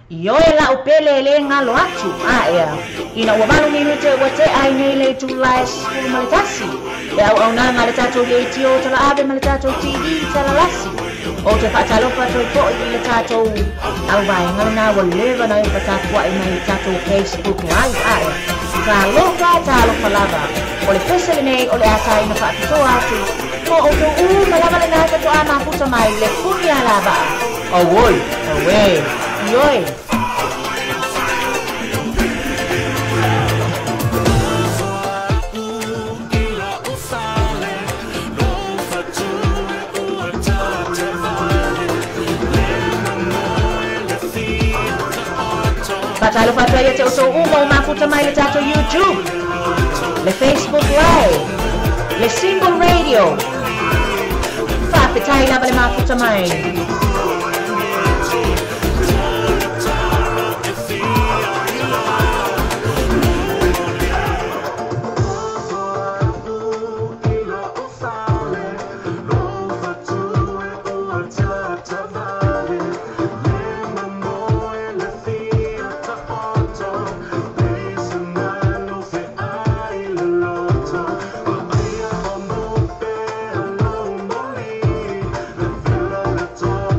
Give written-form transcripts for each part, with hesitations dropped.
Yoela upele le ngalo atu ea ina wabalu minute wate ai nei le July school malitasi ya au na malitato le tio tala ave malitato TV tala lasi o te fatalo pato ko le tato au vai ngana waleva na patato wa ina tato Facebook live ea talo palava o le pesele nei o le ata ina fatto atu ko o to malava le na to ama puta mai le kunia lava o woi Yoi. Patalo pataya te oto uma mafuta mai le tato YouTube, le Facebook Live, le single radio. Fa petai lava le mafuta mai. Talk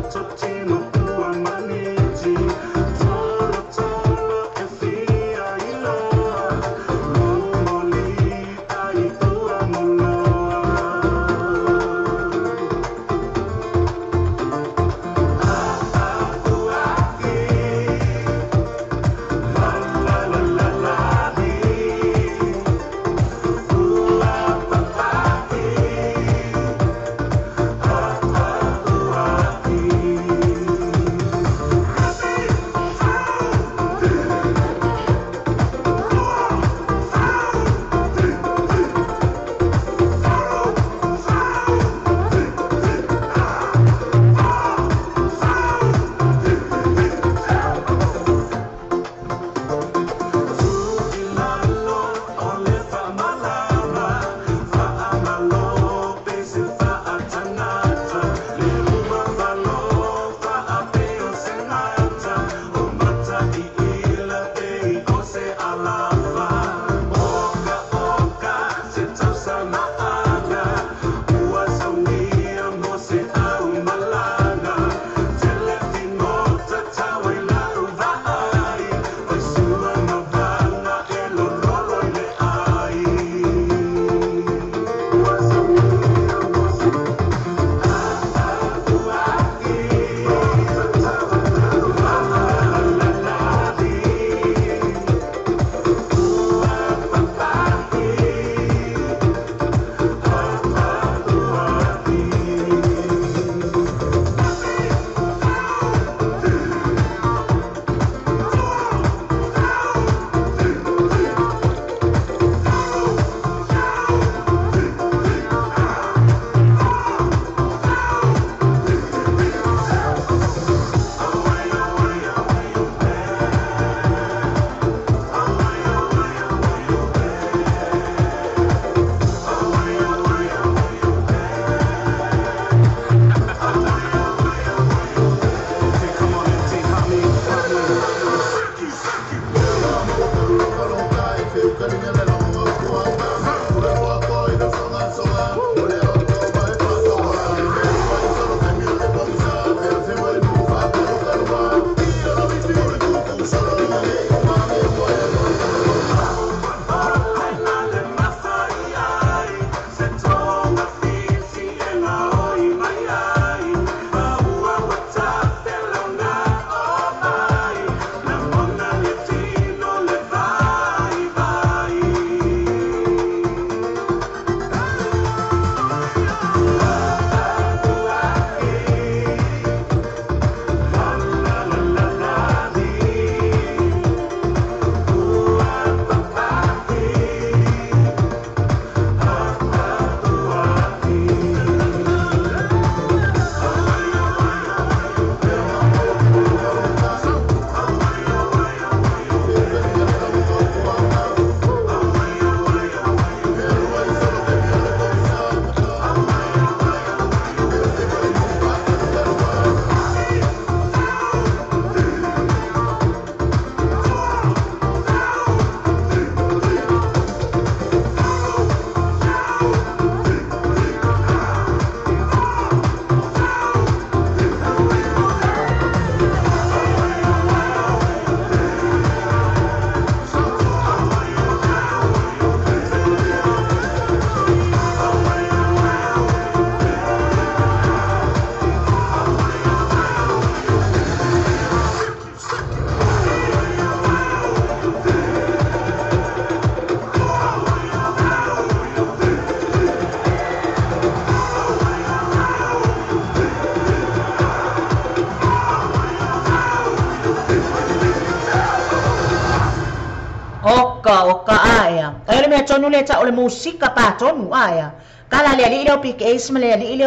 tonu le ta o le musika pa tonu aya kala le ali le PKS ma le ali le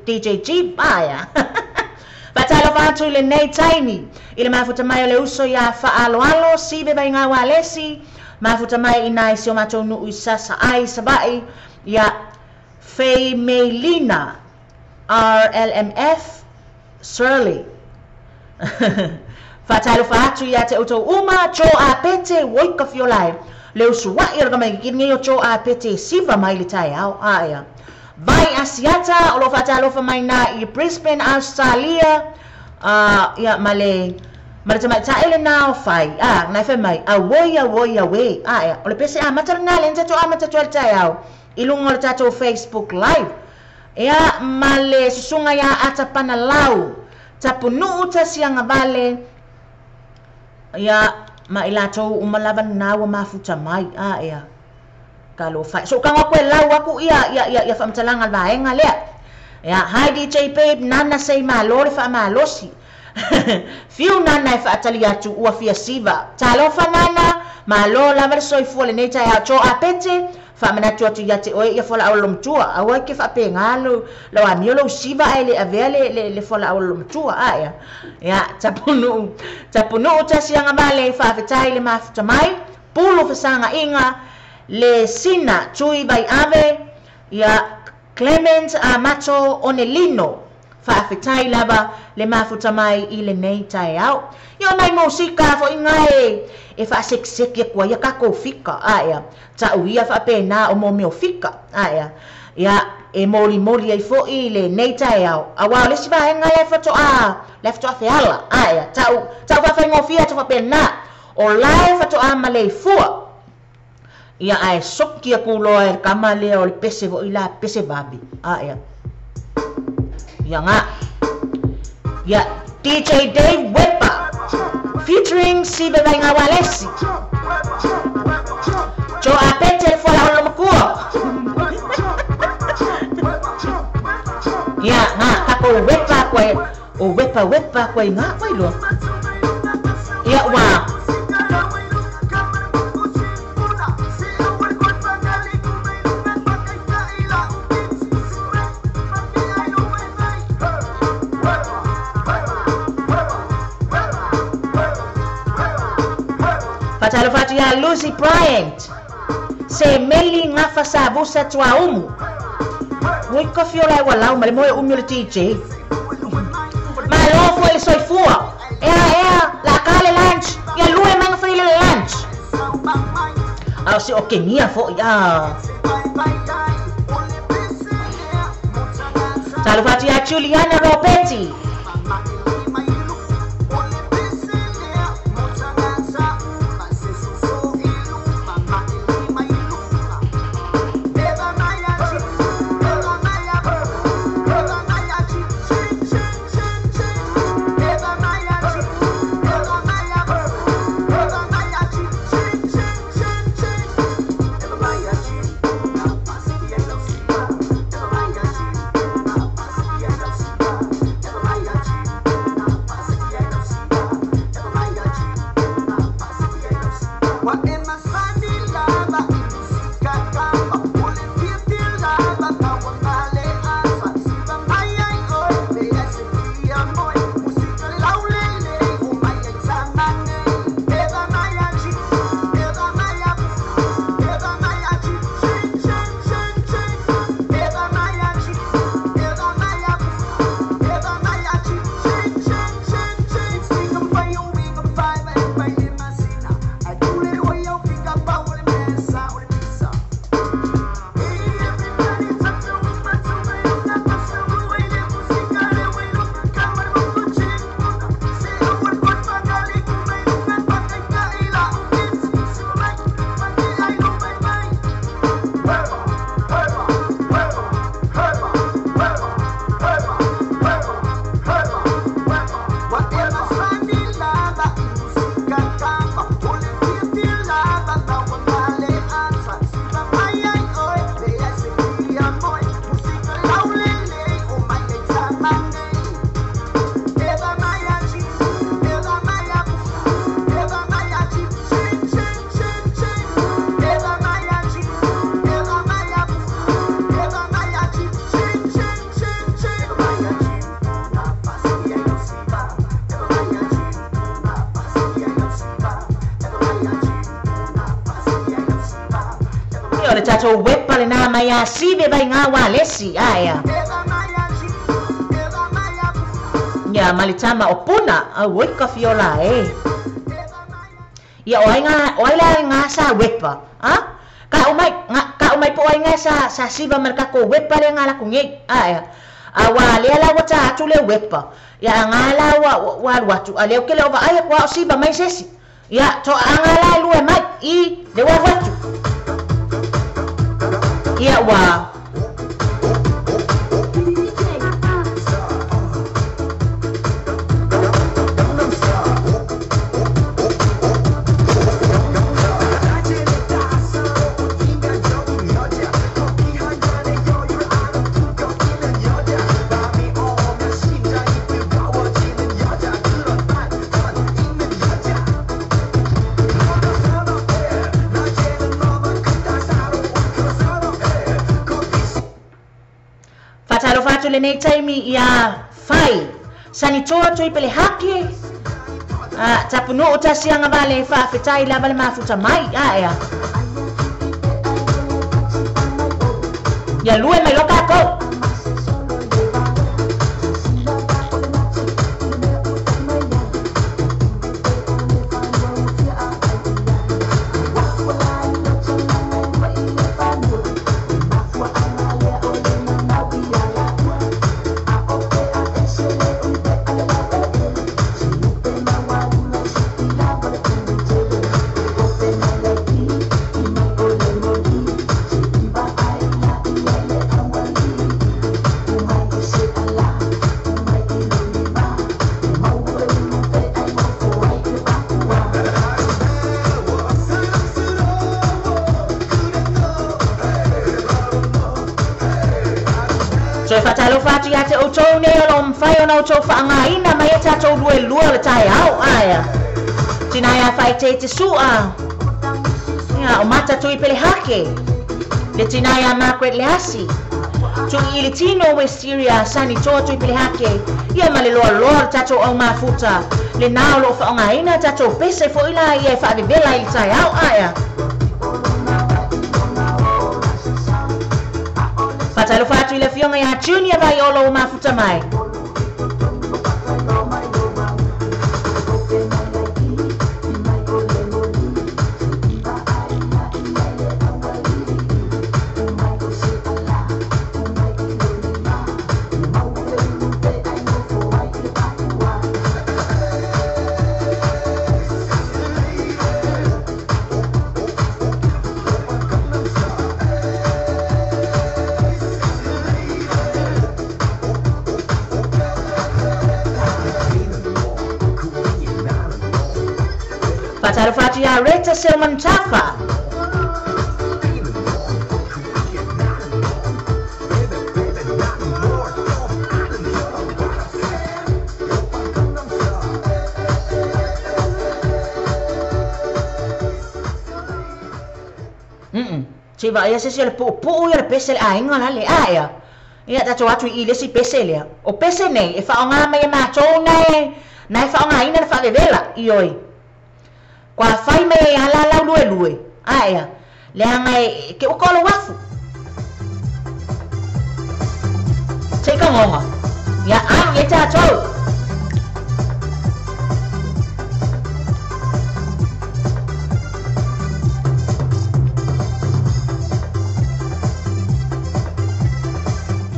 DJ G aya Patalo fatu le nei taimi ile mafuta mai le uso ya faaloalo sibe bai nga walesi mafuta mai ina isio matonu uisasa ai sabai ya Melina RLMF Shirley Fatalo fatu ya te uto uma cho a pete woika fiolai le uso wa ira mai kingi cho a pete siva mai le tai au aya Vai asiata olo fatalo fa mai na I Brisbane Australia ya male tama taile na fai na fa mai woia we ya ole pese matana le ntato amatato al tayao ilungo le tato Facebook live ya male susunga ya atapana lau tapunu uta sianga vale ya mailato umalavan na wa mafuta mai ya Kalau fai so kanga ko lau aku ya fa mtalanga vaenga le ya hai DJ babe nana sei malo le fa malosi fiu nana fa atalia tu ua fia siva talo fa nana malo la verso I fole nei tai cho apete fa mena tu ya te o ya fola awlum tua awa ke fa pe ngalo lo aniolo siva ele avele le fola awlum tua ya tapunu utasianga male fa fetai le mafuta mai pulu fa sanga inga le sina tui vai ave ya Clement Amato Onelino fa fetai lava le mafuta mai ile nei tai au yo mai musika fo ingai e fa seksek kwa ya kako fika ya ta uia fa pena o mo fika ya e moli ai fo ile nei tai au awa le siba ngai fa to left off yala ya ta fa ngofia to fa pena o live fa to male fo ia ai sokki ku loe kamale o pese vo ila pese babi ya ya nga ya DJ Dave Wepa featuring Sibe Bainga Walesi Jo apete fola holo mkuo ya nga kako Wepa kwe o Wepa kwe nga kwe lo ya wa Patalo fatu ya Lucy Bryant se meli ngafa sabusa tua umu wiko fiola wala male moyo umyo DJ malofo ele soifua la kale lunch ya luwe manga frile lunch au si okenia fo ya Talo fatu ya Juliana Roberti le tatou wepa le nā mai a sive vai ngā wā lesi aia. Ia malitama o puna au oika fiola Ia o ai ngā sa wepa. Ka umai po ai ngā sa siva markako wepa le ngā laku ngei aia. Awa lea la wata atu le wepa. Ia ngā la wa watu a leo kele ova aia kwa o siva mai sesi. Ia to ngā la lue mai I le wa watu. Ia wa le nei taimi ia fai sani toa toi pele hake tapunu o tasianga vale fa fetai lava le mafuta mai aia ia lue mai loka ko So fatalo fatu ya te oto ne o mfai ona oto whaanga ina mai e tato lua le tai au aia. Tina ya whai te sua. Ia o mata tui pele hake. Le tina ya Margaret Leasi. Tui ili tino Westeria sani toa tui pele hake. Ia ma le loa tato au mafuta. Le nao lo whaanga ina tato pese fo ila ia whaavevela ili tai au aia. Fatalo fatu ile fionga ya Junior vai olo mafuta mai. Fatalo fatu ya Rita Silman Tafa. Chiva ia sesi le po ia le pese le ainga la le aia. Ia tato atu I le si pese lea. O pese nei e whaonga mai e mātou nei. Nai whaonga ina le whaavevela I oi. Kwa fai me ala lue aia le ngai ke ukolo wafu teka ngonga ya ai e tato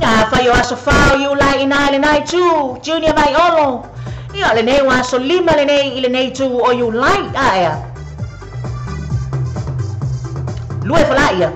ya fai o aso fao you like ina le nai tu Junior mai olo ia le nei wa so lima le nei ile nei tu o you like aia lue fala ia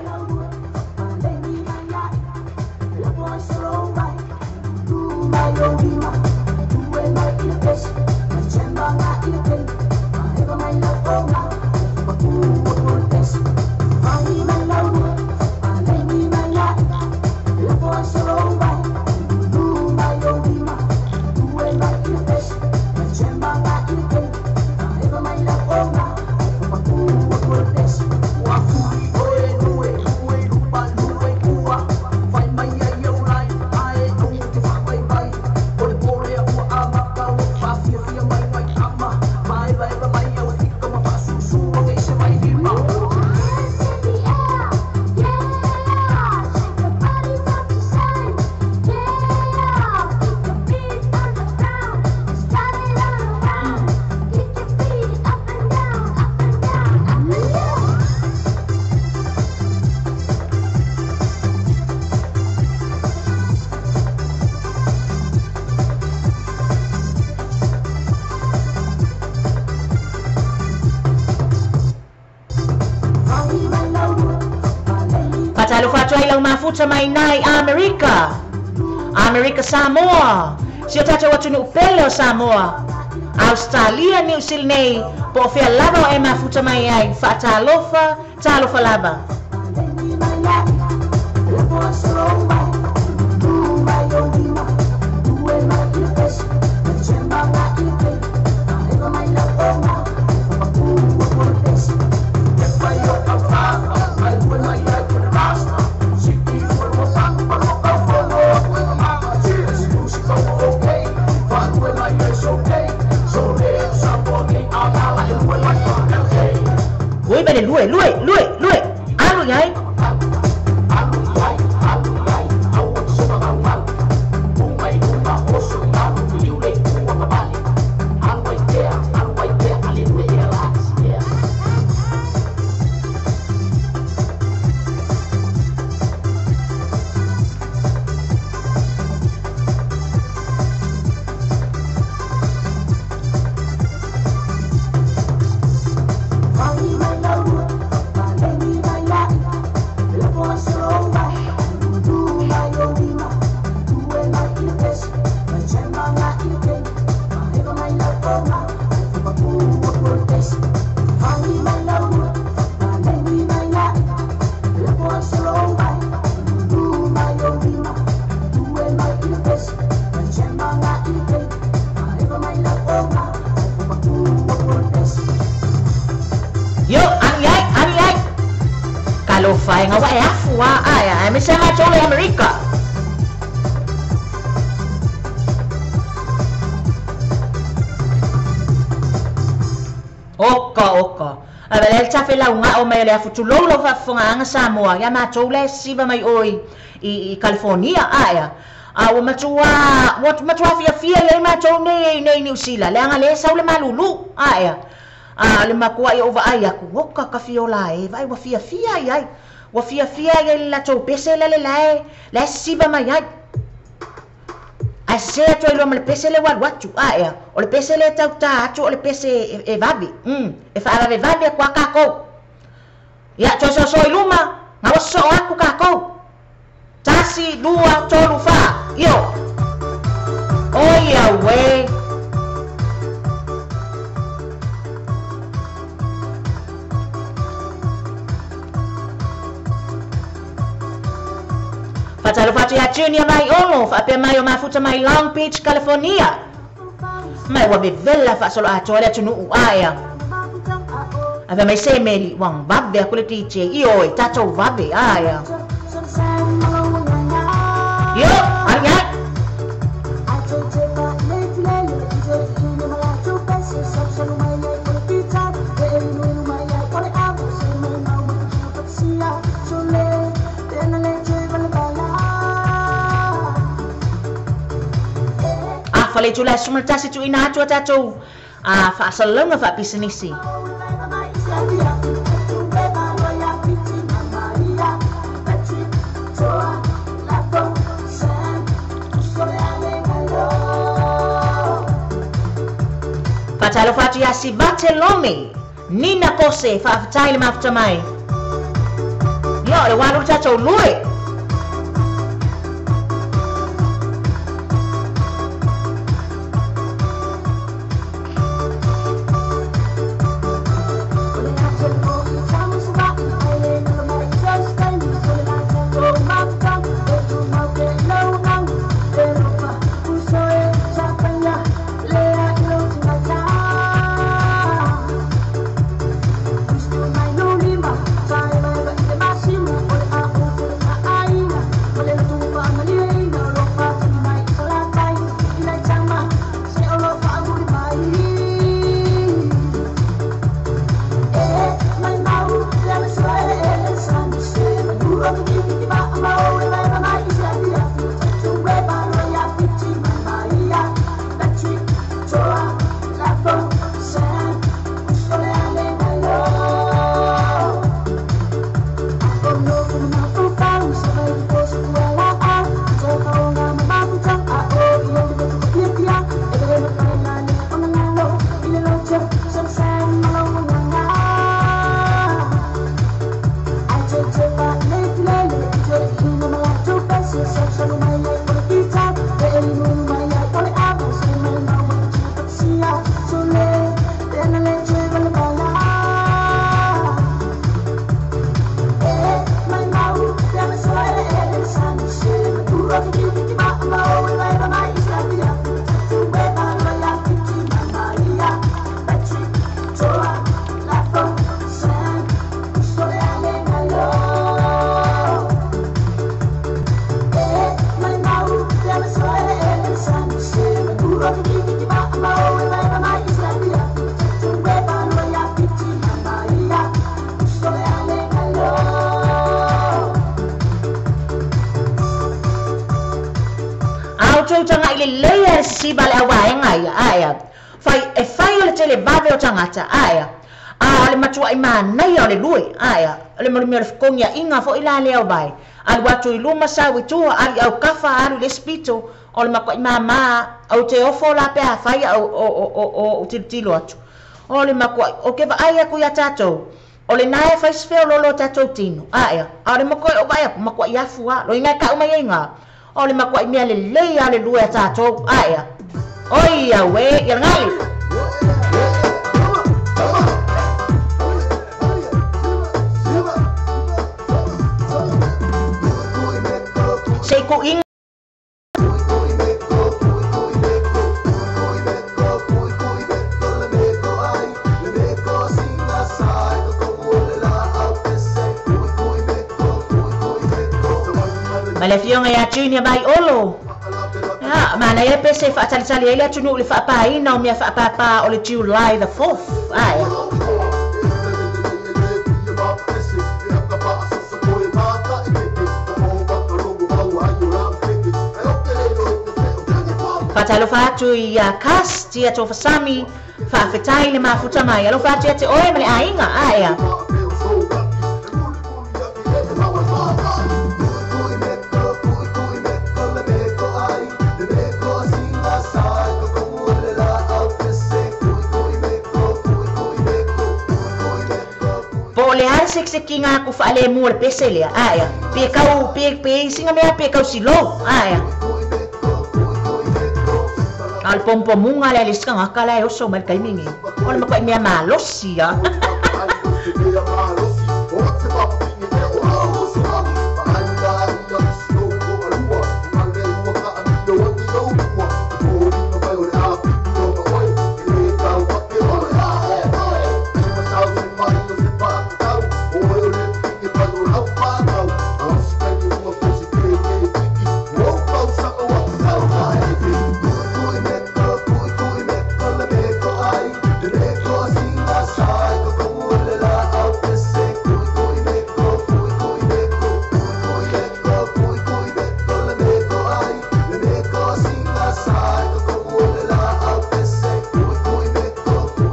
Fatalo fatu ai lau mafuta mai nai Amerika. Amerika Samoa. Sio tata watu ni upele o Samoa. Australia New Zealand nei po fea lava o e mafuta mai ai. Fatalofa, talofa lava. Ui bade lui. Anu yai. Fai ngawa e afu aya me sama tole Amerika. Oka. Abel tafe la unga o mele afu tulolo fa fonga anga Samoa ya ma tole siba mai oi I California aya. Awa matua fia le ma tole nei New Zealand le anga le saule malulu aya. Le makua I over aya ku oka ka fiola e vai wa fia ai. Wa fia ye la tau pese la siba mai ai. Ai se to lo mal pese le watu aya. O le pese le tau atu o le pese e vabi. E fa ave vabi kwa kako. Ya to so iluma, ngawa so aku kako. Tasi dua tolu fa. Yo. Oh ya we. Fatalo fatu ya junior mai ono fa pe mai o mafuta mai Long Beach California. Mai wa be vela fa solo ato ala tunu aya. Ave mai se meli wang babbe akule tiche io e tato vabe aya. Yo, aya. Fale tu la sumulta si tu ina tu tato fa salonga fa pisinisi. Fatalo fatu ya si Bartolome Nina kose fa fatai mafuta mai. Yo le walu tato lui. le leia si bale awaenga ia aia fai o le tele vave o tangata aia le matua i manai o le lui aia le mo le kongia inga fo ila le vai al watu i luma sa witua ali au kafa alu le spito o le makwa i mama au te ofo la pe fai o tilo atu o le makwa o ke vai ku ya tato o le nae fai sfeo lolo tato tino aia le makwa o vai makwa ia fua lo inga ka umai inga o le makwa i mea le leia le lui tato aia oi ya we ya ngali sei ko ing Male fionga ya junior bai olo. Ya, mana ya pese fa tali ele tunu le fa pa ina o mia fa pa o le July the 4th. Ai. Fatalo fatu ya kas tia to fasami fa fetai le mafuta mai. Alo fatu te oe male ainga ai. Se kinga ku fa le mo le pesele aya pe kau pe singa me pe kau silo aya al pompo munga le lisanga kala o so mal kai mingi o le makai me malosia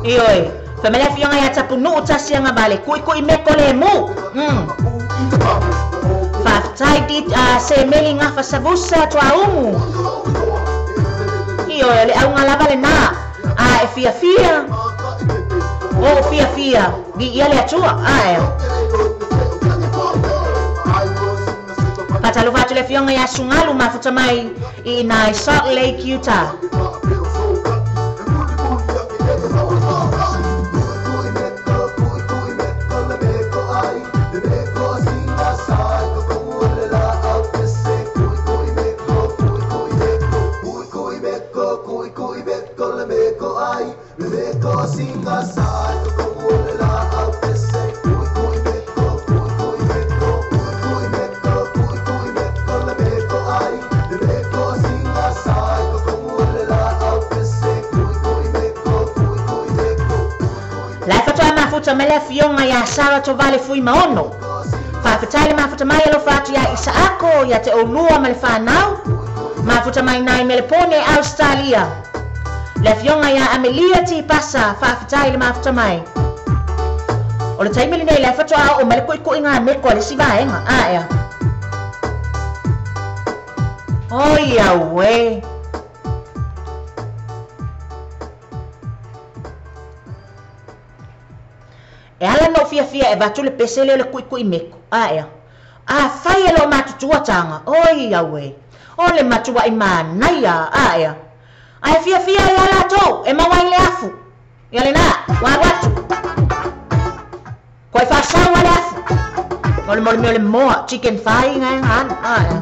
Ioi, família fiona ya tapunu utasi nga bale kui meko le mu. Fa dit se meli nga fa sabusa to aumu. Ioi le au nga lava le na. Fia. Oh fia. Gi ile atua. Patalo le fiona ya sungalu mafuta mai in Salt Lake, Utah. Mele fionga ya sara to vale fui maono fa mafuta mai lo fatu ya Isaako ya te olua mele fanau mafuta mai nai mele pone Australia le fionga ya Amelia ti pasa fa mafuta mai o le taimili nei le fatu o mele ko inga meko le siva enga ya oh ya we e ala no fia e batu le pesele le kui meko aya fai lo matutua tanga oi ya we o le matua i manaya aya fia ya la to e mawai le afu ya le na wa watu koi fa sa wa le afu o le mo chicken fry ngai han aya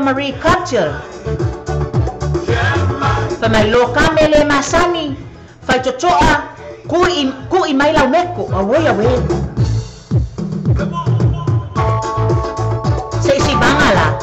Marie Culture. Famaloka mele masani. Fai chochoa ku i mai lau meko. Awe. Se isi bangala.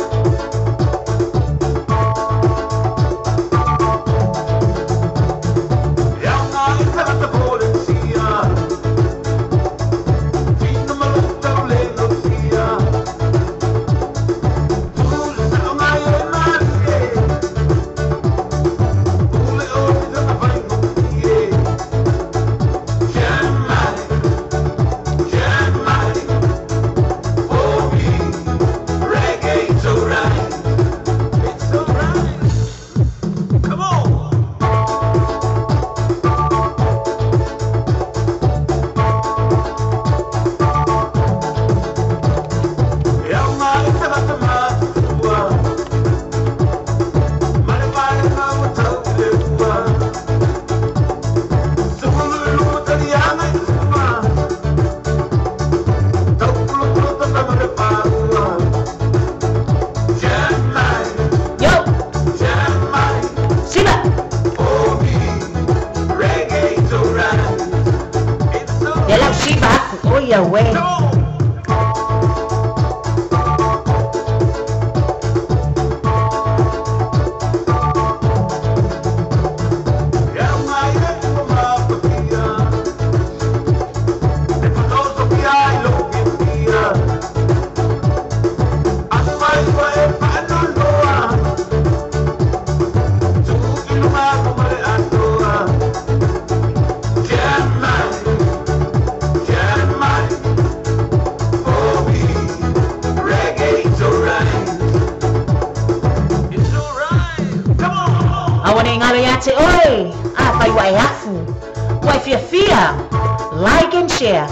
Like and share.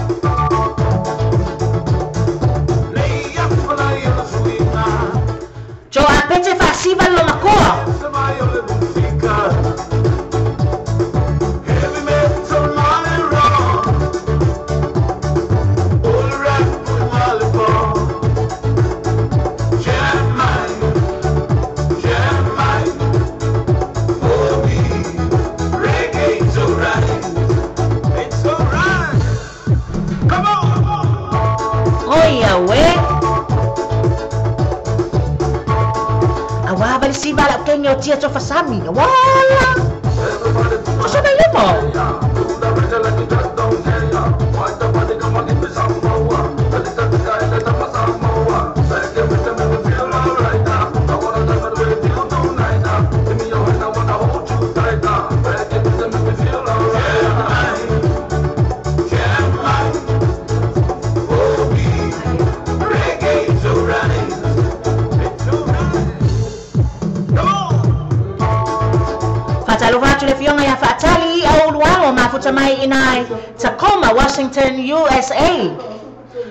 Joa pete fasiva lo makoa. Si balak kenyo tia cho fasami. Wala. Masa na yun mo? Fionga ya fatali au lualo mafuta mai inai Tacoma, Washington, USA.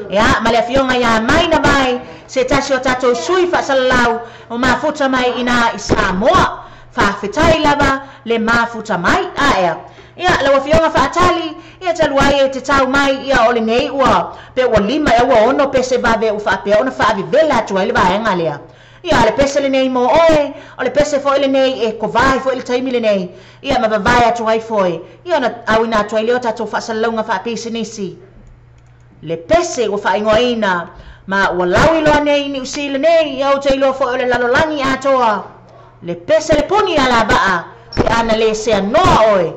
Ya, male fionga ya mai na mai se tasio tato sui fa salau o mafuta mai ina Samoa. Fa fitai lava le mafuta mai aia. Ya, lawa fionga fatali ya taluaye te tau mai ya ole nei ua pe wa lima ya wa ono pe se babe u fa pe ona fa vivela tu ele ba engalea. Ia le pese le nei mo oe, o le pese fo le nei e ko vai fo le taimi le nei. Ia ma vai atu ai foi. Ia na awina atu ai leo tatou whaasalonga whaapisinisi. Le pese o whaingoina ma walau iloa nei ni usi le nei ia o te iloa fo le lalolangi atoa. Le pese le puni ala baa pe ana le se anoa oe.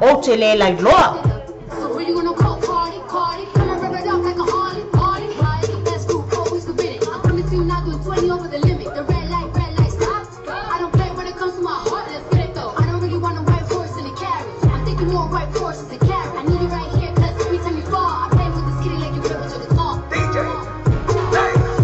O te le lai loa. So where you gonna call party? Come and rev it up like a Harley. That's cool, always good with it. I'm coming to you now doing 20 over the limit. The red light, stop. I don't play when it comes to my heart, let's get it though. I don't really want a white horse in a carriage. I'm thinking more white horses and carrot. I need you right here, cause every time you fall, I play with this kitty like you river to the top. DJ, hey.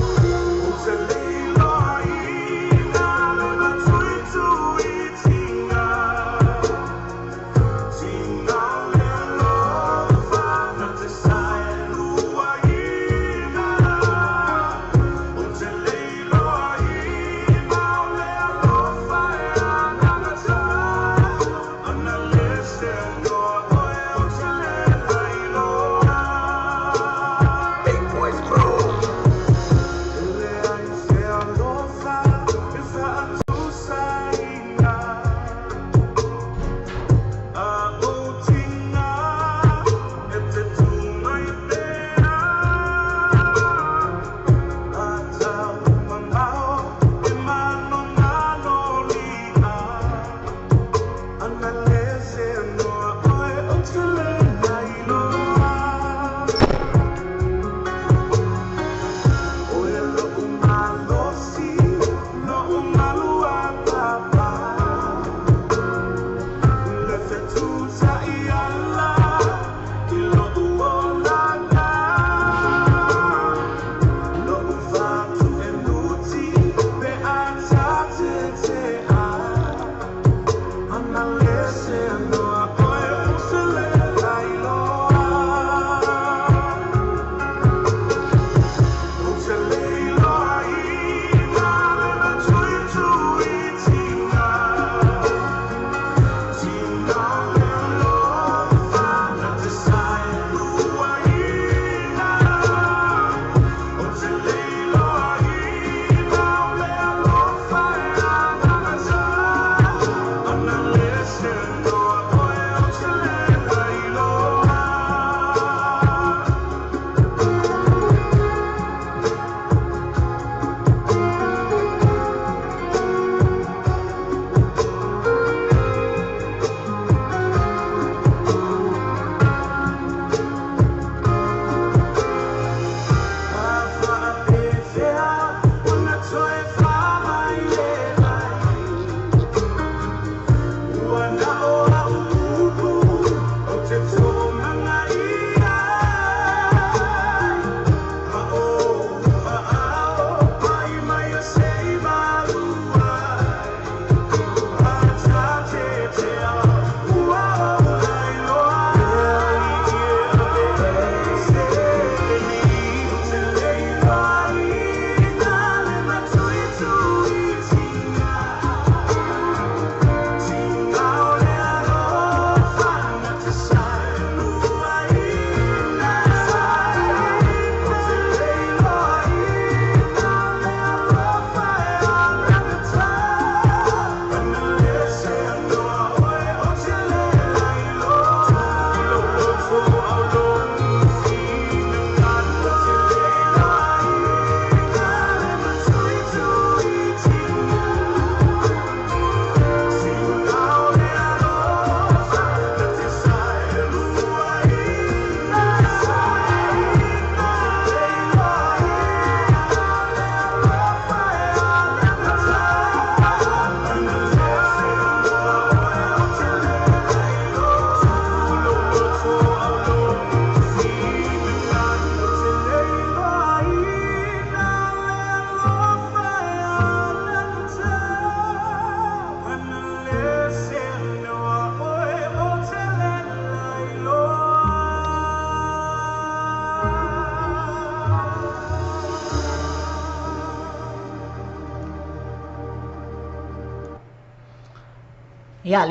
Ia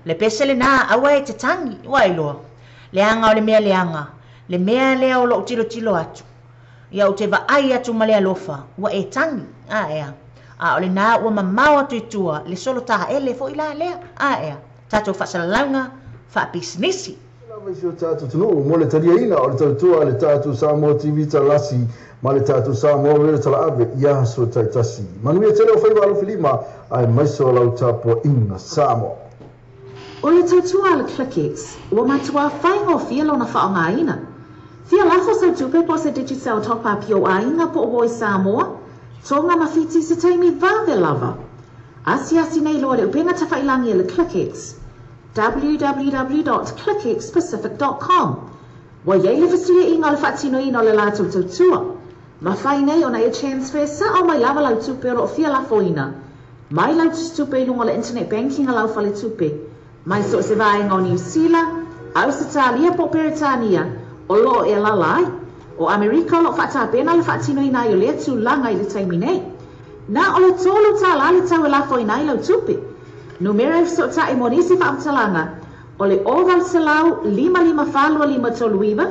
le pese le na awa e te tangi wa iloa. Le anga o le mea lea o lo tilo atu. Ia o te vaai atu ma le alofa wa e tangi ea. A o le na ua mamau atu itua le solo taha ele fo ila lea ea. Tatou whaasalaunga wha businessi. Sio tatu tunu mo le taria ina o le tatu le tatu Samoa TV talasi ma le tatu Samoa le tala ave ia so taitasi manu ia tele o fai walo filima ai mai so lau tapo ina Samoa o le tatu ala ClickX o matua whaingo fia lona whaongaina fia lafo sa tupe po se digital top up yo ainga po o Samoa tonga mawhiti se taimi vave lava asi nei loa le upenga tawhailangi le ClickX www.clickxpacific.com wa yei le fasilia inga le whaatino ina le lātou tautua. Ma whai nei ona e transfer sa o mai lava lau tupe o fia la foina. Mai lau tupe lunga le internet banking a lau fale tupe. Mai so se vaenga o New Zealand, Ausitalia po Peritania, o lo e lalai. O Amerika o lo whaatapena le whaatino ina i o lea tu langa i le taimi nei. Na o le tolu ta la le tau e la foina i lau tupe. Numero so ta e monisi fa amtalanga. O le oval selau 5555 toluiva.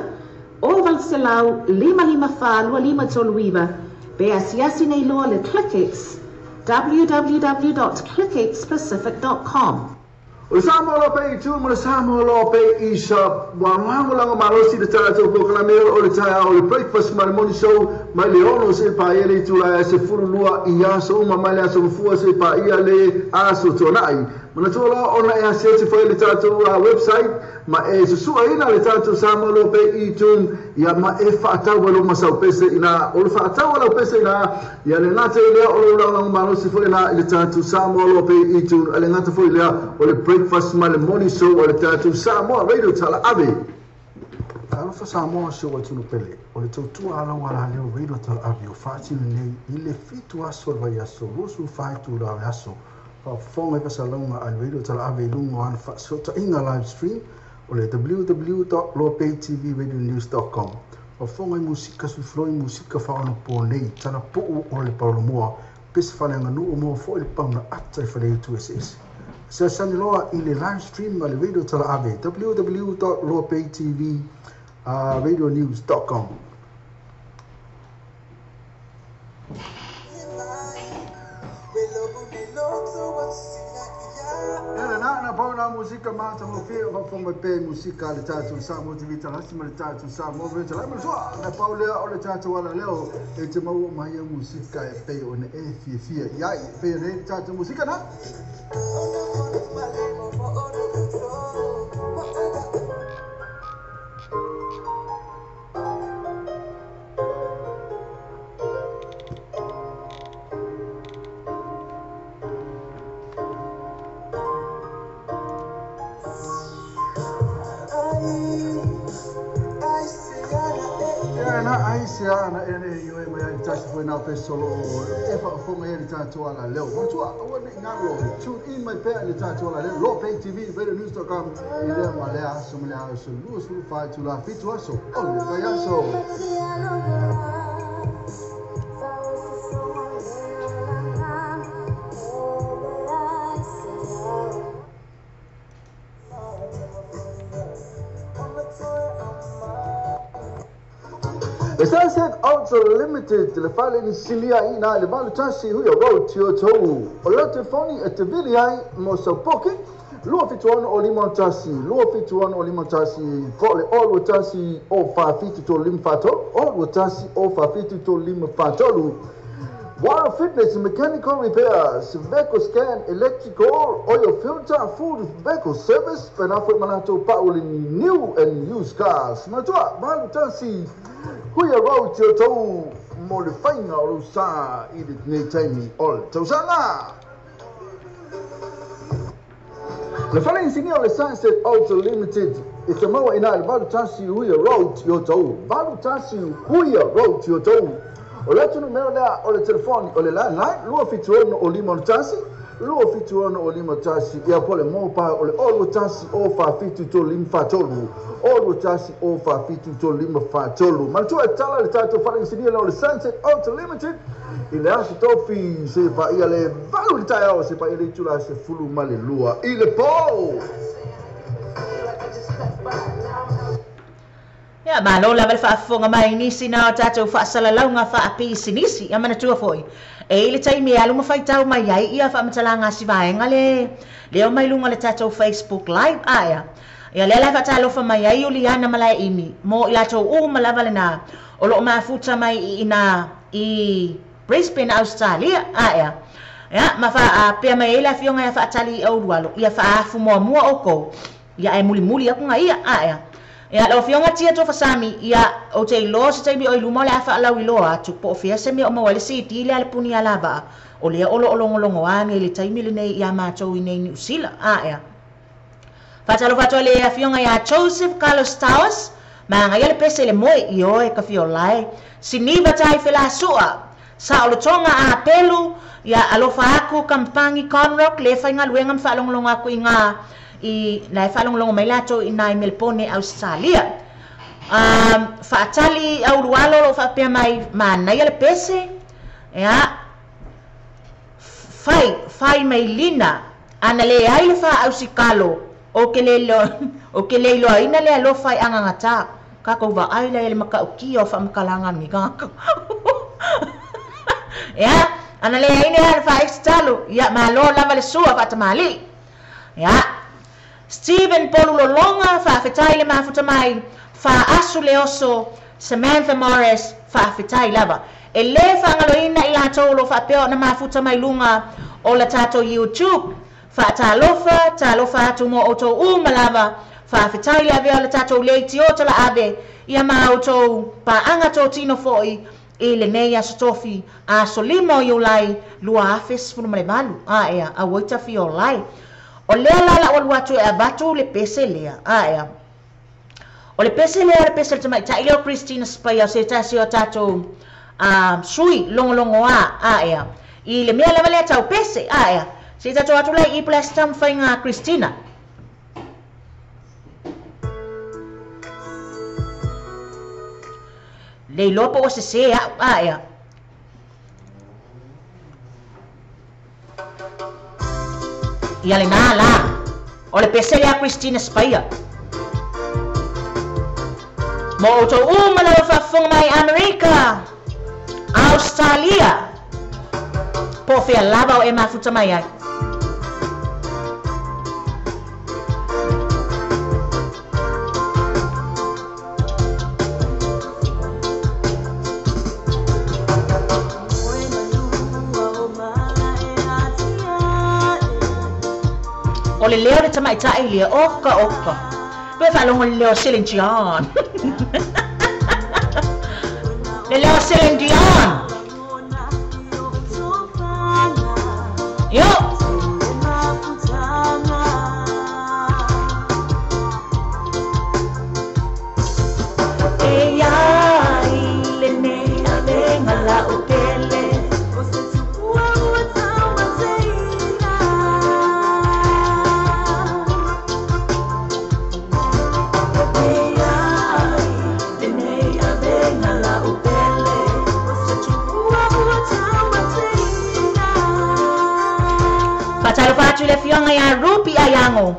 Oval selau 5555 toluiva. Be asiasi nei loa le ClickX. www.clickxpacific.com. o le Samoa lo pe tu mo le Samoa lo pe isa wa wango langa malosi le tatu po kana me o le taia o le breakfast ma le morning show ma le ono se pa ele tu la se furu lua i aso ma mai le aso fu se pa ia le aso tonai mana tola ona e se se foi le tatu website ma e se su ina le tatu Samoa lo pe i tu ia ma e fa ta walo ma sa pese ina o le fa ta walo pese ina ia le nate le o le langa malosi foi na le tatu Samoa lo pe i tu ale ngata foi le o le breakfast ma le morning show o le tatu Samoa radio tala ave alo fa Samoa show atu no pele o le tautu ala wala leo radio tala ave o fati nei ile fitu aso vai aso rosu fai tu la aso fa fonga pa salonga al radio tala ave lungo an fa so ta inga live stream o le www.lopaytvradionews.com fa fonga musika su floi musika fa ono po nei tana po o le paulomoa pes fa nga no mo fo le pauna atta fa le tu ss se sani loa i le live stream le radio tala ave www.lopaytvradionews.com na pauna musika mata mo fia va fonga pe musika le tatu Samoa TV talasi ma le tatu Samoa ve tala ma so na paula o le tatu wala leo e te mau mai musika e pe ona e fia ia pe re tatu musika na na ene yo e mai tashi foi na pe solo e fa fonga e tatu ala leo mo tua o ne ngalo tune in my pay le tatu ala leo Lopay TV radionews.com ile ma le aso me le aso lu su fa tu la fitu aso o le vai aso The Sunset Ultra Limited le fale ni silia ina le malu tasi hui a road tio tou o la telefoni e te vili ai mo sa poki lua fituano o limon tasi fo le olu tasi o fa fitu to lim fato olu tasi o fa fitu to lim fatolu Water Fitness Mechanical Repairs, vehicle scan, electrical, oil filter, food vehicle service, penafo manato pauli new and used cars. Matua, malu tasi huia road to tou mo le fainga o sa i le nei taimi o le tausanga. Le fale insignia le Sunset Ultra Limited e te maua ina le malu tasi huia road to tou. Malu tasi huia road to tou. O le tunu meo lea o le telefoni o le landline lua fituono o limon tasi lua fitu ana o lima tasi ia pole mo pa o le olu tasi o fa fitu to lima fa tolu olu tasi o fa fitu to lima fa tolu ma tu tala le tato fa le sidia le Sunset Auto Limited ile aso tofi se pa ia le valu le tai o se pa ile tula se fulu male lua ile po ya malo la fa fonga mai ni sina tato fa sala launga fa api sinisi ya mana tua foi e ile tai me alu mafai tau mai ai ia fa matalanga si vaenga le o mai lunga le tato Facebook live aya ya le la fa talo fa mai ai Juliana malai imi mo ila to u malava na o lo mafuta mai ina i Brisbane Australia aya ya ma fa pe mai ila fionga ya fa tali au walo ia fa afu mo oko ya e muli aku ngai aya ya lo fionga tia to fasami ya o te lo se te mi o lumo le fa la wi lo atu po fia se mi o mo le si ti le puni ala ba o le o longo ane le taimi le nei ya ma to nei New Zealand ya fa le fionga ya Joseph Carlos Towers ma nga le pese le moi io e ka fio lai siniva tai fela sua sa o le tonga a pelu ya alofa aku kampangi Conrock le fa nga luenga fa longo aku inga i na falong mai lato ina Melbourne Australia fa tali au lualo fa pe mai mana ia le pese ya fai mai lina ana le ai le fa au sikalo o ke le lo ina le lo fai anga ngata ka ko va ai le maka ki o fa makalanga mi ka ya ana le ina fa extalo ya malo lava le sua fa tamali ya Stephen Polulolonga fa fetai le mafuta mai fa asu le oso Samantha Morris fa fetai lava e le fa ngaloina ila tolo fa peo na mafuta mai lunga o la tato YouTube fa talofa tu mo oto malava fa fetai le avea la tato le tiota la ave ia ma oto pa anga to tino foi e le nei astofi a solimo yolai lua afes fu male balu ea a woita fi olai o le la o watu e abatu le pese lea ya o le pese lea le pese le mai tai leo Christina Spaya se tasi o tato sui longo ya i le mea le tau pese ya se tato atu lai i plastam fainga Christina le lopo o se ya ia le nala o le pese le a Christina Spaya mo to umala fa fong mai America Australia po fe lava o e mafuta mai ai o le leo le tamai tai lia oka pe fa longo leo Celine Dion le leo Celine Dion yo Patalo le fionga ya rupi ayango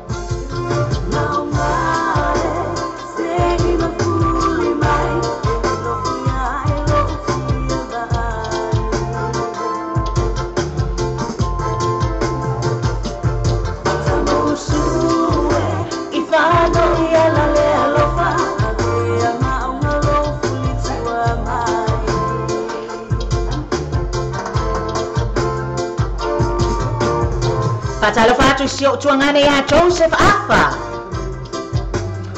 Patalo fatu sio tuangane ya Joseph Afa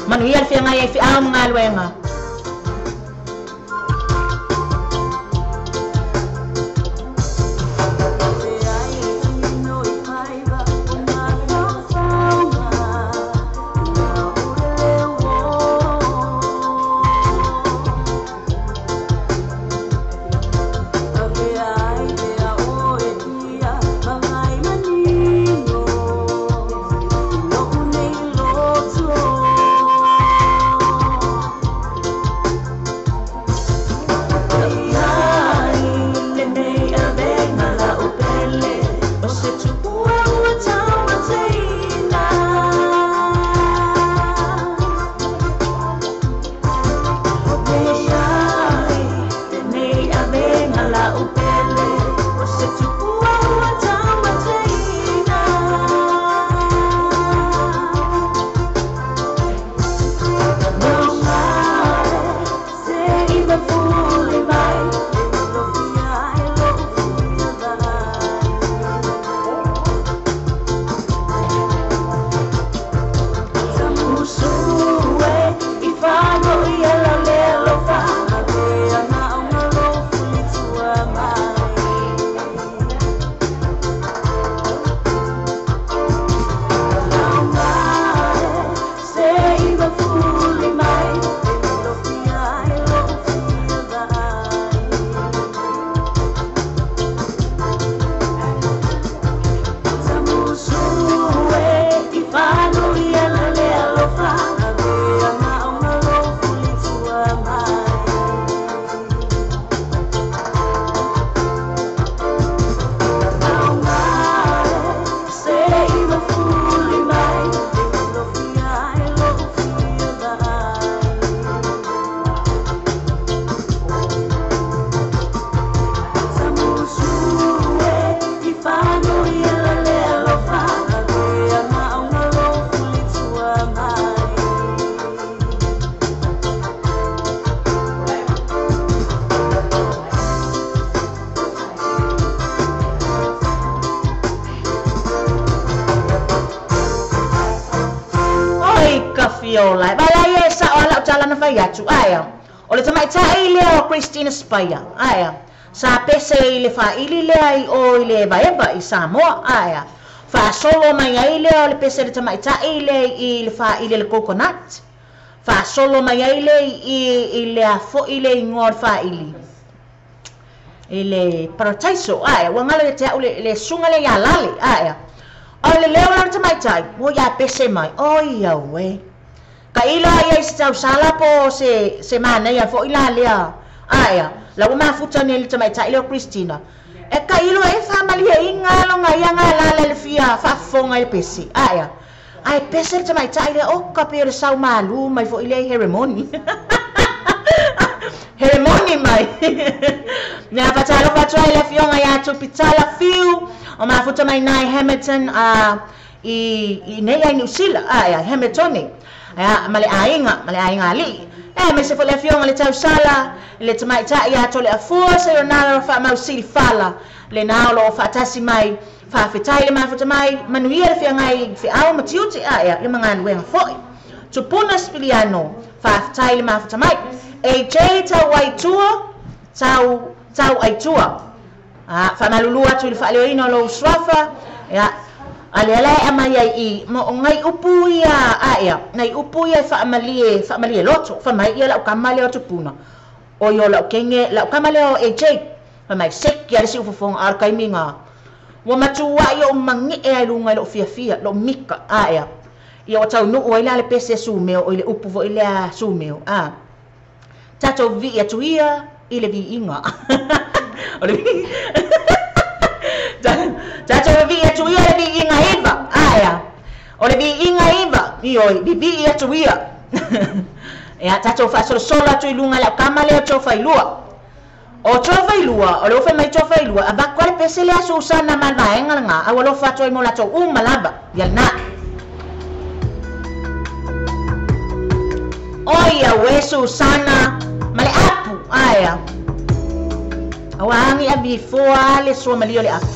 manuia fi ngai fi am ngalwenga fiola bala ye sa ala chala na fai atu aya o le tamai tai le o Christina Spaya aya sa pese le fa ili le ai o le baeba i Samoa aya fa solo mai ai le o le pese le tamai tai le i le fa ili le coconut fa solo mai ai le i le afo ile ngor fa ili ile parataiso aya wangala le te le sunga le ya lale aya o le leo la tamai tai wo ya pese mai o ia we ka ila ia stau sala po se mana ya fo ila lea aya la uma futa ne le tamai tai le Christina e ka ilo e family e inga lo nga ya nga la le fia fa fonga le pese aya ai pese le tamai tai le o ka pe le sau malu mai fo ile ceremony ceremony mai na patalo patrai le fio nga ya tu pitala fiu o ma futa mai nai Hamilton i nei ai New Zealand aya Hamilton ya male ainga ali me se fole fio le tau sala le tamai tai ya to le afua se na fa mau sil fala le na lo fa tasi mai fa fetai le ma futa mai manuia le fio ngai fi au matiuti aya le manga wen foi tu punas piliano fa fetai le ma futa mai AJ tau waitua tau aitua fa malulua tu le fa le ino lo swafa ya ale ama ia I mo ngai upu ia aya ngai upu ia fa amalie loto fa mai ia la kamale o tupuna o yo la kenge la kamale o AJ fa mai sek ia si ufofong ar kai minga wa matua ia o mangi e lunga lo fia lo mika aya ia o tau no o ile le pese su meo o ile upu vo ile su meo tato vi ia tuia ile vi inga tato vi ia tuia le vi inga iva aya o le vi inga iva io vi ia tuia ya tato fa sola tu lunga la kamale o chofa ilua o chofa ilua o lo fa mai chofa ilua aba kwale pese le Susana malvaenga nga a lo fa to mo la to malaba ya na oia we Susana male apu aya awangi abi foa le so malio le apu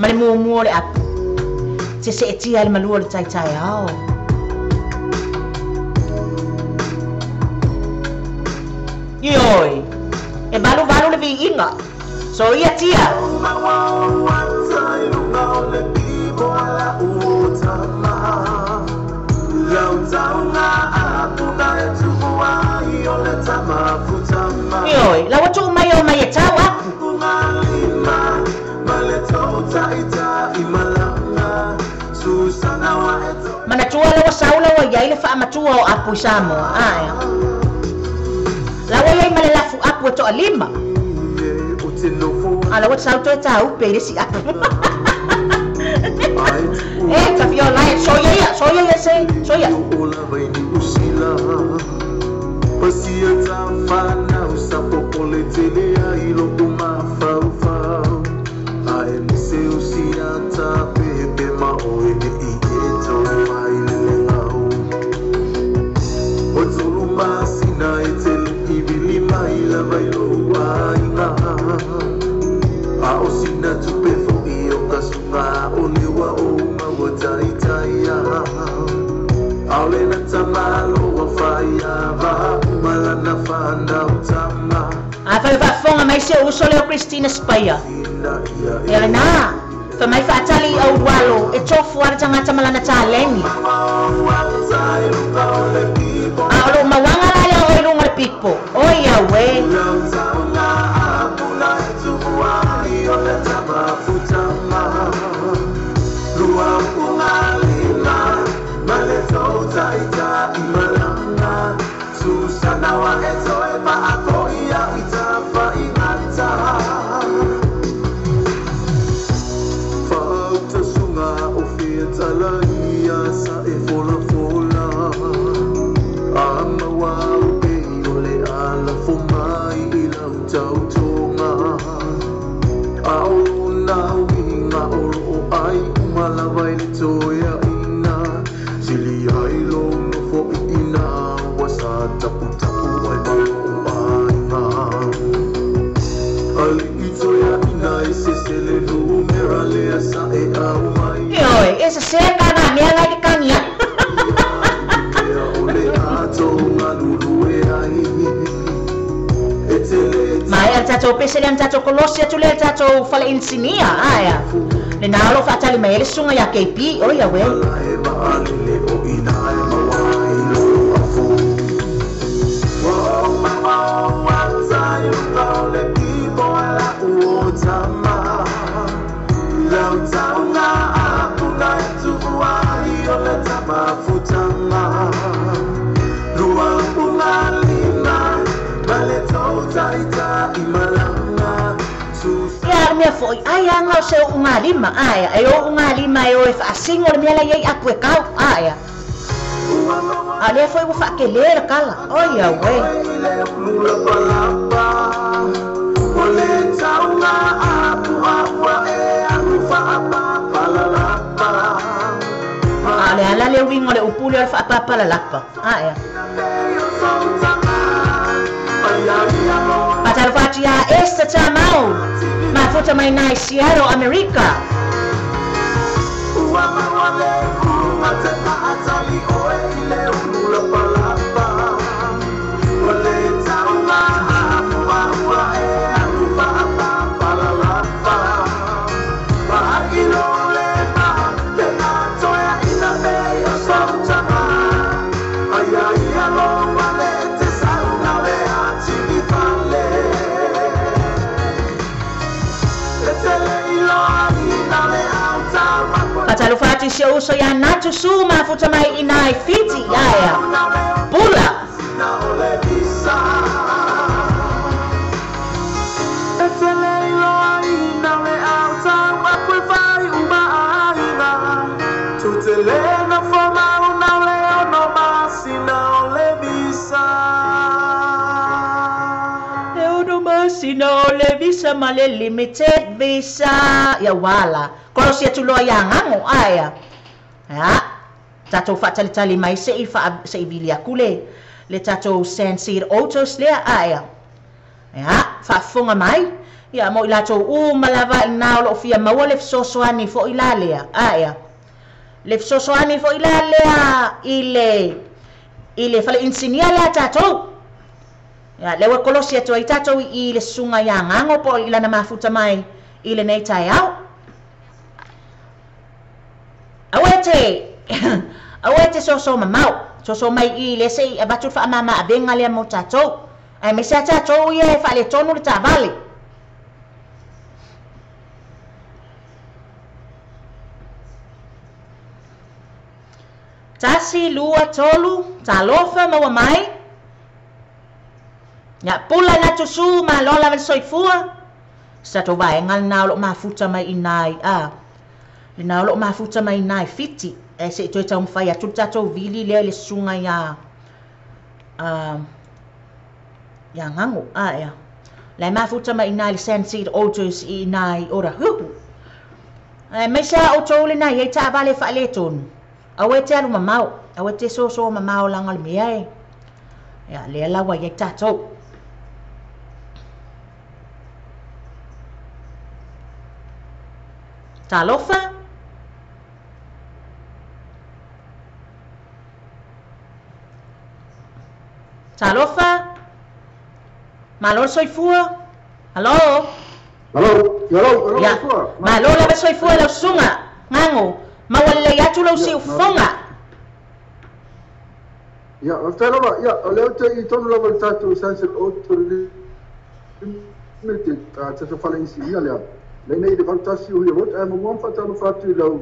male mo le apu se tia le maluo le tai ao yoi e balu le vi inga so ia tia yoi la watu mai o mai tau apu mana tua la saula wa ia ile fa matua o apu samo aya la wa ia male lafu apu to alima ala wat sau to tau pe si apu ka fio la soya se soya pasia tafana usapopole telea ilo umafau ai se usiata pepe maoe ieto mailengau otuluma sina etel ibili maila bailo wainga ao sina tupefo iyo kasunga olewa oma wataitaya aulena tamalo wafaya ba malana fanda utama fa fonga mai se uso le Christina Spaya ya na fa mai fa tali au walo e tofu ar tanga malana taleni alo mawanga la o lunga pipo o ya we Susana wa eto eba ako iya itafa ingata Fakta sunga ofieta la iya sa e fola Ama wa ube ole ala fumai ila utautonga Au na winga olo ai umalawai litoya ina Sili hailo no fo ina tapu ai bainga ali itoya ina isesele numera le asa e au mai oi esa seka na mia la kanya tatou pese le tatou kolosia tu le tatou fale insinia aya le nalo fa tali mai le sunga ya KP o ya we me foi aya nga se unga lima aya ayo unga lima ayo fa singo le mela ye aku e kau aya ale foi fa ke le kala oya we ale ala le wingo le upuli fa papa la lapa aya patal fatia esta tamau mafuta mai nai Seattle, America. Patalu fati se uso ya natu su mafuta mai inai fiti yaya pula no le visa male limited visa ya wala kalau sia tulo yang ngango aya ya tato fa tali mai se ifa se ibilia kule le tato sensir autos le aya ya fa funga mai ya mo ilato malava ina lo fia mawale sosoani fo ilale aya le sosoani fo ilale ile fale insinia la tato ya lewa kolosia to itato I le sunga ya ngango po ila na mafuta mai ile nei tai au awete so mamau so mai ile sei abatu fa mama abenga le mo tato ai me sa tato ye fa le tonu le tavale tasi lua tolu talofa mo mai ya pula na tusu ma lola vel soifua sa to vai ngal na lo mafuta mai inai le na lo mafuta mai inai fiti e se to ta umfa ya tuta to vili le sunga ya ya ngango ya le mafuta mai inai sensi autos inai ora hu me sa auto le na ye ta vale fa le ton awete alu mamau awete so mamau langal miai ya le la wa ye ta to Talofa Malor soifua Hello ya malor la soifua la sunga ngango mawale ya tu lo si fonga ya afterova ya olete itono la volta tu sense auto limited ta fala insinia le le nei de fantasi o yo e mo mon fatalo fatu lo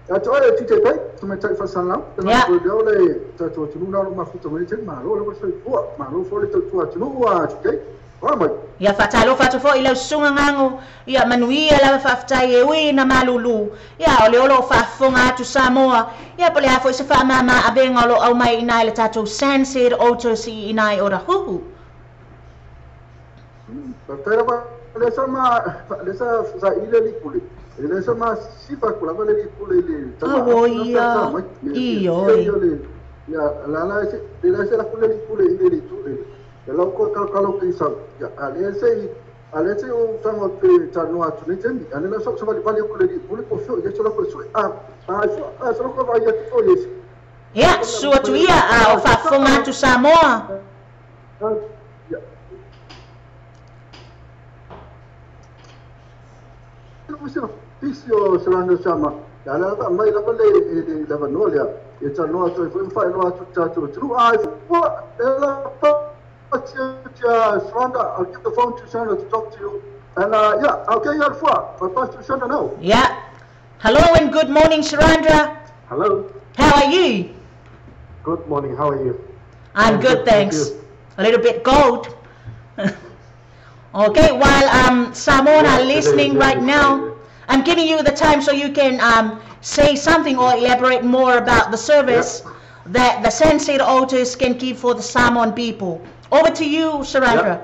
ya to e tite pai to me tai fasana na ko de le ta to tu na ma futo me te ma lo so fu ma lo fo le to tu atu wa te o ma ya fatalo fatu fo ila sunga ngango ya manui la fafta ye wi na malulu ya ole olo fa fonga tu Samoa ya pole afo se fa mama abenga lo au mai ina le tato sensir auto si ina ora hu le sa ile li kule le sama sifa kula vale li kule le ya la se la kule li kule ile li tu le lo ko kalo ki sa ya ale se o tango pe tano atu ne tendi ale la so vale kule li kule ko fio ya so ko so so ko va ya to yes ya so tu ia o fa fonga tu Samoa Fisio Saranda Sama. Yala mai la le la vanolia. It's a no to find no to through I what Saranda, I'll give the phone to Saranda to talk to you. And yeah, I'll get your phone. But first to Saranda now. Yeah. Hello and good morning, Sharandra. Hello. How are you? Good morning. How are you? I'm good, thanks. A little bit cold. Okay, while Samoan are listening right now, I'm giving you the time so you can say something or elaborate more about the service that the Sensei Autos can give for the Samoan people. Over to you, Sharandra.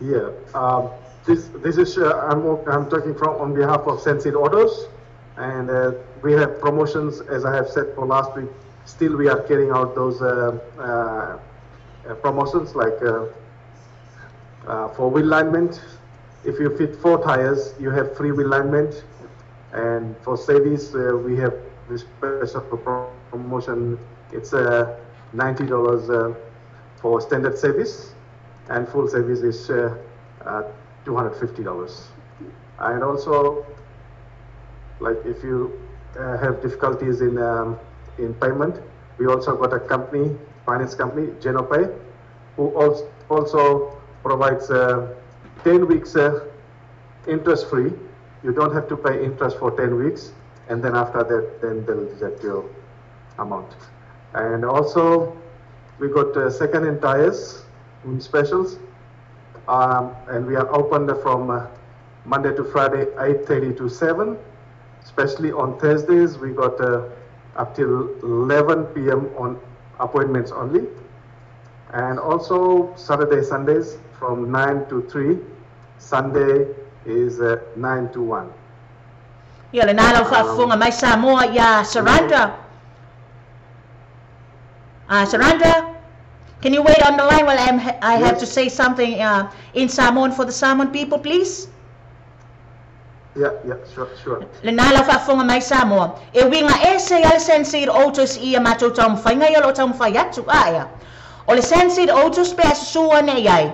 Yeah, this is I'm talking from on behalf of Sensei Autos, and we have promotions, as I have said for last week. Still, we are carrying out those promotions like for wheel alignment. If you fit 4 tires, you have free wheel alignment, and for service, we have this special promotion. It's $90 for standard service, and full service is $250. And also, like if you have difficulties in payment, we also got a company, finance company, Genopay, who also provides 10 weeks interest free. You don't have to pay interest for 10 weeks, and then after that, then they'll deduct your amount. And also, we got second-hand tires specials, and we are open from Monday to Friday, 8:30 to 7. Especially on Thursdays, we got up till 11 p.m. on appointments only. And also Saturday, Sundays from 9 to 3. Sunday is 9 to 1. Yeah, le nalo whaafunga mai Samoa ya Sharandra. Sharandra, can you wait on the line while I have to say something in Samoan for the Samoan people, please? Yeah, sure. Le nala whaafunga mai Samoa. E winga e se al Sensei Autos ia matou tau mwhainga ia lo tau mwhaiatu aia. O le Sensei Autos pe asua ne iai.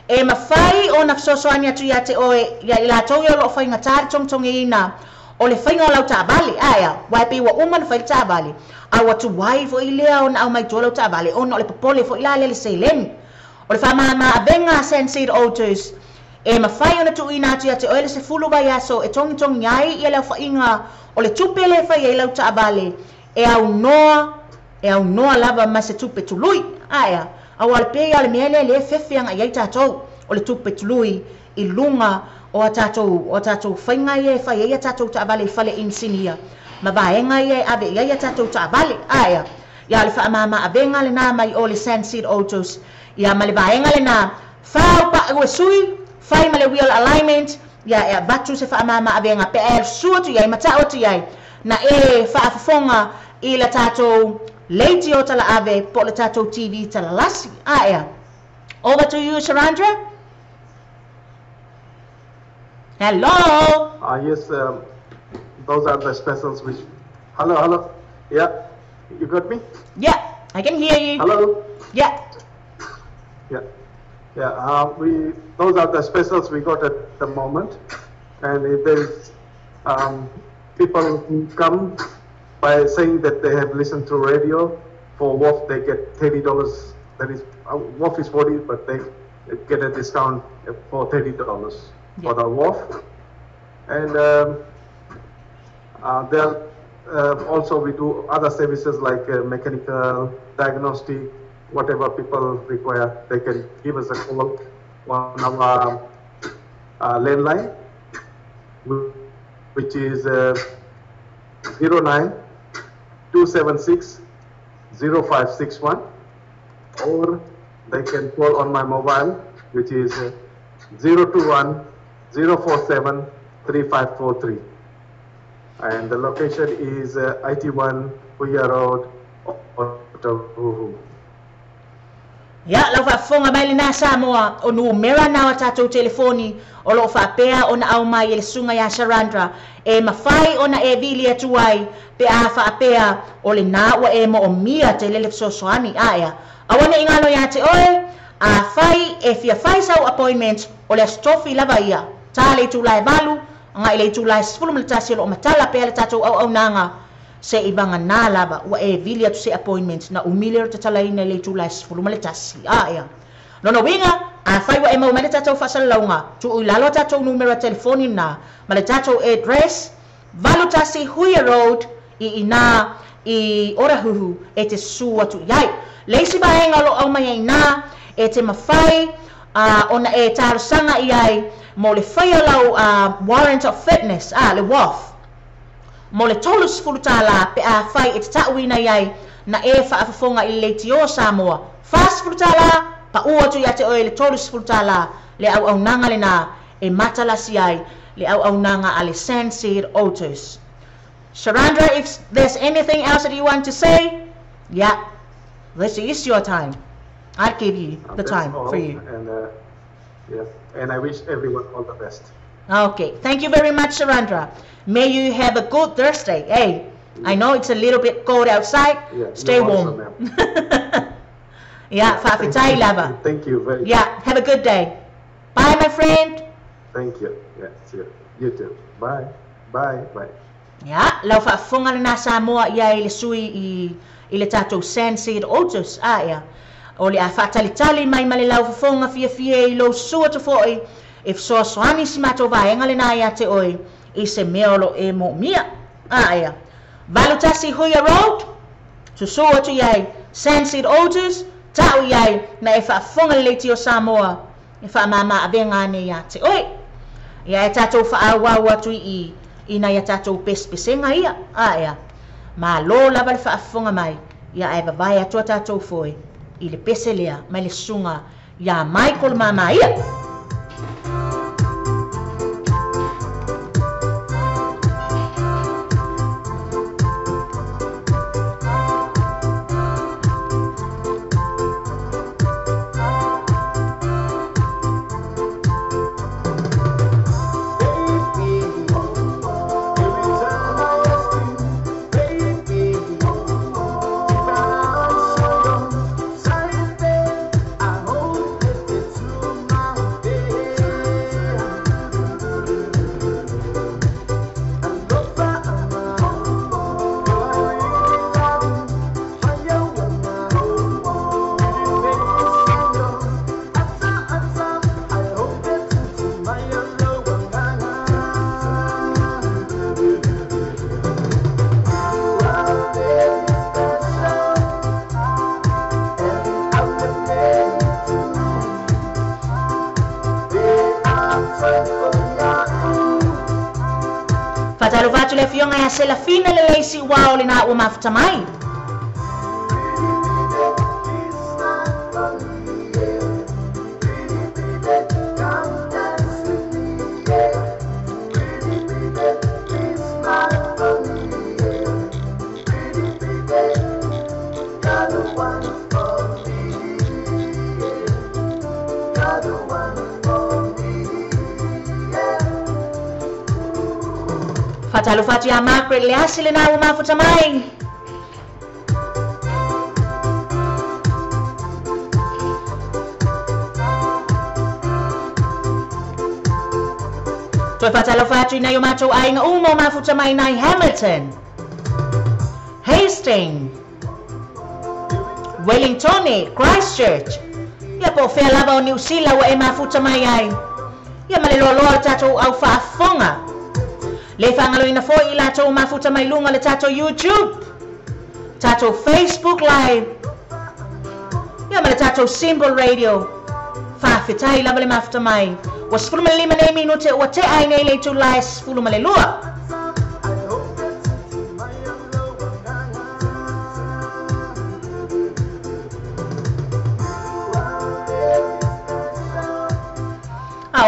E mawhai o na whasosoani atu ia te oe ia ila tau ia lo whainga tāri tongtongi ina. O le whainga o lau tābali aia. Waipi wa uman whainga tābali. A watu wai fo i lea o na au mai tō lau tābali. O na o le popole fo ila le se leni. O le whamama a venga Sensei Autos. E mawhai ona tu ina atu ia te oe le se fulu vai aso e tongi ai ia lau whainga o le tupe le whai e lau tābali. E au noa lava ma se tupe tului. Aia, au al pe al mele le fefeanga ia tatou o le tupe tului I lunga o tatou whainga ia whai ia tatou tābali whale insinia. Ma vaenga ia ave ia tatou tābali. Aia, ia le whaamama avenga le nā mai o le Sensei Autos. Ia ma le vaenga le nā whao pa ue sui, whai ma le wheel alignment, ia batu se whaamama avenga pe e sua tu iai, matao tu iai, na e whaafafonga I la tatou Lady o tala ave po le tatou TV tala lasi. Aia. Over to you, Sharandra. Hello. Yes, those are the specials which. Hello. Yeah, you got me? Yeah, I can hear you. Hello. Yeah. Those are the specials we got at the moment, and if there's people who come by saying that they have listened to radio, for WOF they get $30. That is, WOF is 40, but they get a discount for $30 for the WOF. And also we do other services like mechanical, diagnostic, whatever people require. They can give us a call on our landline, which is 09-276-0561, or they can call on my mobile, which is 021-047-3543. And the location is IT1 Puya Road, Otahuhu. Ya, lau whaafonga mai le nā Samoa o numera nā o tātou telefoni o lo whaapea o na au mai e le sunga ya Sharandra e mawhai o na e vili atu ai pe a whaapea o le nā wa e mo o mia te lele sosoani aia. Awana ingalo ya te oe a whai e fia whai sau appointment o le stofi lava ia tā le tūlai valu, nga le tūlai sifulu ma le tasi lo matala pe le tatou au nanga se i vanga nā lava ua e vili atu se appointment na umile o tatala ina le tūlai sifulu ma le tasi. Ia. Nono winga, a whai wa e mau ma le tatou whasalaunga, tu ui lalo tatou numero telefoni na, ma le tatou address, Valu Tasi Huia Road, i ina i Orahuhu e te su atu iai. Leisi baenga lo au mai ai nā e te mawhai ona e tarusanga iai mo le whaia lau warrant of fitness, le WAF. Mo le tolus fulutala pe a whai e te tauina iai na e whaafafonga i le tio Samoa. Fast fulutala, pa ua tu ia te oe le tolus fulutala le au nanga le nā e matalasi ai le au nanga a le Sandseed Autos. Sharandra, if there's anything else that you want to say, yeah, this is your time. I'll give you the time for you. And yes, and I wish everyone all the best. Okay, thank you very much, Sharandra. May you have a good Thursday. Hey, I know it's a little bit cold outside. Yeah, stay warm. Also, yeah, Fafitai Lava. Thank you very much. Yeah, have a good day. Bye, my friend. Thank you. Yeah, see you. You too. Bye. Bye. Bye. Ya, lau whaafonga na Samoa ia i le sui i le tātou Sandseed Autos, ia. O le a whaatalitali mai ma le lau whaafonga fia i lo sua tu fōi, if so soani si mato vaenga le nā ia te oi, i se meolo e mo mia, ia. Valu Tasi Huia Road, tu sua tu iai Sandseed Autos, tau iai na e whaafonga le tio Samoa, e whaamama abenga ne ia te oi. Ia e tātou whaawau atu i ina ia tātou pespesenga ia, ia. Ma lo lava le whaafonga mai, ia e vavai atua tātou foi, i le pese lea, mai le sunga, ia Michael Mama ia. Fatalo vatu le fionga ya se la fina le leisi wao le na ua mafuta mai. Fatalo fatu ya Margaret le asi le na ua mafuta mai. Toi fatalo fatu ina yo matou ainga umo mafuta mai nai Hamilton, Hastings, Wellington, Christchurch. Ia po fea lava o New Zealand wa e mafuta mai ai. Ia maleloloa tatou au whaafonga. Le whangaloina fo i la tau mafuta mai lunga le tatou YouTube, tatou Facebook Live, ia ma le tatou Symbol Radio, whawhetai lava le mafuta mai. Wa 15 minute ua te ai nei le tulai 12.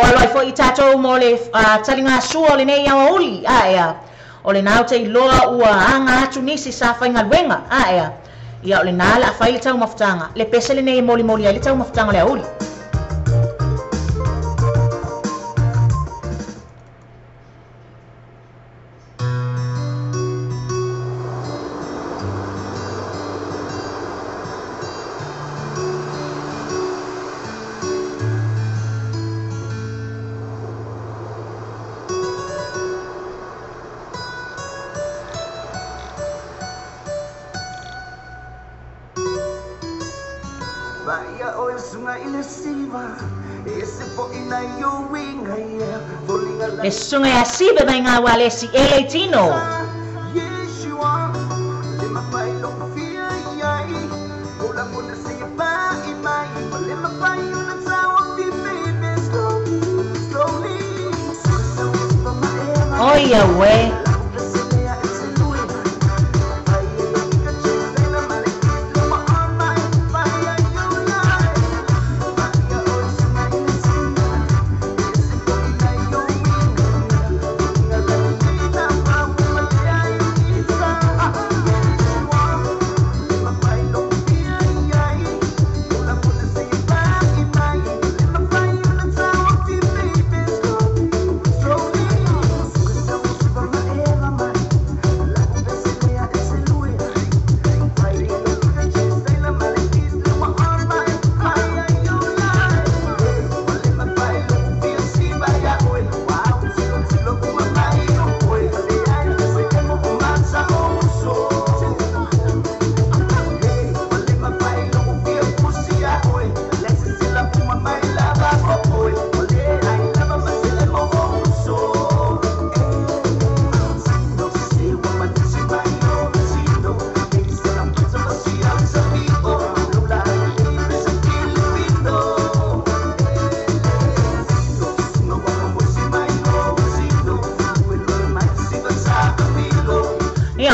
Waloi fo i tātou mo le taringa sua o le nei au uli, ia. O le nau te iloa ua anga atu nisi sa whainga luenga, ia. Ia o le nā la whai le tau mafutanga, le pese le nei moli moli ai le tau mafutanga le auli. Vaya oil sunga ilesiva. Ese po ina yo winga ya. Volinga la. Le sunga ya sibe mai ngā wale si ele tino. Yeshua. Lima pai lo fia yai. Ola mona se ba imai. Lima pai una tawa fi baby slowly. Slowly. Oh ya we.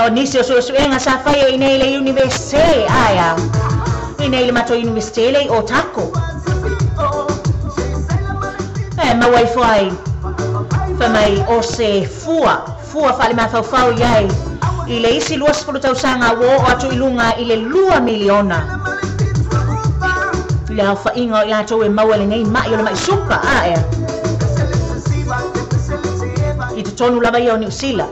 Nisi suenga sa faya inele universite aya. Inele mato universite o tako. Ma wifi. Fa mai o se fua fale ma fau yai. Ile isi luas pulu tau sanga wo atu ilunga ile 2 miliona. La fa inga ya to e mawale nei ma yo mai suka aya. Itu tonu lava yo ni sila.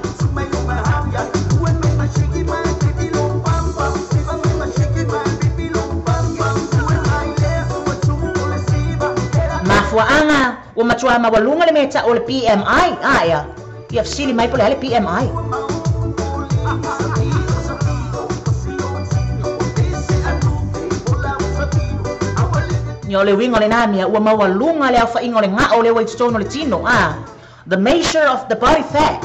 Anga o matua mawalunga le meta o le PMI aya ia fsili mai pole ale PMI le wingo le namia o mawalunga le afa ingo le nga o le wait stone le tino the measure of the body fat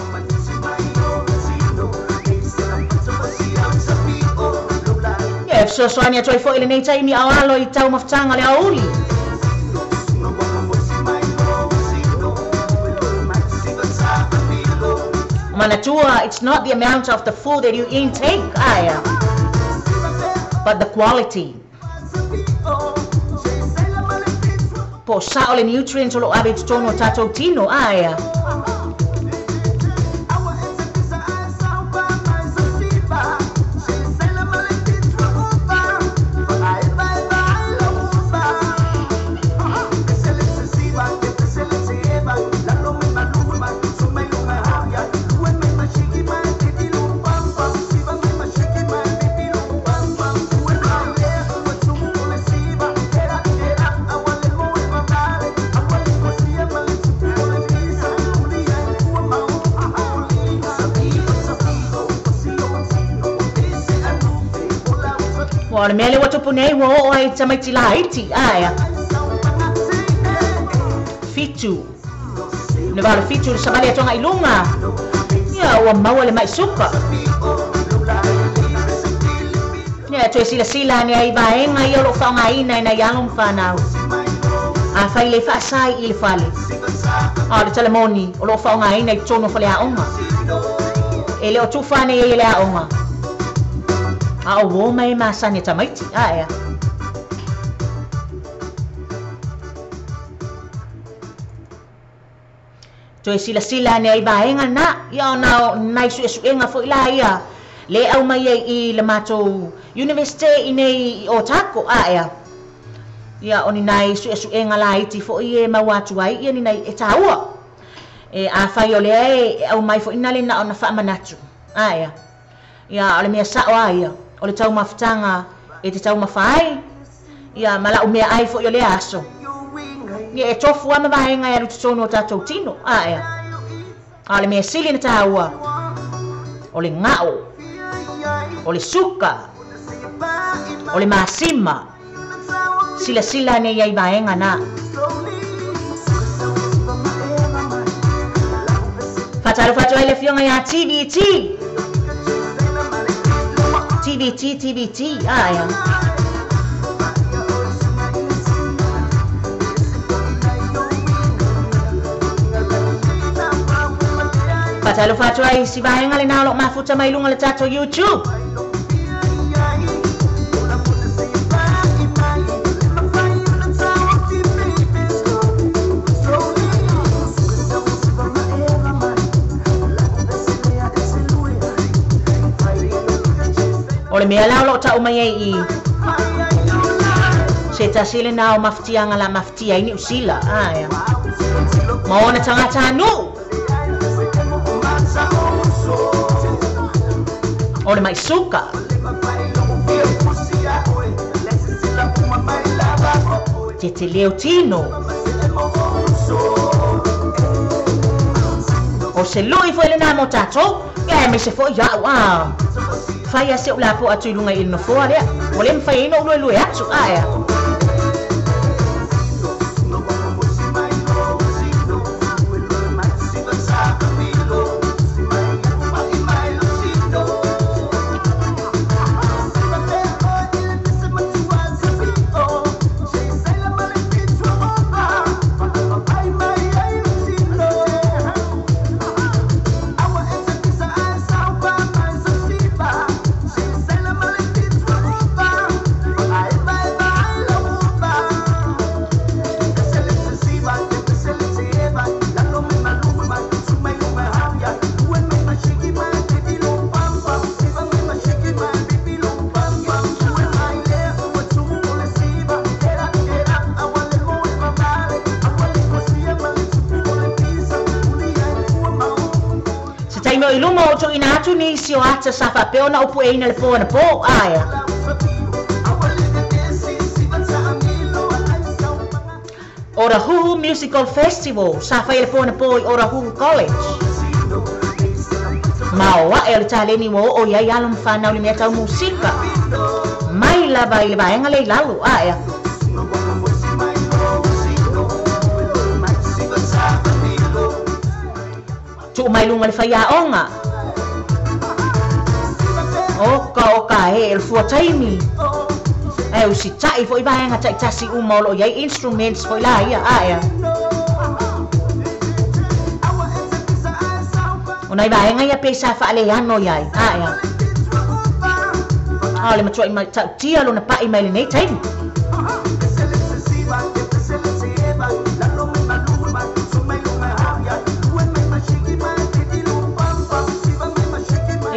so ania toi fo ile nei taimi awalo I tau maftanga le auli Manatua, it's not the amount of the food that you intake, but the quality. Po sa ole nutrients o lo abe tono tato tino, Ora mele watu punei wo o ai tamaiti laiti fitu ne vale fitu sabale tonga ilunga ya wa mawale mai suka ya to sila ni ai baenga yo lo fa ngai na yalong fa fa ile fa sai il fale le telemoni o lo fa ngai na tono fale a onga ele o tu fa ne ele a onga o wo mai masani tamaiti to sila ne ai baenga na ya na nai suenga fo ila ia le au mai I le mato universite inei o tako ya oni nai suenga la iti fo ie mawatu ai ia ni nai e taua a fai o le au mai fo ina le na ona fa manatu ya ole mea sa ia o le tau mafutanga e te tau mawhai ia mala umea ai fo i le aso ia e tofu ama vahenga ia rutu tono o tatou tino le mea sili na taua o le ngao o le suka o le masima sila ne yai baenga na. Fatalu ai le fionga ya TVT ya. Fatalu ai si baenga le na lo mafuta mai lunga le tato YouTube. Ole mea lao lo ta umai i se ta sile na o maftia ngala maftia ini usila ya maona tangata nu ole mai suka te leo tino o se lui foi le na mo tato e me se foi ya wa fai se ula po atu lunga il no fo ale ole mfai no lu atu ya Iluma o to ina atu ni si o ata safa pe ona upu e ina le po na po aya. Ora Huhu Musical Festival safa le po na po i Ora Huhu College. Maua e le taleni mo o ia ia lum fa na le meta musika. Mai la ba ile ba ngale lalu aya. Tu mai lunga le faya onga oka he el fu taimi e o si tai foi ba nga tai tasi u molo ye instruments foi la ia aya ona ba nga ya pesa fa le ano yai aya ale ma troi mai ta tia lo na pa i mai le nei taimi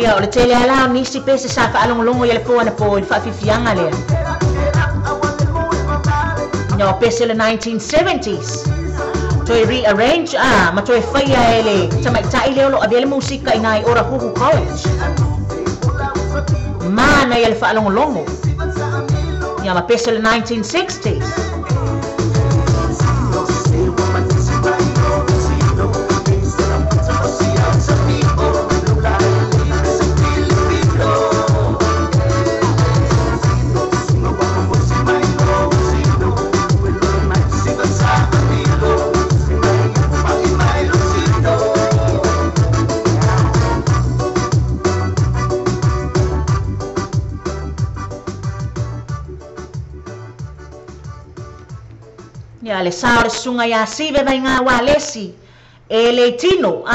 ya ole tele ala ni si pese sa fa along longo yele po na po fa fianga le no pese le 1970s to rearrange ma to fa ya ele tama ta ile lo abele musika ina Ora Huhu College mana yele fa along longo ya ma pese le 1960s ya le saore sunga ya sive vai nga wa lesi e le tino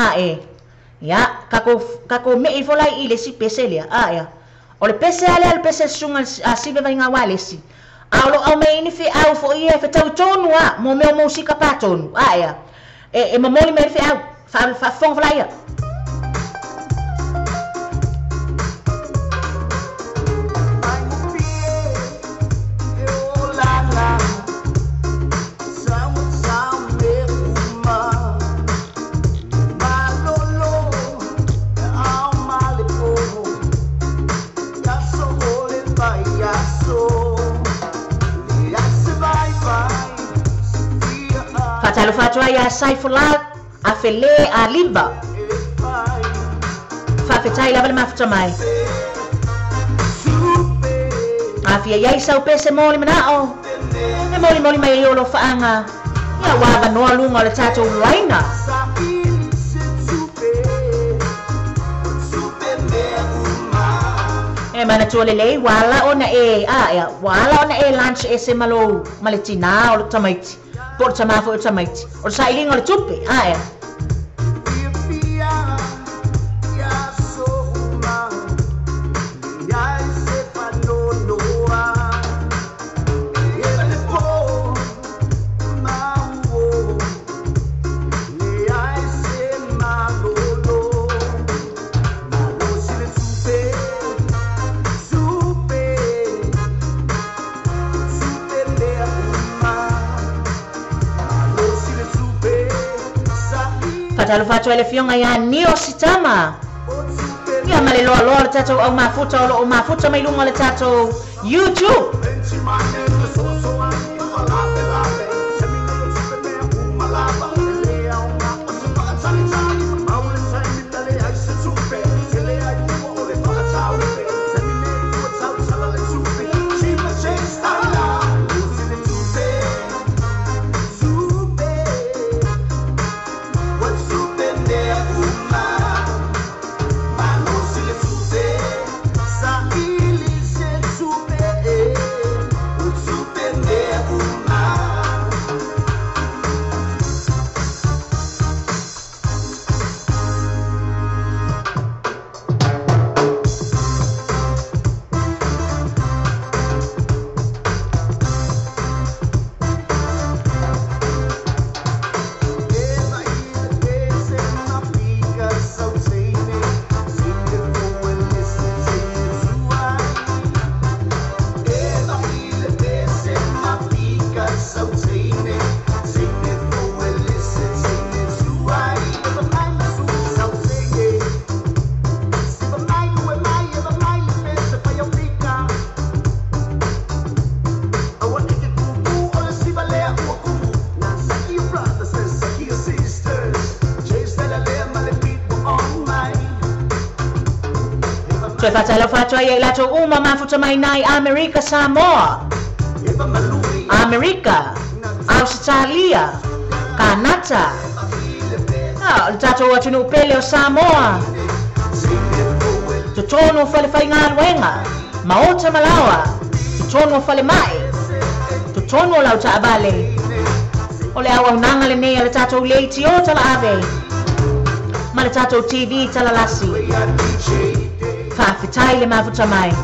ya kako me i folai i le si peselia ya o le pese ale pese sunga a sive vai nga wa lesi aulo au me ini fi au fo ia fe tau tonu mo me musika patonu ya e mamoli me fi au fa fong folai Fatalo fatwa ya Saifullah afele aliba fa fetai la mafuta mai afia ya isa upese moli manao E moli mai o lo whaanga. Ia waga noa lunga o le tātou laina. E mana tua lelei, wala ona wala ona lunch e se malo maletina o le tamaiti. Por tamafo o tamaiti. O sa ilinga o le tupe, Talo fatu ele fionga ya nio sitama. Ia male loa le tatou au mafuta o mafuta mai lunga le tatou YouTube. Toi fatalo fatua ia lato uma mafuta mai nai Amerika Samoa. Amerika, Australia, Kanata. Ah, tato atunu pele o Samoa. Tutono fale fainga wenga. Maota malawa. Tutono fale mai. Tutono lauta abale. Ole awa unanga le nei le tato leiti o tala ave. Ma le tato TV tala lasi. Fafitai le mafuta mai.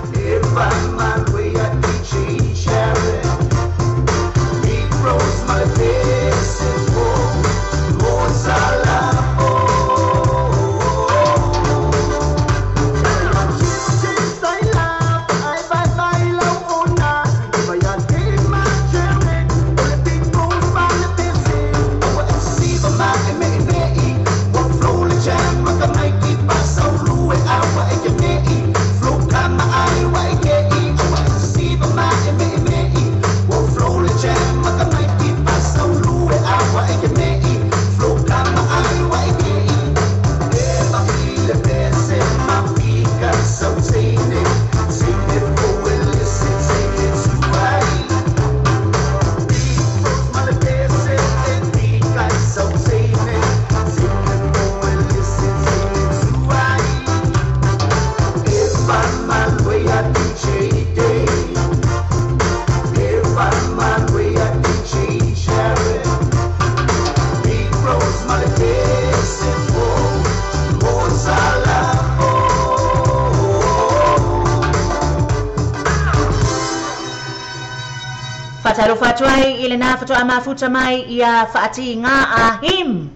Fatalo fatuai ile na fatu amafuta mai ia faati nga ahim.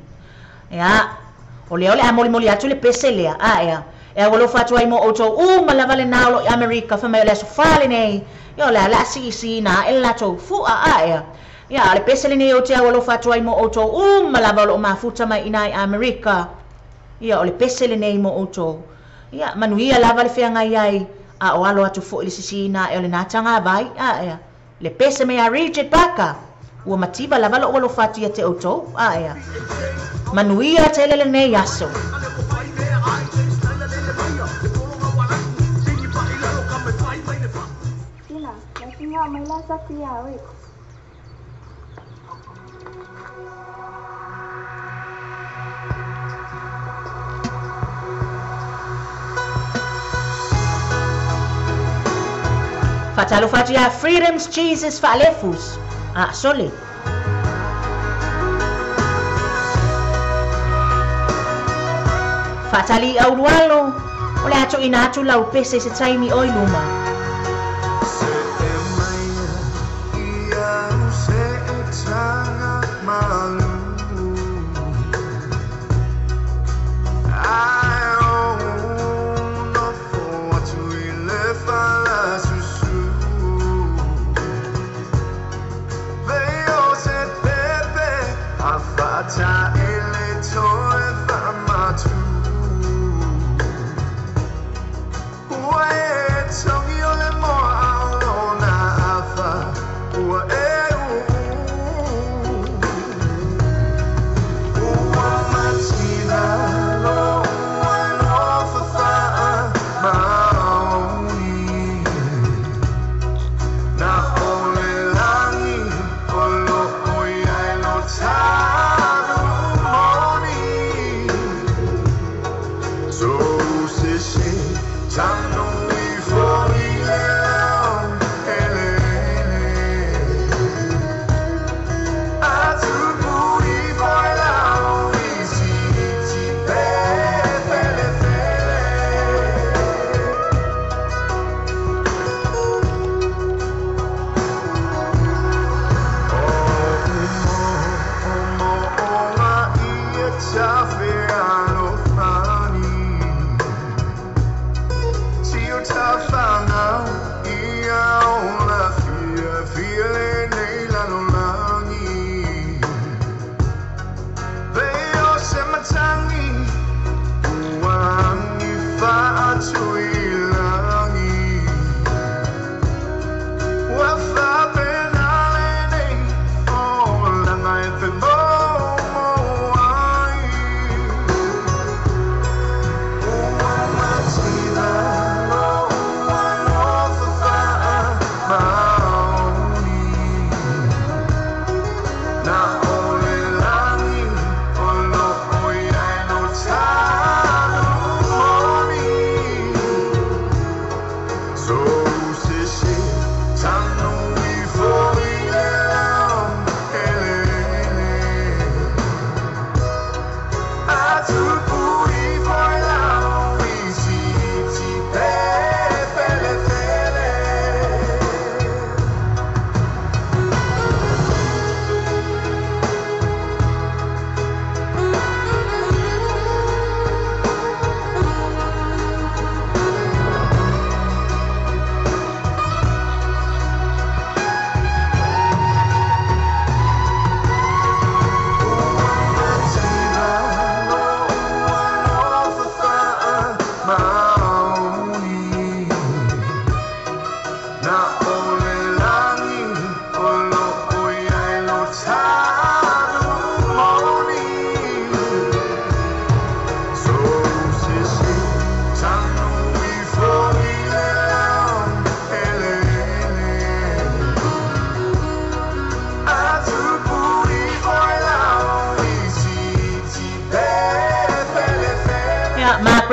Ya. Ole amoli atu le peselea. Ya. E wolo fatuai mo oto malavale na lo Amerika fa mai le sofale nei. Yo la si na ella to fu ya. Ya le pesele nei o te wolo fatuai mo oto malavalo mafuta mai inai Amerika. Ya ole pesele nei mo oto. Ya manuia lava le fea ngai ai a o alo atu fo ile sisina e ole na tanga vai. Ya. Le pese me a Richard Baka. Ua matiba la valo olo fatu ia te oto. Ya. Manuia te lele ne yaso. Tina, la tinga mai la sakia we. Fatalo fatia freedoms Jesus falefus. Sole. Fatali aulualo. Ole ato inatu lau pese se taimi oi luma.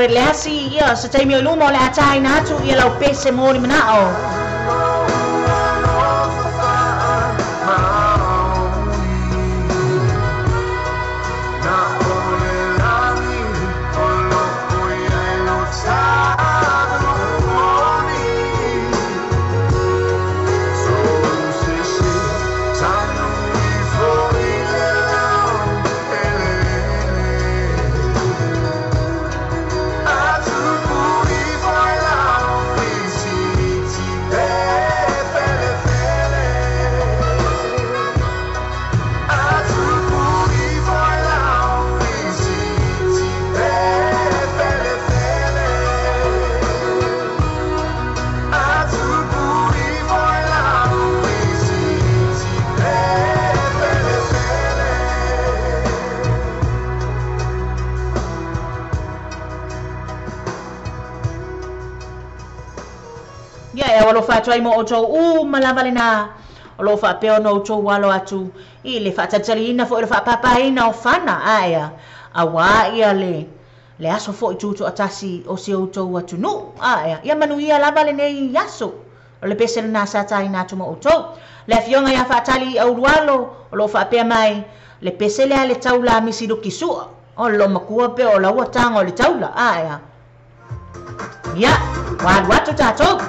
Le hasi ia sa taimi o luma o le atai na atu ia lau pese mori manao. Ya, walo fa try mo ojo malava le na o lo fa pe no to walo atu I le fa tatalina fo le fa papaina o fana aia awa ia le aso fo I tutu atasi o se o to atu no aia ia manu ia lava le nei yaso o le pese na sa tai na to mo to le fionga ia fa tali au walo o lo fa pe mai le pese le taula misi do kisua o lo makua pe o la watanga o le taula aia ya watu tato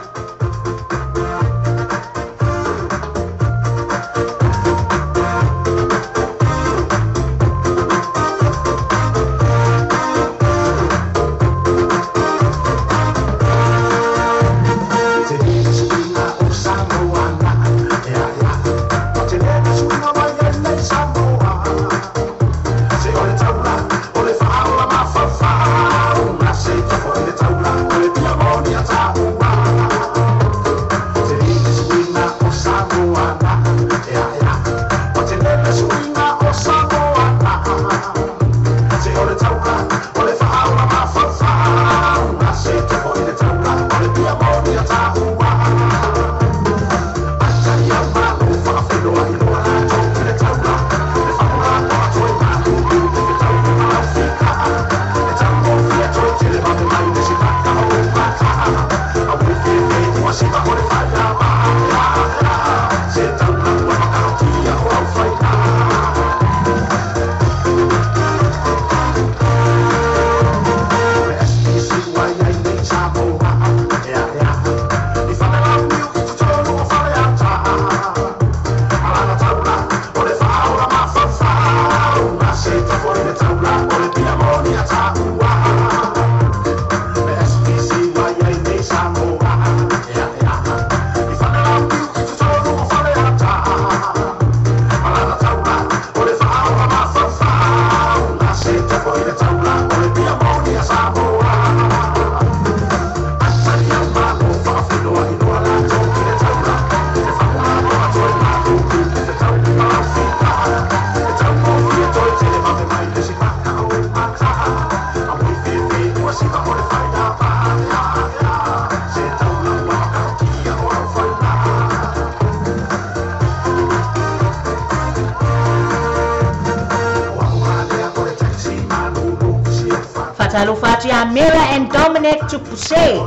Talo Fatia Mira and Dominic Tupuse.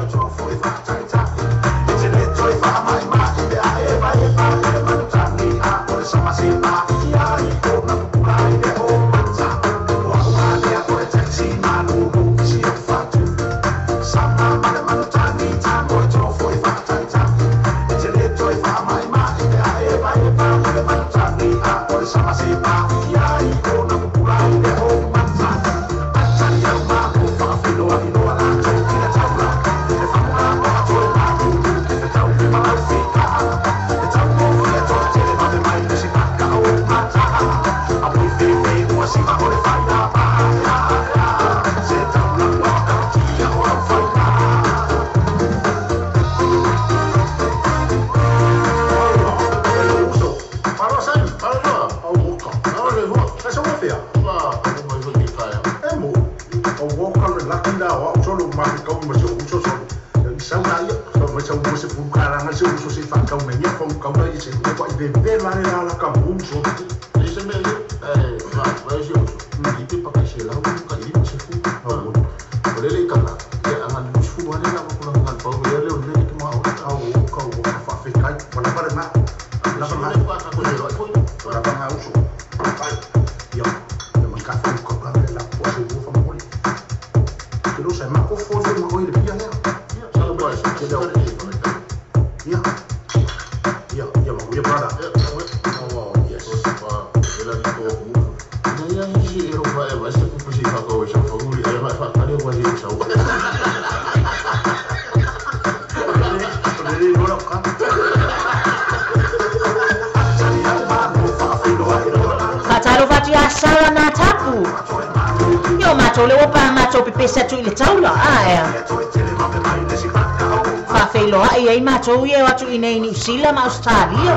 Mato ia watu inei New Zealand ma Australia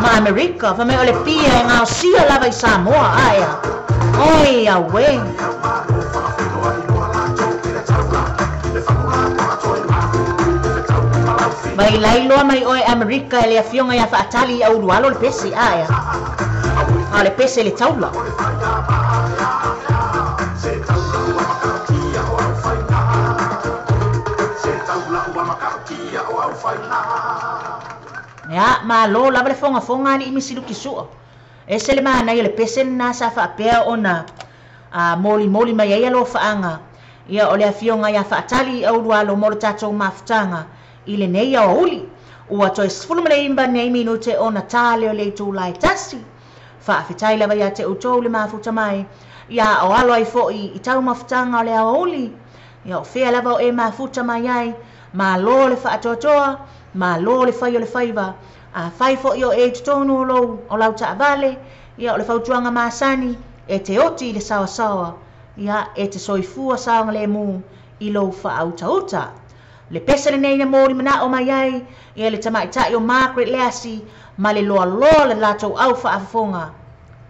ma America fa me ole pia nga sia lava I Samoa aya oi awe Mai lai loa mai oe Amerika e le afionga ia whaatali au lualo le pese aia. A le pese le taula. Ya, ma lo lava le fonga ni imisi luki sua. E se le mana ia le pese na sa whaapea ona moli mai ia lo whaanga. Ia o le afionga ia whaatali au lualo mo le tatou mafutanga. Ile nei au uli. Ua toi sifulu mele imba nei minute ona tale o le tūlai tasi. Whaafetai lava ia te utou le mafuta mai. Ia o alo ai fo i tau mafutanga o le au uli. Ia o fea lava o e mafuta mai ai. Ma lo le whaatotoa. Ma lo le whai o le whaiva. A whai fo i o e tutonu o lou o lau ta avale. Ia o le whautuanga maasani. E te oti le sawa sawa. Ia e te soifua sawa le mu i lou whaauta. Le pesa le nei na mori mana o mai ai. Ia le tamaitai o Margaret Leasi. Ma le loa le latou au whaafonga.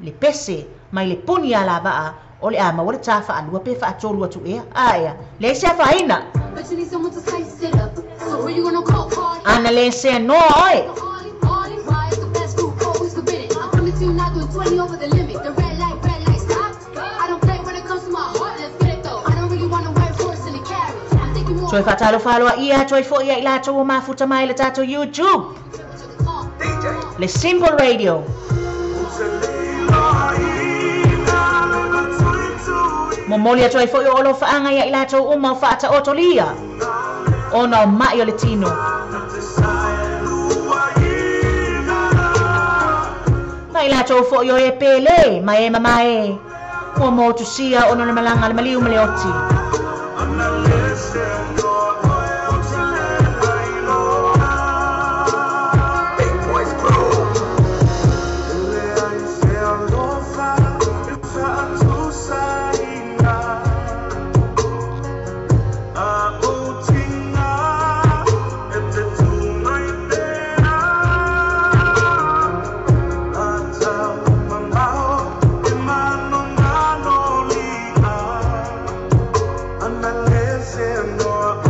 Le pese mai le puni a la vaa. O le ama wale ta whaanua pe whaatolu atu ea. Aia, le se a whaina. But you need someone to spice it up. So who you gonna call party? Ana le se no oi. Party, why is the best group always forbidden? I'm coming to you now doing 20 over the limit. The red light, stop. I don't play when it comes to my heart. Let's get it though. I don't really wanna wear horse in the carriage. I'm thinking more. Toi whatalo whaloa ia, toi fo ia i lato o mafuta mai le tato YouTube. Le Simple Radio. Momolia toi fo i olo whaanga ia i lato o mau whaata otolia. Ona o mai o le tino. Mai lato fo i o e pele, mai e mamae. O mo tu sia ono le malanga le maliu mele oti. Analyzing your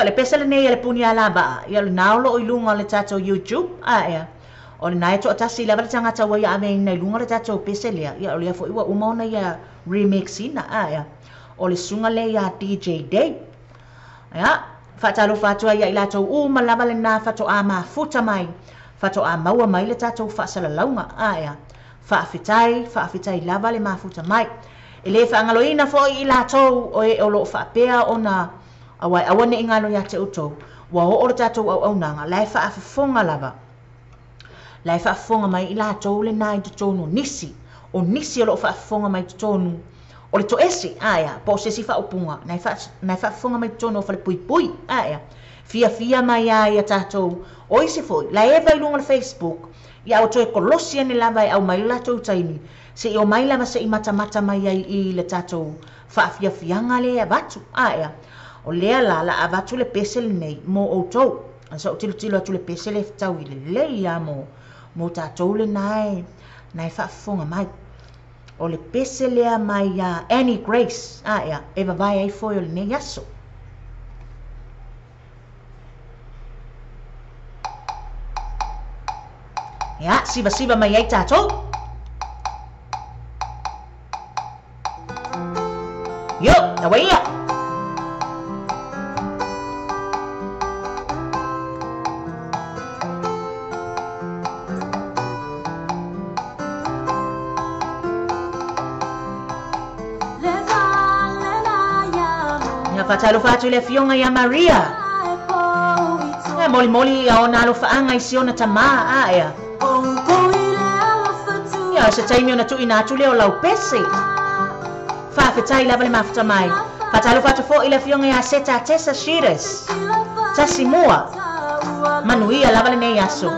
Ia le pesa le nei le puni ala ba. Ia le naolo o ilunga le tato YouTube. Ia. O le nai to atasi lava le tangata wa ia ame nei lunga le tato pesa lea. Ia o le afo iwa umona ia remix ina. Ia. O le sunga le ia DJ Day. Ia. Fatalo fatua ia ilato uma lava le na fato a mafuta mai. Fato a maua mai le tato fasala launga. Ia. Faafitai lava le mafuta mai. Ele whaangaloina fo i ilato o e olo whaapea o na awai awane ingalo ya te utou. Wa o ora tatou au nanga. Lai whaafafonga lava. Lai whaafonga mai i lato le nai tutonu nisi. O nisi o lo whaafonga mai tutonu. O le to esi, aia, po se si whaupunga. Nai whaafonga mai tutonu o whale pui pui, aia. Fia mai aia tatou. O isi foi, lai eva ilunga le Facebook. Ia o toe kolosia ni lava au mai latou taimi. Se i o mai lava se i mata mai ai i le tatou. Whaafianga le avatu, aia. O lea la avatu le pesel nei mo o tou. Asa o tilo atu le pesel e tau i le ia mo tatou le nai whaafonga mai. O le pesel lea mai Annie Grace, aia, e vai ai foi o le nei aso. Ia, siva mai ai tatou. Yo, awa ia. Ia fatalo fatu le fionga ia Maria. Ia moli ia ona alo faanga i siona tama, aia. Ia se taimi ona tu ina atu leo lau pese. Whaafetai lava le mafuta mai. Fatalo fatu fo i le fionga ia seta tesa shires. Tasi mua. Manuia lava le nei aso.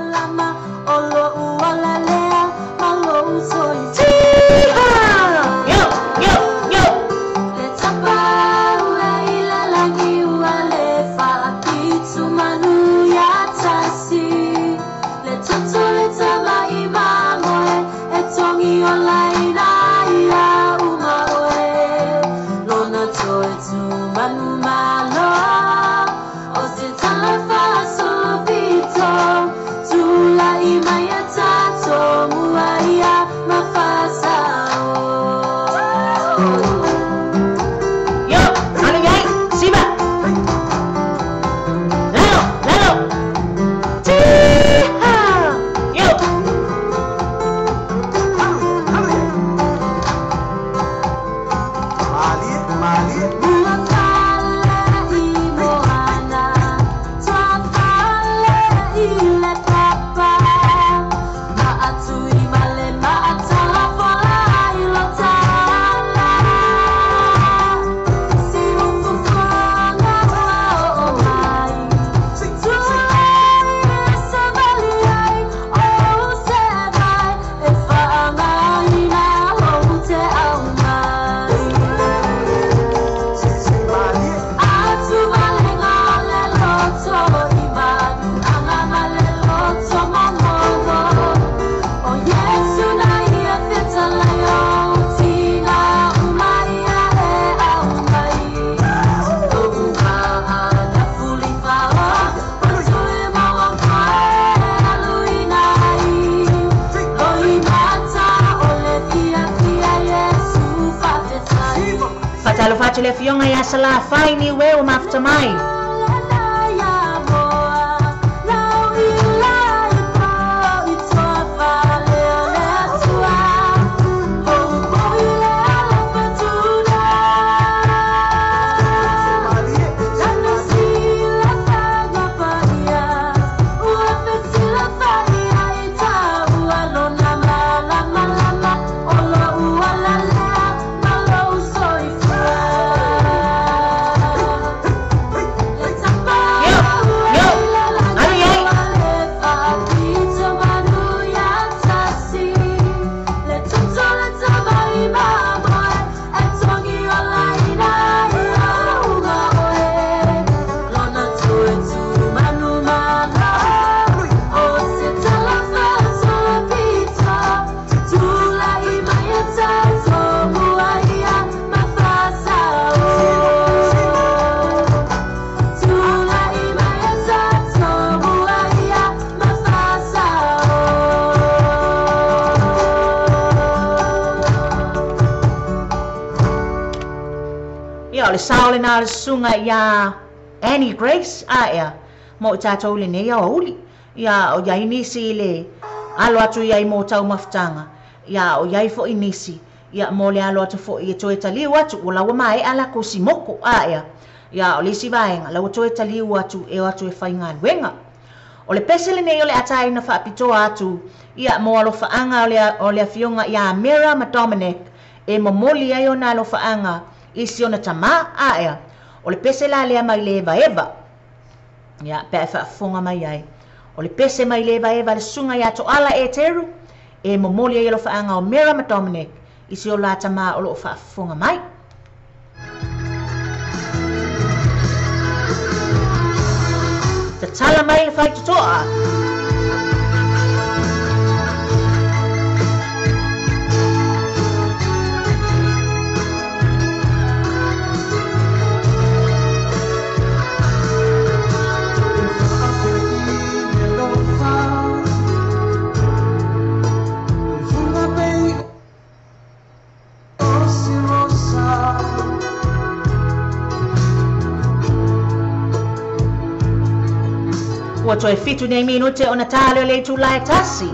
Fatalo fatu le fionga ia sala fai ni we o mafuta mai. le saole na le sunga ia Annie Grace ia mo tatou le nei o uli ia o ia inisi le alo atu ia i mo tau mafutanga ia o ia i fo inisi ia mo le alo atu fo i toe taliu atu o lawa mai ala ko simoko ia o le si vaenga lawa toe taliu atu e atu e whainga luenga o le pesele nei o le atai na whaapitoa atu ia mo alo whaanga o le afionga ia Mira ma Dominic e momoli ai o na alo whaanga isi o na tama ia o le pese la lea mai le eva ia pe whaafonga mai ai o le pese mai le eva le sunga ia to ala e teru e momoli ai alo whaanga o Mira ma Dominic isi o la tama o lo whaafonga mai te tala mai le whaitutoa Ua toe fitu nei minute o na tale o le tulae tasi.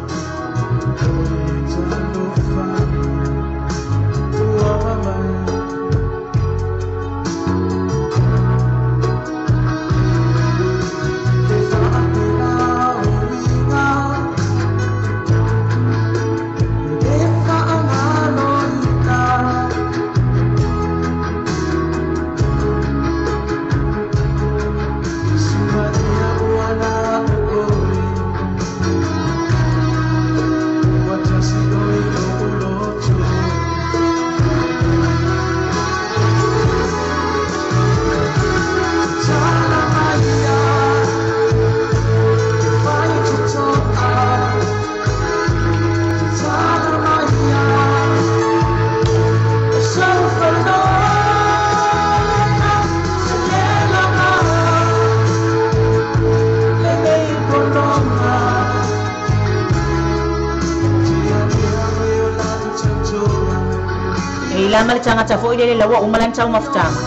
Lama le tangata fo ile lawa umalan tau mafutanga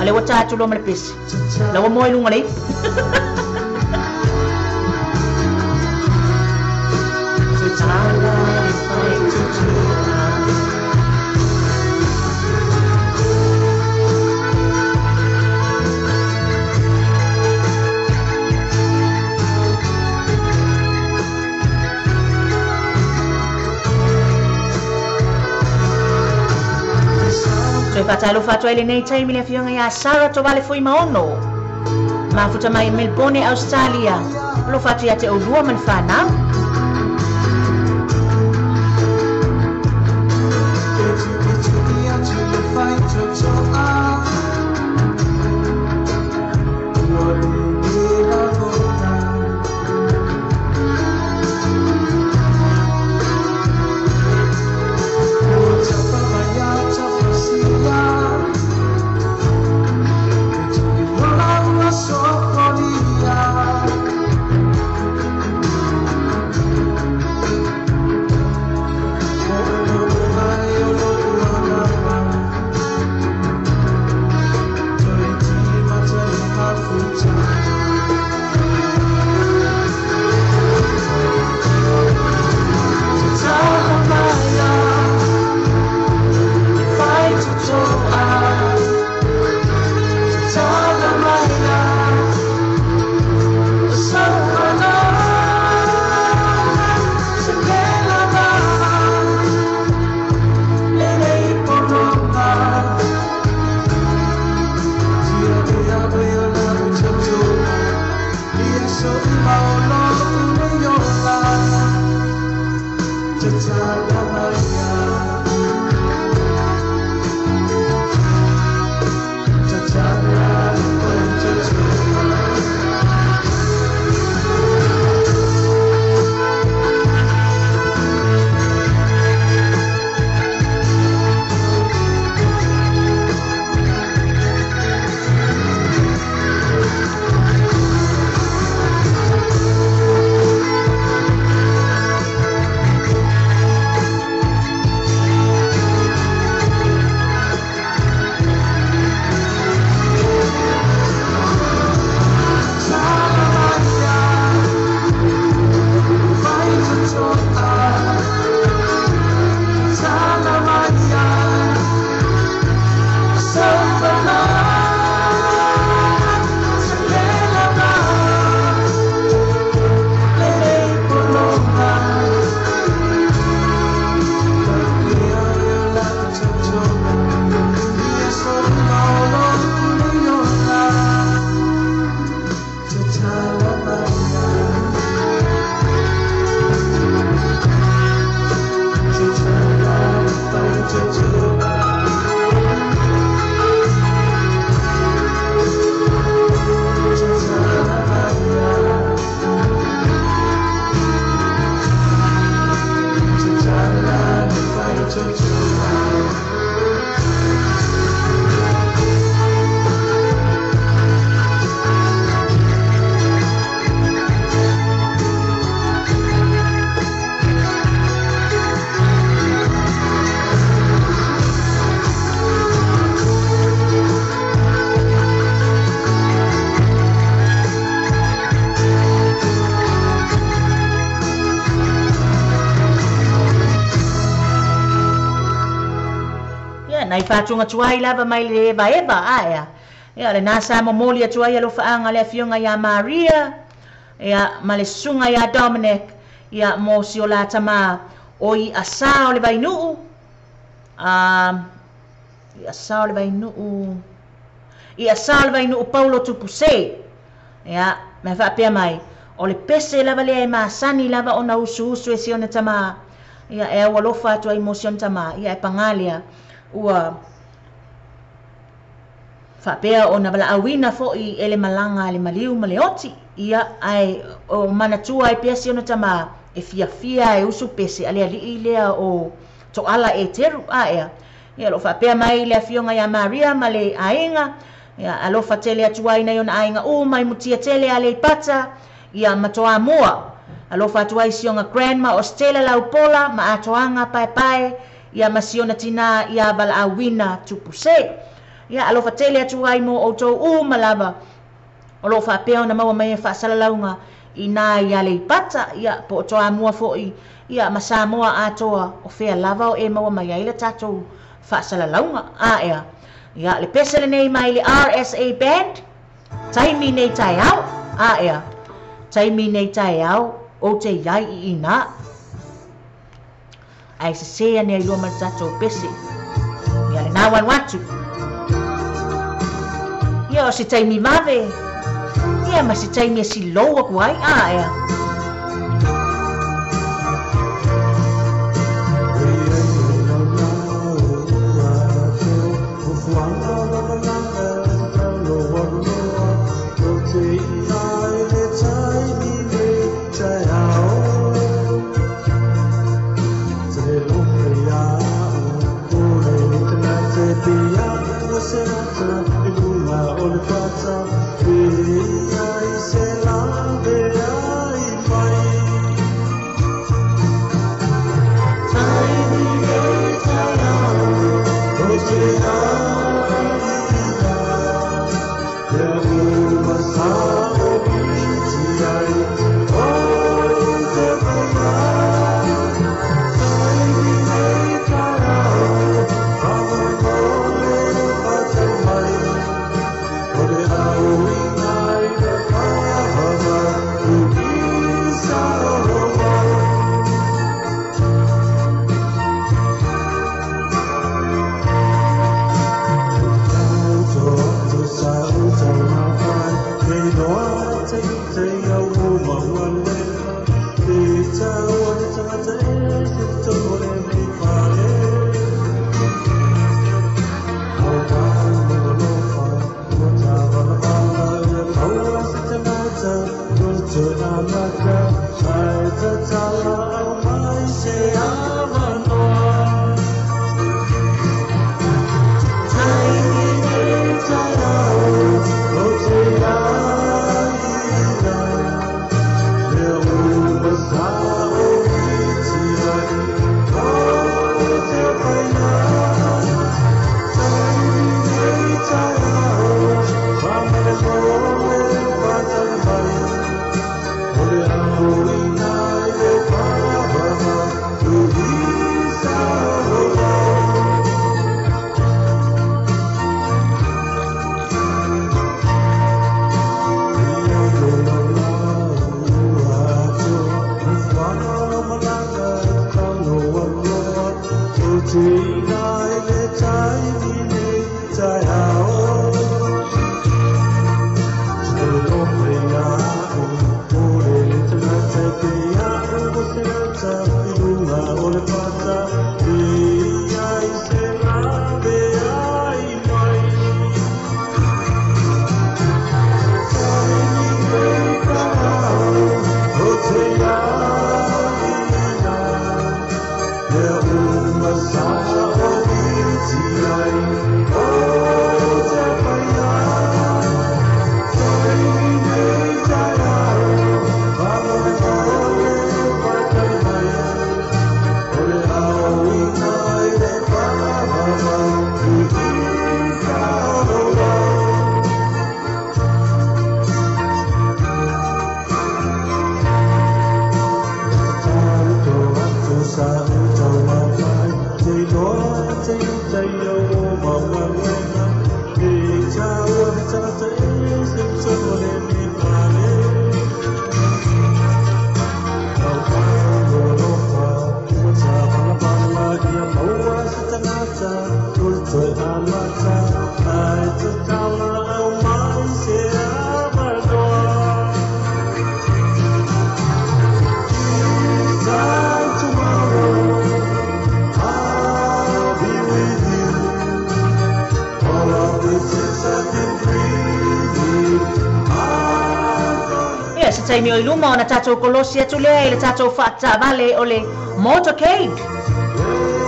ale wata atu lo malpisi lawa mo ilunga le Patalo fatua ele nei taimi le fionga ia Sara to vale foi maono. Mafuta mai Melbourne, Australia. Lo fatu ia te o lua man whanau. whātunga tuai lava mai le eba aia. Ia le nasa momoli tuai alo whaanga le fionga ia Maria. Ia ma le sunga ia Dominic. Ia mo si o la tama o I asa o le vainuu. I asa o le vainuu. I asa o le vainuu Paulo Tupuse. Ia me whaapea mai. O le pese lava lea ma sani lava ona usu e si ona tama. Ia e walofa tuai mo si ona tama. Ia e pangalia. Ua whapea o na wala awina fo I ele malanga le maliu ma le oti. Ia ai o manatua ai pia si ona tama e fia e usu pese alea li lea o to ala e teru aia. Ia lo whapea mai le fionga ia Maria ma le ainga. Ia alo whatele atua ina yon ainga mai mutia tele ale pata. Ia matoa mua. Alo whatua si onga grandma o Stella Laupola ma atoanga pai. Ia masiona tina ia bala awina Tupuse. Ia alo whatele atua mo o tau malava. Olo whapea na maua mai e whaasalaunga ina ia le pata. Ia po o toa mua foi. Ia masamoa atoa o whea lava o e maua mai aila tatou whaasalaunga. Ia. Ia le pesele nei mai le RSA Band. Taimi nei tai au. Ia. Taimi nei tai au. O te iai I ina. Ai se sea nei lua maritato pese. Ia le nawan watu. Ia o se taimi mave. Ia ma se taimi e si loa kuai. Ia. Holy night. taimi o iluma ona tatou kolosi atu lea i le tatou faatavale o le motorcade.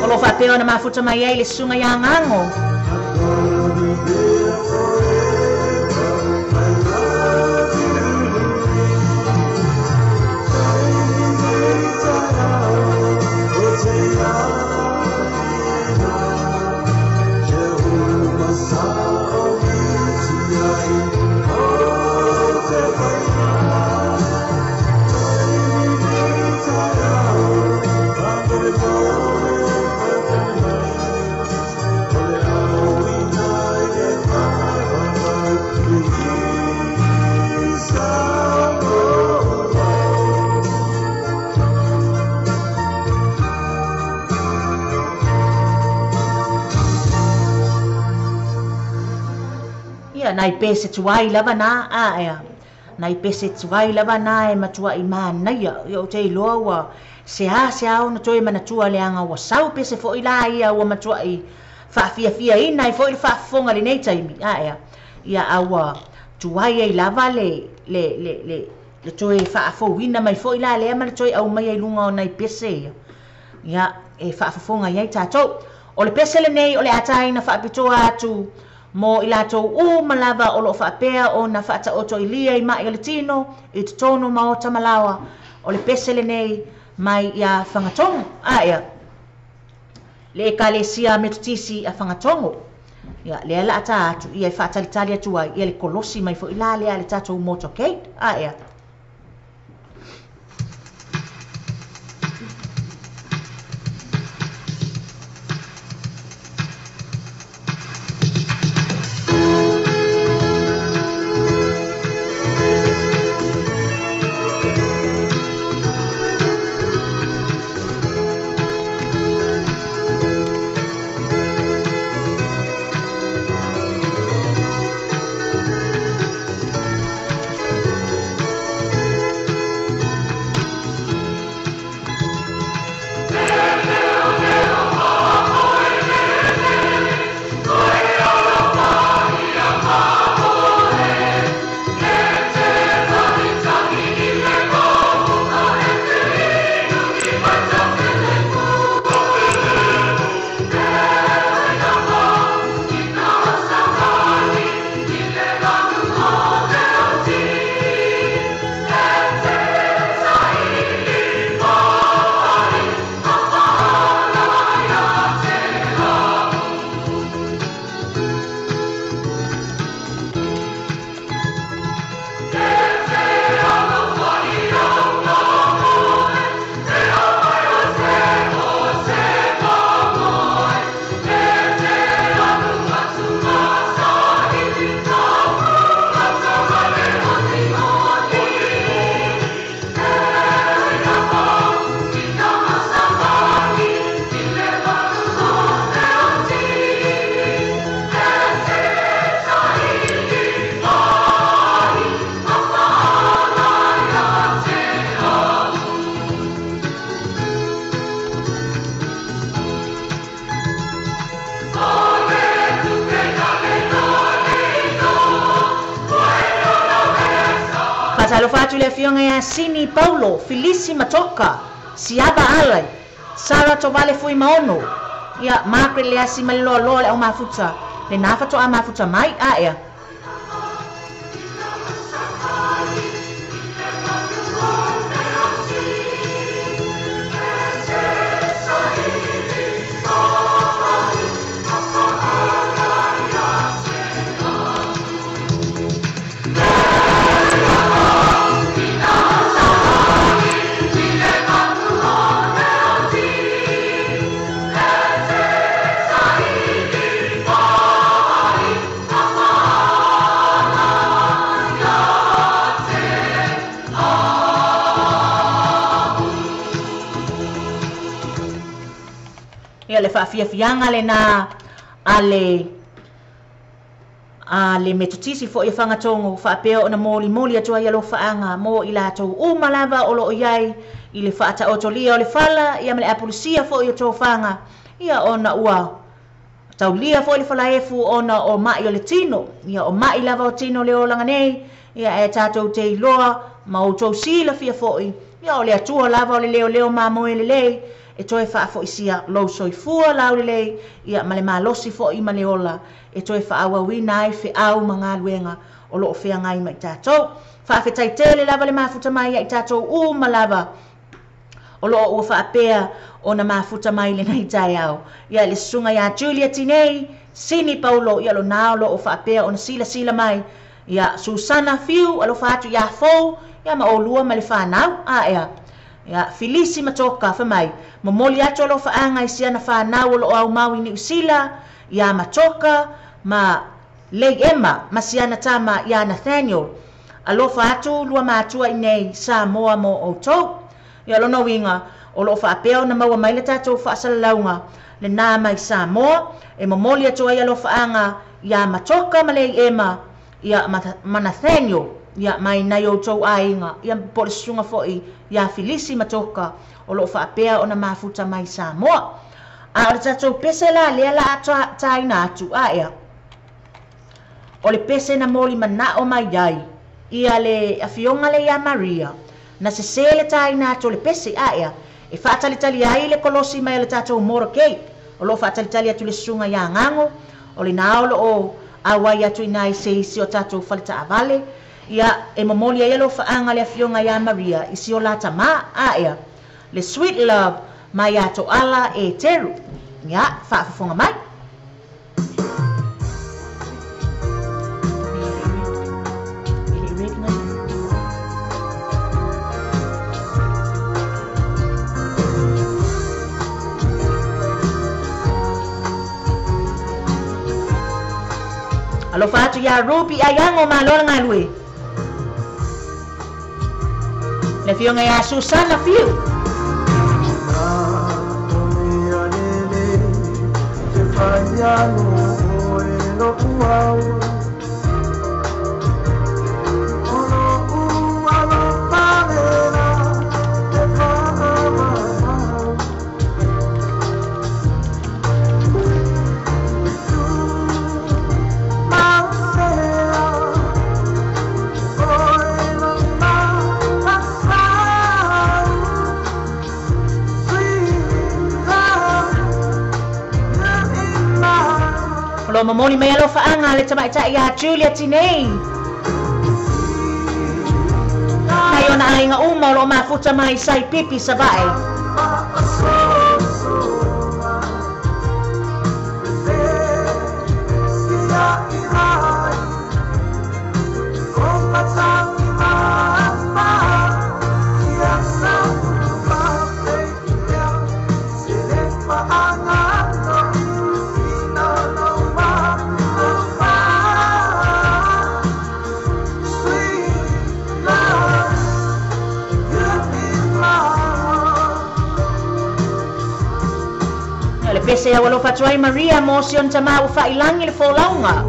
O lo faapea ona mafuta mai ai le susunga ia ngago. Nai pese tuai lava na ea. Nai pese tuai lava na e matua i manaia. Yo te iloa wa se a ona toi manatua leanga wa sau pese fo ila ia wa matua i fia ina i fo i fonga le nei taimi. Ea. Ia awa tuai e lava le toi fo wina mai fo ila le ama toi au mai ai lunga o nai pese. Ia e fonga iai tatou. O le pese le nei o le ataina pitoa atu mo i latou malava o loo faapea ona faataoto i lia i mai o le tino i totonu ma o tamalawa o le pese lenei mai ia fagatogo aia le ekalesia metotisi a fagatogo ia lea laata atu ia i faatalitali atu ai ia le kolosi mai foʻi la lea le tatou motorcade aia. Pasalo fatu le fionga ya Sini Paulo, Filisi Matoka, Siaba Alai, Sara Tovale Fui Maono, ya Margaret le asi malilo lo le au mafuta, le nafato a mafuta mai aia. Le faafiafiaga lena ale metotisi fo ia fagatogo faapea ona molimoli atu ai alo faaga mo i latou uma lava o loo iai i le faataotolia o le fala ia ma le apolisia fo ia tofaga ia ona ua taulia fo i le falaefu ona o maʻi o le tino ia o maʻi lava o tino le olaga nei ia e tatou te iloa ma o tau sila fia fo'i, ia o le atua lava o le leo mamo e le lei, e toe wha fo'i sia lo soifua lau le lei, ia ma le malosi fo'i ma le ola, e toe wha awa wina ai fe au ma ngā luenga o lo o whea ngai ma i tātou. Wha whetai tele lava le mafuta mai i tātou ma lava, o lo o wha apea o na mafuta mai le nei tai au. Ia le sunga ia Julia Tinei, Sini Paulo, ia lo nao lo o wha apea o na sila mai, ia Susana Fiu, alo wha atu ia fou, ia ma o lua ma le whanau, ea. Ia Filisi Matoka, whamai, momoli atu alo whaanga i siana whanau o lo au mau i New Zealand, ia Matoka, ma Lei Emma, ma siana tama ia Nathaniel, alo wha atu lua mātua i nei Samoa mo o tau, ia lo winga o lo wha apea o na maua mai le tātou wha asalaunga le nā mai Samoa, e momoli atu ai alo whaanga ia Matoka ma Lei Emma, ia ma Nathaniel, ia mai nai o tau ainga, ia pole sunga fo'i, ia Filisi Matoka, o lo wha apea o na mafuta mai Samoa. A o le tātou pese la lea la ata taina atu, ea. O le pese na moli mana o mai iai, ia le afionga le ia Maria, na se le taina atu le pese, ea, e whaatalitali ai le kolosi mai le tātou moro kei, o lo whaatalitali atu le sunga ia ngango, o le naolo o awai atu inai se isi o tātou whalita avale, ia e momoli ai alo whaanga le afionga ia Maria, isi o lata ma, ea, le sweet love, mai ato ala e teru, ia, whaafafonga mai. Alo fatu ya Ruby ayango malora ngalui. Le fionga ya Susana Fiu. Lo mamoli mai alo whaanga le tamaita ia Julia Tinei. Kai ona ainga uma lo mafuta mai sai pipi sabai. Pese ya walo fatuai Maria motion tama ufa ilangi le folaunga.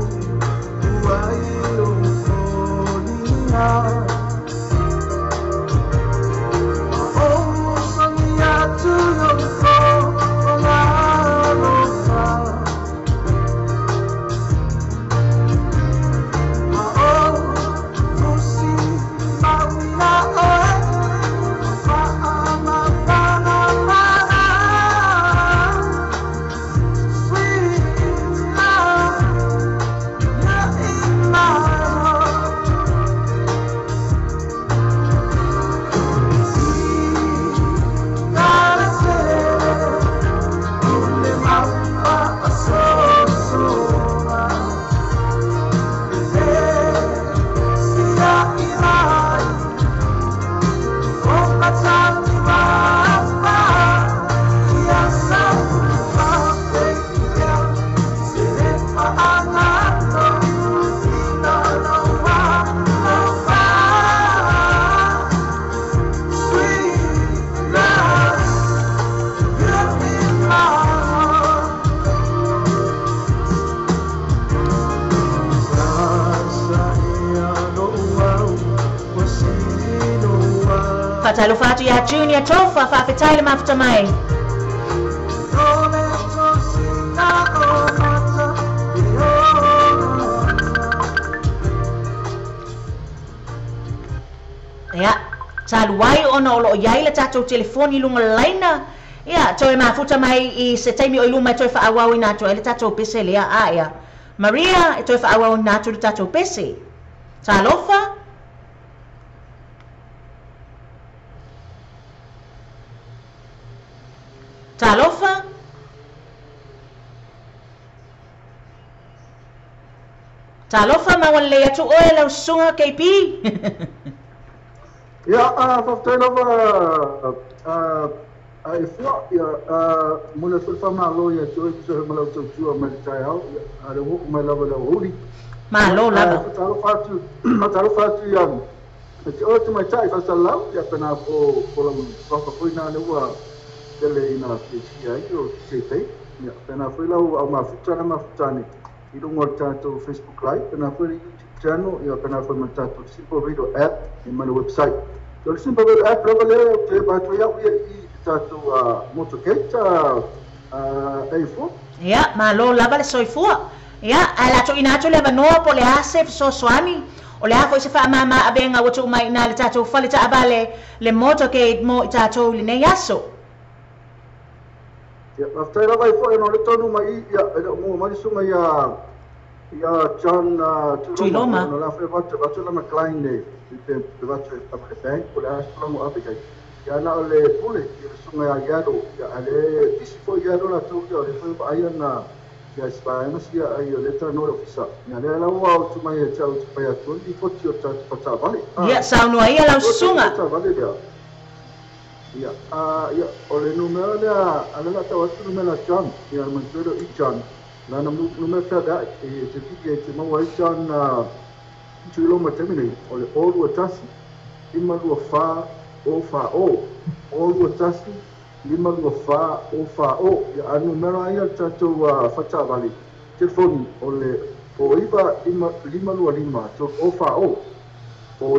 Fatalo fatu ya Junior Tofa fa fetaile mafuta mai. Ia, taluai ona o loo iai le tatou telefoni lunga laina. Ia, toe mafuta mai I se taimi o iluma toe whaawau I nātou le tatou pese lea a ia. Maria, toe whaawau I nātou le tatou pese. Talofa? Talofa? Talofa mawan le atu oe lau sunga KP. Ya, whaftainava ai fua ya muna sulfa malo ya tu so malo tu tu ma tai au ale wo ma lava la uri Malo lava. Talo fatu ya te o tu mai tai fa salau ya pena po la fa na le wa tele ina ke sia io se te ya pena foi la au ma futani I don't want to Facebook live pena foi YouTube channel ya pena foi ma tato simple video app in my website so simple video app lava le te ba to ya tatu motokeita eifo Ia, malo lava le soifua. Ia, ala to ina to le vanoa po le ase so swani. O le afo se fa mama abenga wotu mai na le tatou fale ta abale le motoke mo tatou le nei aso. ya after la vai foi no le tonu mai ya mo mai suma ya John Tuiloma no la fe va la McLean ne te va te bank po le aso mo apikai ya na le pule ya sunga ya yaro ya ale tisifo yaro la tu ya le foi aya na ya spana sia ayo letra no ofisa ya le la wa tu mai ya tu pa ya tu di foti o ta pa vale ya sauno ai la sunga ya ya ole numero la ala la ta wasu numero John ya man todo I John la na numero ta da e te ti ke mo wa John Tuiloma terminate ole all wa tasi imma lu fa o fa o o tasi lima lua fa o fa o ya anu mera ia tatou fata vale telefoni o le o iba lima lua lima to o fa o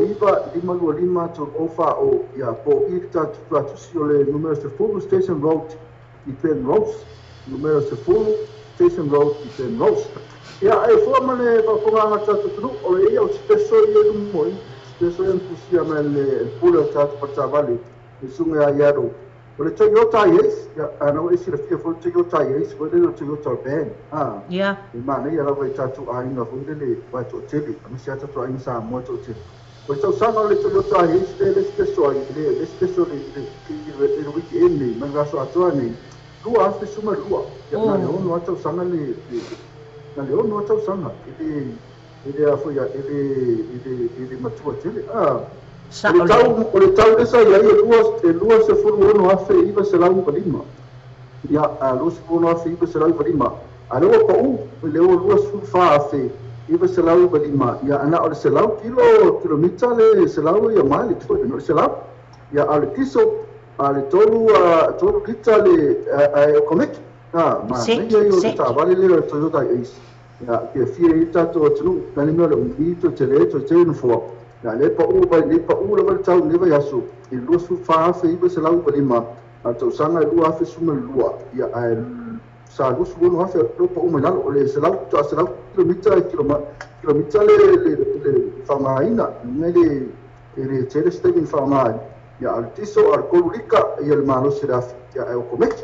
iba lima lua lima to o fa o ya po I tatou atusi o le numero sefulu Station Road I Penrose numero sefulu Station Road I Penrose ya e fo mane pa ponga tatou tru o le ia o special ia mo special entusiasmo le pula tatou fata vale I sunga yaro o le Toyota yes ya ana isi le fia fo Toyota yes o le Toyota van ya I mana ia la vai tatou ai na fo le vai to tele ama sia tatou ai sa mo to tele o tau sanga le Toyota yes le special le weekend ni manga so atua ni lua afe suma lua ya na le ono atau sanga le na le ono atau sanga ile afo ya ile matua tele o le tau esa ia lua se furu ono afe iwa se lau palima ia lua se furu ono afe iwa se lau palima a lewa pa'u le o lua se furu fa afe iwa se lau palima ia ana o le se lau kilomita le se lau ia mai le tue no le se lau ia a le tiso a le tolu lita le komeki ma ia i o le tāwale le Toyota Ace ia ke fia I tatou atunu nani mea le umbi to tele no fua ya le pa u la wal tau ne vai aso I lua su fa fe I se lau palima a tau sanga lua fe suma lua ya sa lu su no afe lo pa u mai lalo le se lau kilomita le famaina ne le tele stegen famai ya al tiso al kolulika ya el malo seraf ya o komeki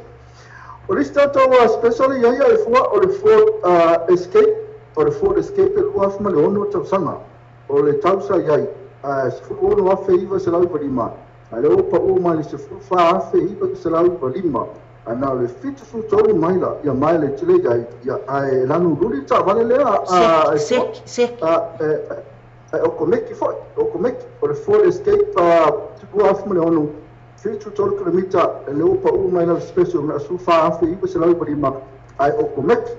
o le sta tau special ya e fua o le Ford Escape lua fa le ono tau sanga o le tausa iai sefulu ono afe iwa se lau palima a le opa o mai le sefulu fa afe iwa se lau palima ana o le fitu su tolu maila ia mai le tile iai ia ae lanu luli ta vale lea o komeki foi o komeki o le Ford Escape tupu afe ma le ono fitu tolu kilomita le opa o mai le special na su fa afe iwa se lau palima ae o komeki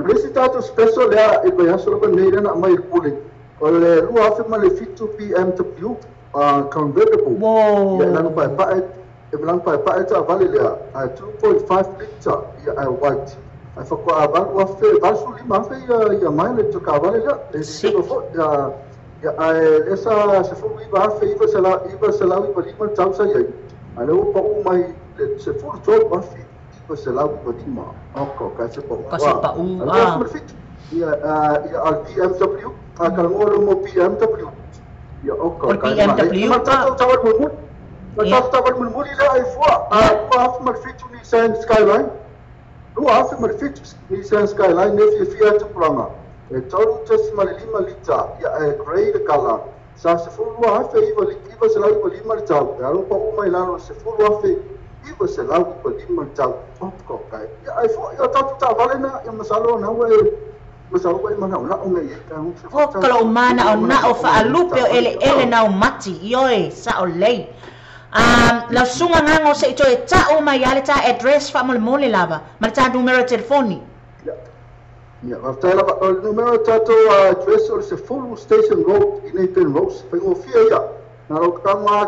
lesi tatou special lea e vai aso lava nei lena mai pule o le lua afe ma le fitu BMW convertible ia lanu pae ta vale lea 2.5 liter ia ai white ai whakua a valu afe vasu lima afe ia mai le toka vale lea le siko fo ia ai lesa se fulu iwa afe iwa se lau iwa lima tausa iai ai le upa u mai le se fulu tolu afe iwa se lau iwa lima oko kai se pa u ia al BMW kalangolo mo BMW Ya oka. Ol BMW Macam tawar mulmul. Macam tawar mulmul ila ai fua. Apa mar fitu ni Nissan Skyline. Dua apa mar fitu Nissan Skyline ne Fiat Pranga. Tolu just malima lita ya grey color. Sa se fulwa hafe iwa se lau lima lita. Ya lupa umai lano se fulwa hafe iwa se lau lima lita. Oka kai. Ya ai fua ya tatu ta valena ya masalo na we. O kalau mana o na o faalupe o ele na o mati ioe sa o lei. La sunga ngango se ito e ta o mai ale ta address fa mole lava, ma ta numero telefoni. Ya, after la numero tato address o se full station road in Nathan Rose, pengo fia ya. Na ro kama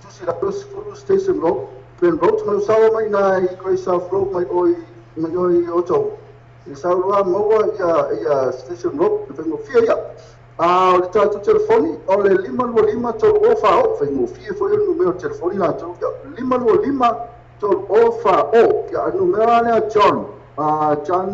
tu si la full station road, ben road no sawa mai na i Grace South Road mai oi oto. Saurua maua ia station road vengo fia ia o le tatu telefoni o le 525 tolu ofa o vengo fia foi o numero telefoni la tu 525 tolu ofa o ia numero ana John John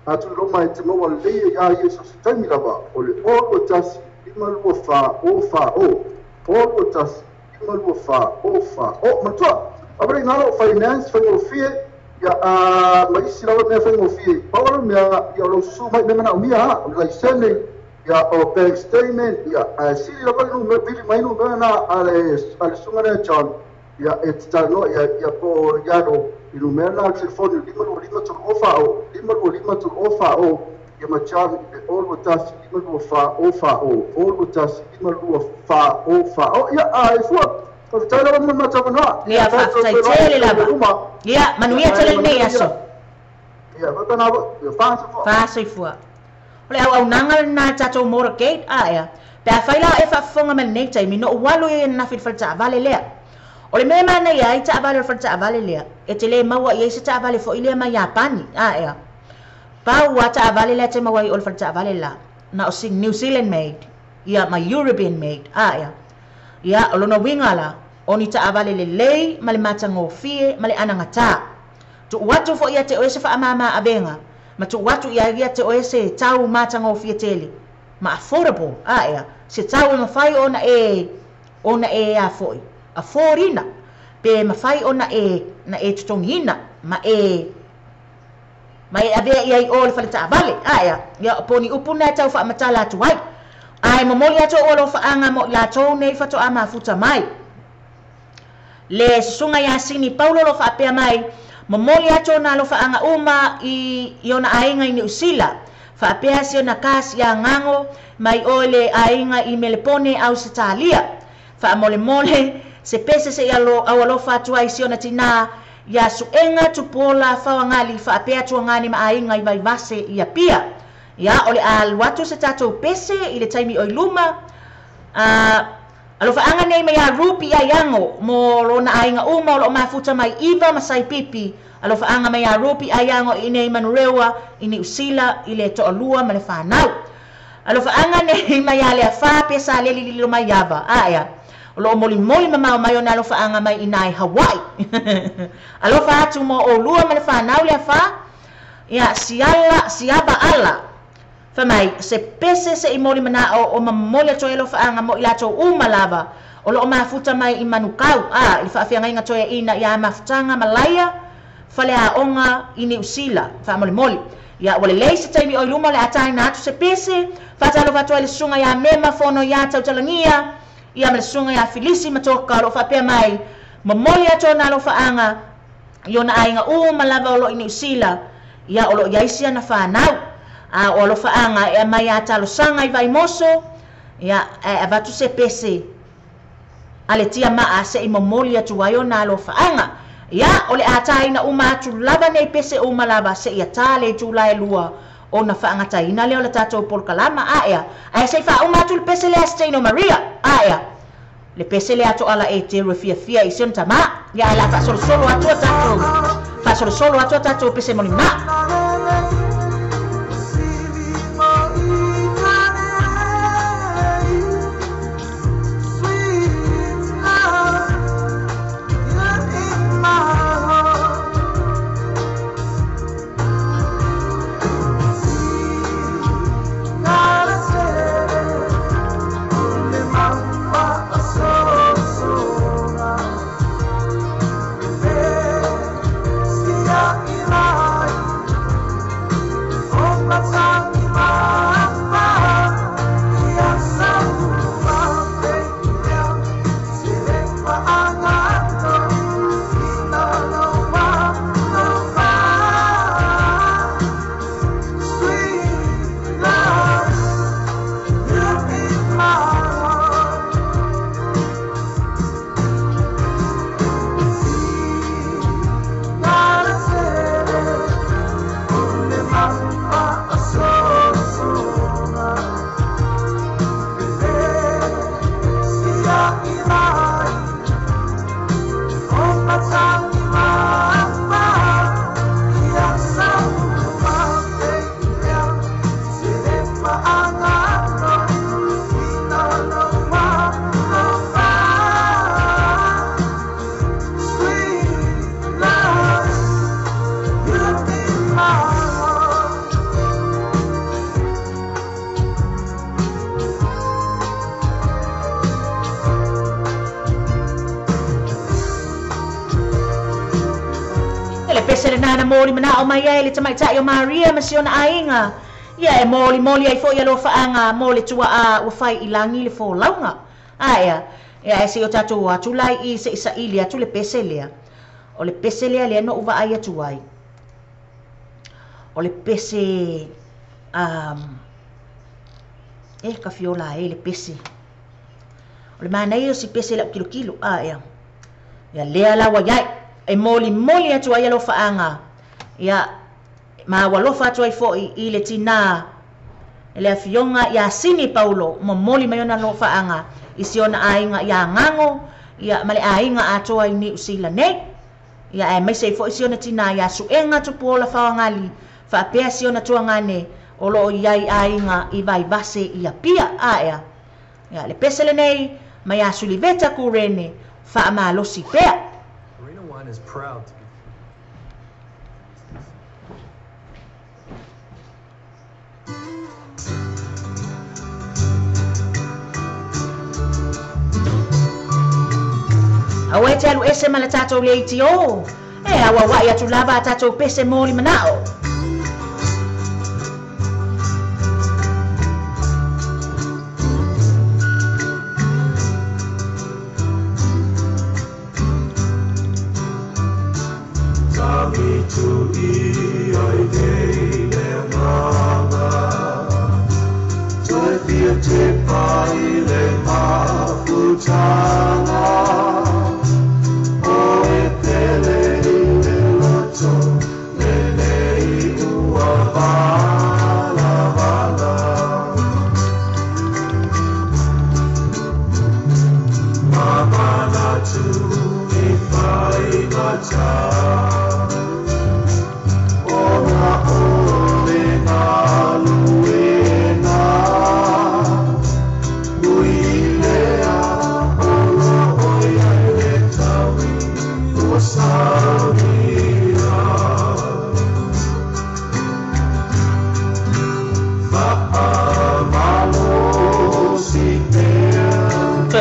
atu lo mai te maua le ia yeso taimi lava o le o tasi 525 ofa o tasi 525 ofa o matua abre ngalo finance vengo fia ya mai sila me fa ngofi power me ya lo su mai me na umia la sene ya o bank statement ya sili la no me bili mai no na ale sunga na John ya etano ya po ya no inu me na telefone lima to ofa o ya ma charge all with us lima ofa o ya ai fu Fatala man mata bana. Ya fa tele lava. Ya manuia tele nei aso. Ya bana fa fua. Ole au nangal na tato morgate ya. Pa faila e fa fonga man nei tai mino walu e na fit falta vale le. Ole me mana ya ita vale falta vale le. E tele mawa ye ita vale fo ile ma Japani ya. Pa wata vale le te mawa ol falta vale la. Na o sing New Zealand made. Ya ma European made ya. Ya olona wingala oni ta avale le lei male matango fie male anangata tu watu fo ia te oese fa amama abenga ma tu watu ia te oese tau matango fie tele ma affordable ya se tau ma fai ona e ya foi aforina pe ma fai ona na e tutongina ma ave ia o le falta avale ya poni upuna tau fa matala tu wai ai momoli ato olo fa anga mo la to nei fa to ama futa mai le sunga ya sini Paulo lo fa pe mai momoli ato na lo fa anga uma I ona ainga ni usila fa pe asio na kasi ya ngango mai ole ainga I melepone au Italia fa mole se pese se ya lo awalo fa tu ai sio na tina ya suenga tu pola fa ngali fa pe ato ngani ma ainga I vai vase ia pia ya ole al watu se tato pese ile taimi oi luma alo fa anga nei mai rupi ya yango mo lona ainga uma lo mafuta mai iva masai pipi alo fa anga mai rupi ayango ine manurewa ini usila ile to alua male fa nau alo fa anga nei mai ale fa pesa le lilo mai yava ya lo moli mama mai ona alo fa anga mai inai Hawaii alo fa atu mo olua male fa nau le fa ya siaba ala Famai se pese se imoli mana o mamole to elo fa anga mo ila to umalava o lo mafuta mai I manukau I fa afia nga to ina ya mafutanga malaya fale a onga ini usila fa moli ya wale leise taimi o luma le atai na tu se pese fa talo fa to ile sunga ya mema fono ya tau talangia ya me sunga ya filisi matoka lo fa pe mai mamole to na lo fa anga yona ainga umalava o lo ini usila ya o lo yaisia na fa nau o lo fa anga mai ata lo sanga I vai moso ya avatu se pese ale tia ma se I momoli atu waiona lo fa anga ya ole ata ina uma atu lava nei pese uma lava se ia tale tu lai lua ona fa anga tai ina le ole tato por kalama ya se fa uma atu pese le Steno Maria ya le pese le atu ala e te fia I senta ma ya la fa solo atu tato pese molina le pese le nana moli mana o mai ai le tamai tai o Maria ma siona ainga ia e moli ai fo ia lo faanga moli tua a o fai ilangi le fo launga ia e se o tatou atu lai i se isa ili atu le pese lea o le pese lea le no uva ai atu ai o le pese ka fiola e le pese o le manai o si pese la kilo ia lea la wa ia e moli atu ai lo faanga ia ma walofa atu ai fo i le tina le afionga ia sini Paulo mo moli mai ona lo faanga i siona ainga ia ngango ia male ainga atu ai ni usila nei ia e mai sei fo i siona tina ia suenga tu pola faangali fa pe siona tuangane o lo iai ainga i vai base ia pia ia le pesele nei mai asuliveta kurene fa amalosi pea. Arena One is proud to be awe te alu ese mala tatou le iti o awa wai atu lava tatou pese moli manao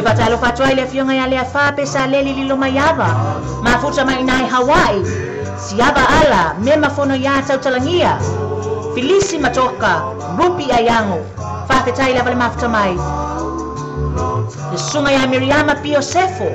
Fatalo fatwa ile fionga ya le fa pesa le lilo mayava mafuta mai nai Hawaii siaba ala mema fono ya tautalangia filisi matoka rupi ayango fa fetai la vale mafuta mai sunga ya Miriama Pio Sefo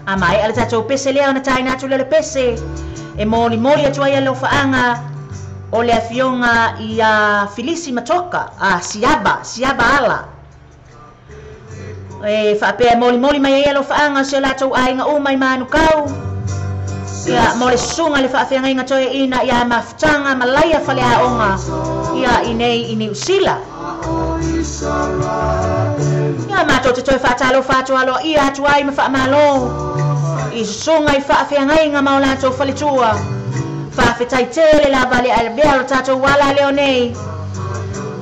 Amai ala tatou pese lea ona taina atu le pese e moli atu ai lo faanga o le afionga i Filisi matoka siaba ala e fa pe moli mai ai lo faanga se la tau ai nga o mai manu kau ia mole sunga le fa afenga inga toe ina ia maftanga malaya fale a onga ia inei ini usila ia mato te toe fatalo alo ia atu ai ma fa malo i sunga i fa afenga inga maula to fale tua fa fetai tele la vale albero tato wala leonei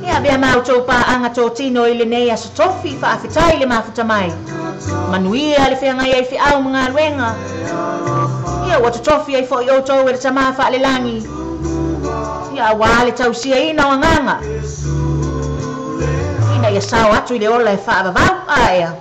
ia bia mau to pa anga to tino ile nei asotofi fa fetai le mafuta mai manuia le whenga ai whi au mga luenga. Ia wata tofi ai fo i oto e le tama wha le langi. Ia wale tau sia ina o nganga. Ina ia sao atu i le ola e wha avavau aia.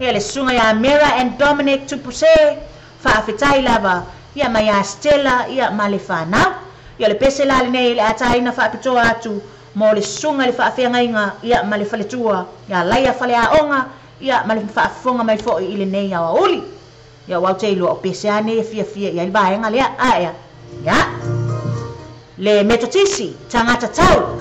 Ia le sunga ia Mera and Dominic Tupuse whaafetai lava ia mai a Stella ia ma le whanau ia le pese la le nei le ataina whaapitoa atu mo le sunga le whaafeangainga ia ma le whaletua ia laia whale a onga ia ma le whaafonga mai fo i le nei a uli ia wau te ilua o pese ane e fia ia le baenga lea aia ia le metotisi tangata tau.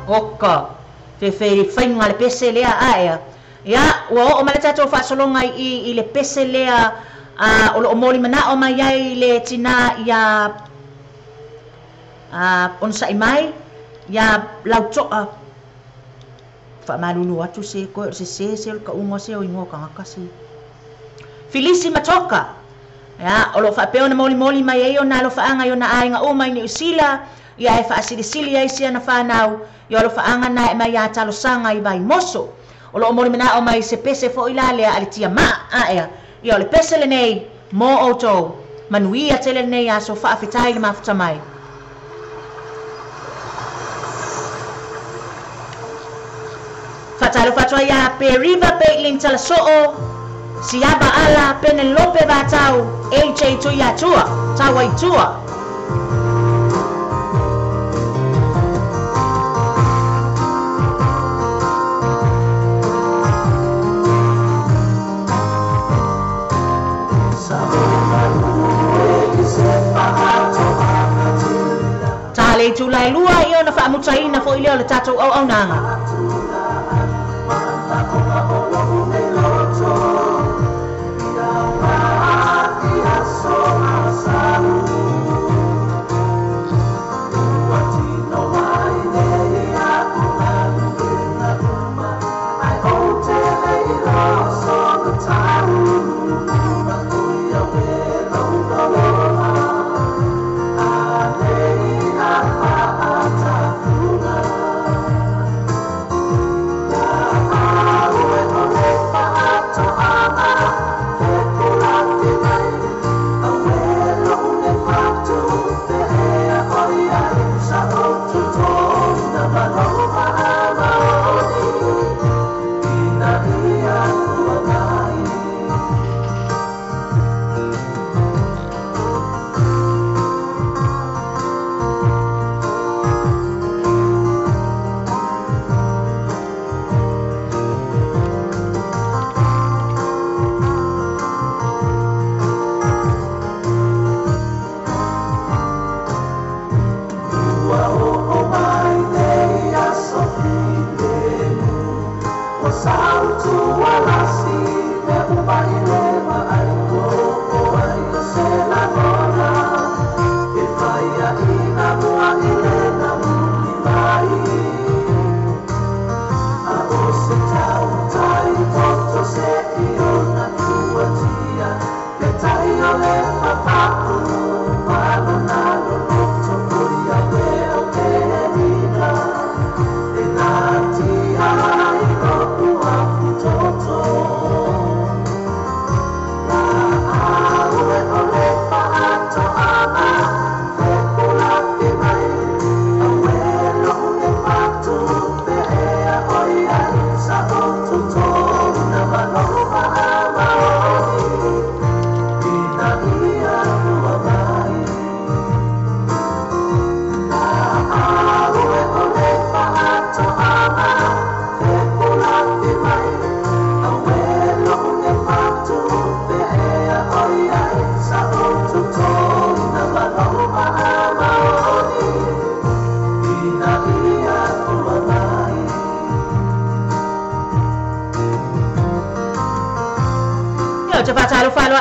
oka te wheri whainga le pese lea aea Ia, ua o male tatou whaasolonga i le pese lea o lo moli mana o mai ai le tina ia on sa mai ia lautoa whaamalulu atu se koe se o ka ungo se o ingo ka ngakasi Filisi Matoka ia o lo whaapeo na moli mai ai o na lo whaanga i o na ainga o mai ni usila ia e whaasilisili ai sia na whanau ia o lo whaanga na e mai ia talo sanga i vai moso o lo moli mana o mai se pese fo ilalea ale tia maa aea ia o le pese le nei mo auto manuia tele le nei aso whaafitai le mafuta mai Fatalo fatwa ia pe riva pe lintala soo siaba ala Penelope vatau AJ tuia tua tawa itua Tale tulai lua i ona whaamutaina fo i leo le tatou au nanga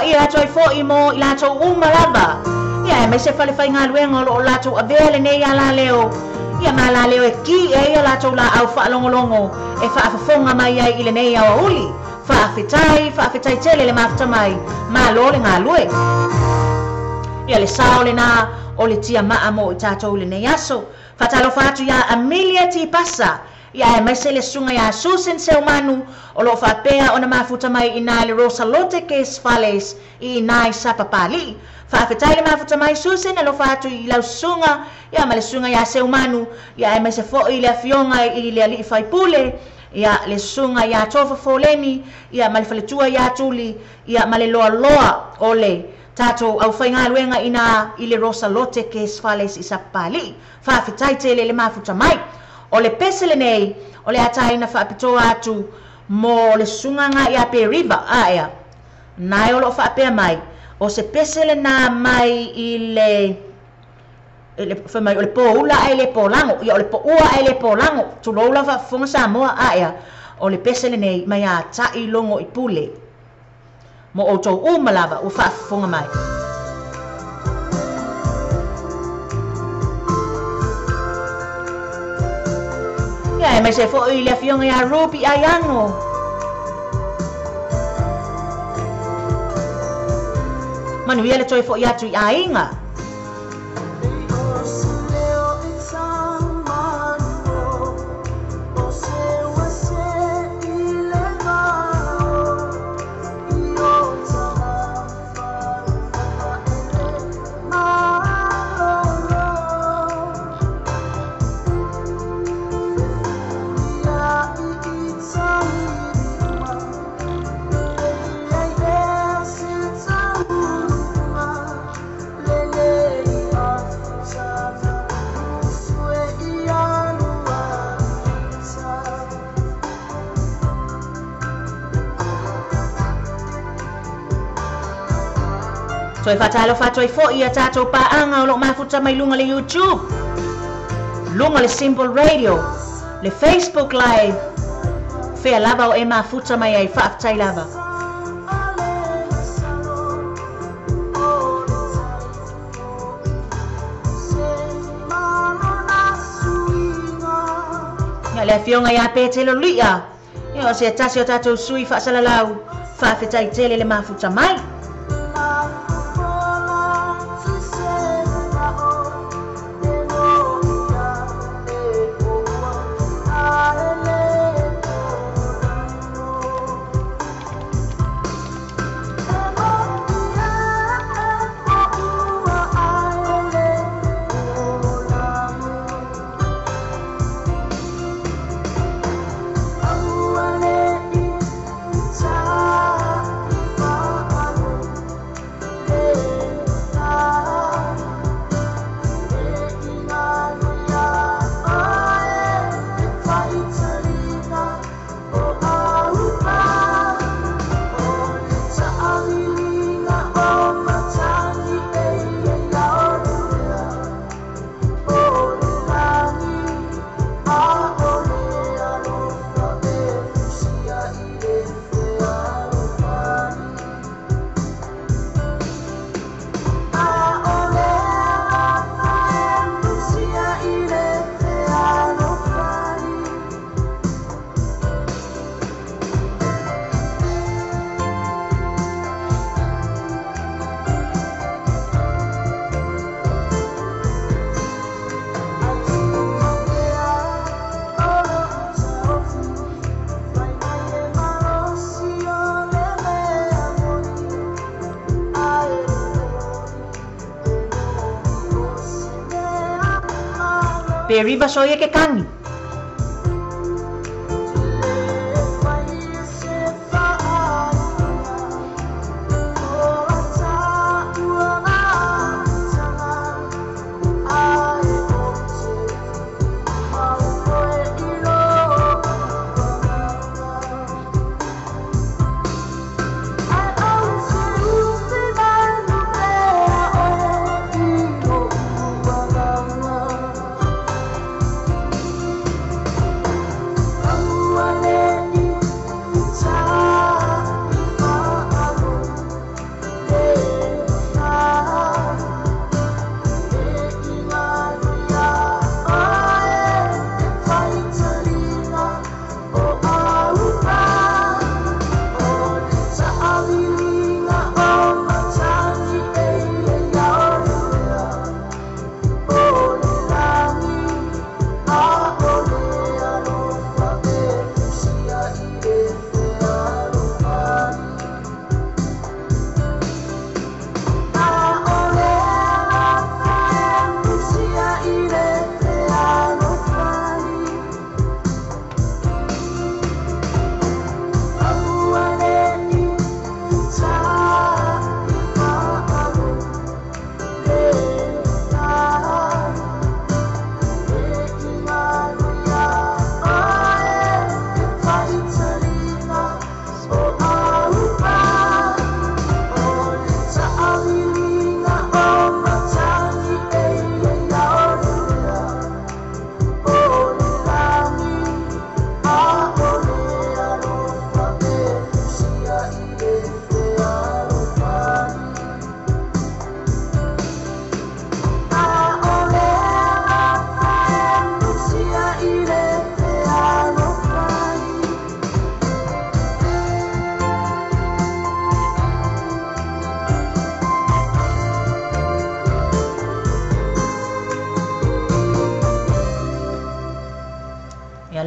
ia toi fo i mo i lato umalava ia mai se fale fai ngaluenga o lato avele nei ala leo ia mala leo e ki e ia lato la au fa longolongo e fa afafonga mai ai ile nei au uli fa afitai tele le mafta mai ma lo le ngalue ia le sao le na o le tia maa mo i tato le nei aso fa talo fatu ia Amelia ti pasa ia mai se le sunga ia Susan Selmanu o lo fa pea ona mafuta mai ina le Rosalote Case Fales i nai sapapali fa afetai le mafuta mai Susan lo fa tu i lau sunga ia mai le sunga ia Selmanu ia mai se fo i le afionga i le ali fai pule ia le sunga ia tofa foleni ia mai le faletua ia tuli ia mai le loa o le tato au fainga luenga ina i le Rosalote Case Fales i sapapali fa afetai tele le mafuta mai o le pesele nei o le ataina whaapitoa atu mo le sunganga i Ape River aia nai o lo whaapea mai o se pesele na mai i le o le poula ai le polango i o le poua ai le polango tu loula whaafunga Samoa aia o le pese le nei mai a tai longo I pule. Mo o tau umalava o whaafonga mai. Ia e mai se fo I le fionga ia rupi ai ango. Manu ia le toi fo ia tu I ainga. Toi fatalo fatoi fo ia tatou paanga o lo mafuta mai lunga le YouTube. Lunga le Simple Radio. Le Facebook Live. Fea lava o e mafuta mai ai whaafitai lava. Ia le fionga ia pe te lo lia. Ia o se tasi o tatou sui whaasalalau. Whaafitai tele le mafuta mai. Pe riba soia ke kangi.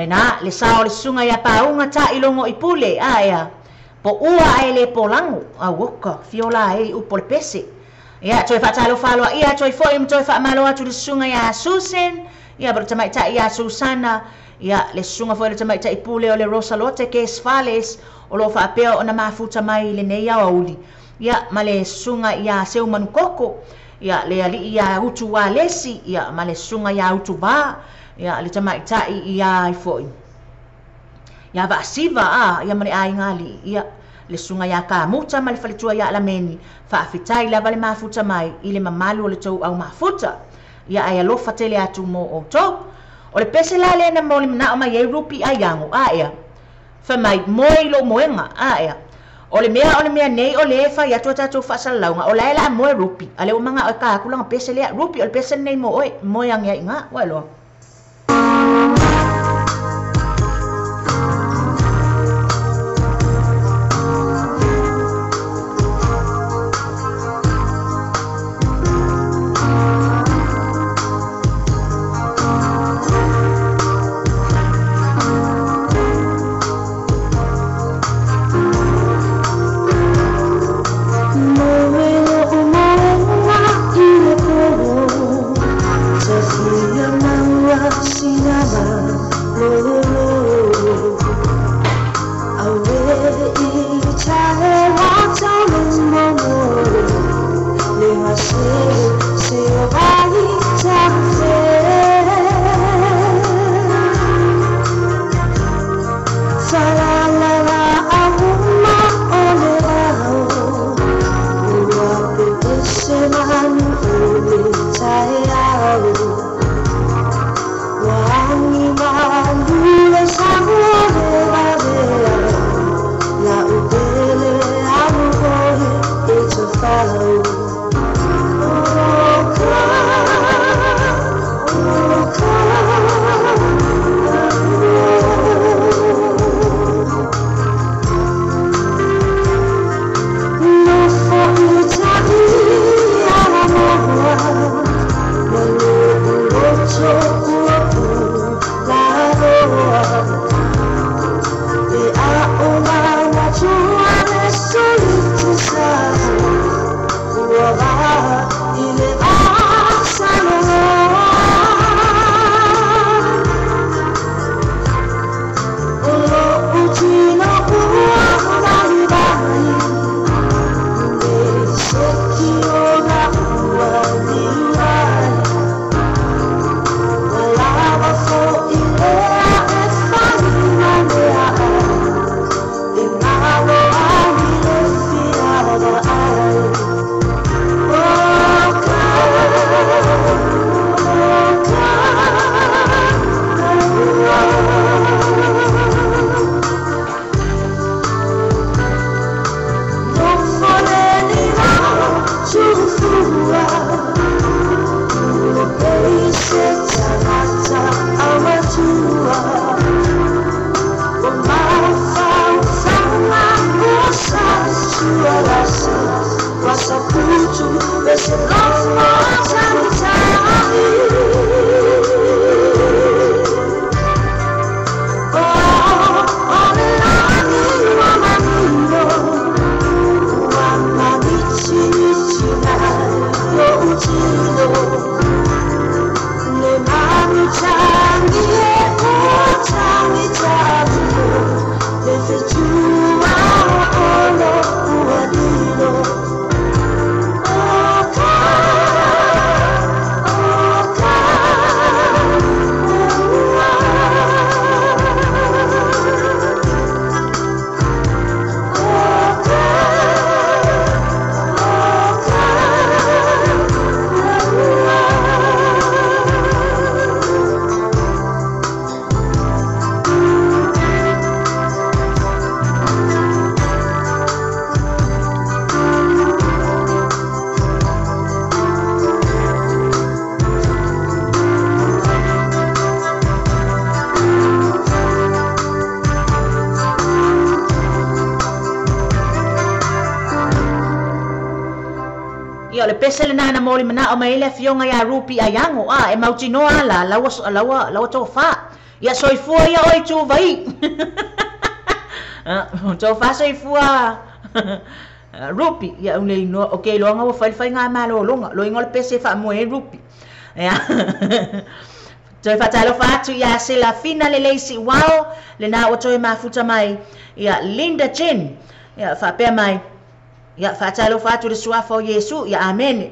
na le sao le sunga ia paunga ta ilongo ipule ia po ua ai le polangu a woka fiola ai upo le pese ia toi fatalo falo ia toi foi toi fa malo atu le sunga ia Susan ia ber tamai ta ia Susana ia le sunga foi le tamai ta ipule o le Rosalote Kes Fales o lo fa apeo ona mafuta mai le nei ia uli ia male sunga ia seu manukoko ia le ali ia utu wa lesi ia male sunga ia utu ba ia le tamai ta ia foi ia va siva ia mane ai ngali ia le sunga ia ka muta male falitua ia la meni fa afitai la vale mafuta mai ile mamalu o le tou au mafuta ia ai lo fatele atu mo o to o le pese la le na mo le na o mai e rupi ai yango ia fa mai moi lo moenga ia o le mea nei o le fa ia tatu fa salaunga o la mo rupi ale o manga o ka kulanga pese le rupi o le pese nei mo oi mo yang ia nga wa lo ia le pesele na moli mana o mai le fionga ya rupi ayango e mautinoa la lawa to fa ia soifua ia oi tu vai to fa soifua rupi ia ule no okay lo nga fai nga malo lo ngol pese fa mo e rupi ya toi fa talo fa tu ia se la finale leisi wow le na o toi mafuta mai ia Linda Chen ia fa pe mai ia fa talo fa tu le suafo Yesu ia amen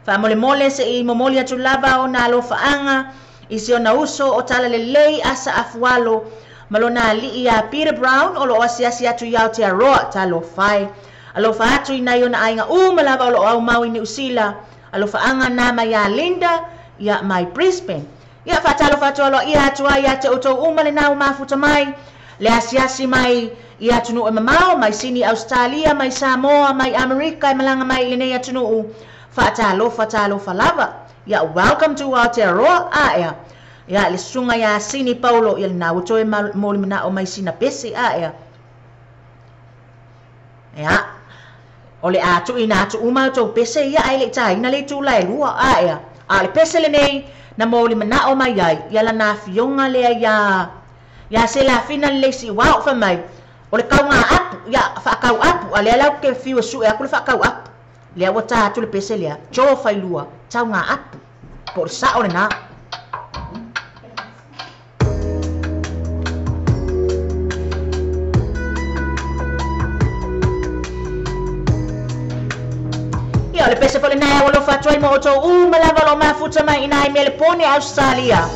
fa mole se I momoli atu lava o na lo fa anga isi ona uso o tala le lei asa afualo malona li ia Peter Brown o lo asiasi atu iau te aroa talo fai alo fa atu ina iona ainga malava o lo au mau ini usila alo fa anga na mai ia Linda ia mai Brisbane ia fa talo fa tolo ia atu ia te uto umale na mafuta mai le asiasi mai ia tunu e mamao mai sini Australia mai Samoa mai Amerika malanga mai le nei tunu fa talo fa lava ia welcome to Aotearoa ia le sunga ia sini Paulo ia na uto e moli mana o mai sina pese ia ole atu ina atu uma to pese ia ai le tai na le tu lai lua ia le pese le nei na moli mana o mai ia la na fionga le ia se la fina le si wow fa mai ole kaunga apu ia fa kau apu ale la ke fiu su e aku fa kau apu le wata atu le pese le cho fai lua taunga apu por sa ole na ia le pese fole na o lo fa toi mo to malava lo mafuta mai ina me le pone Australia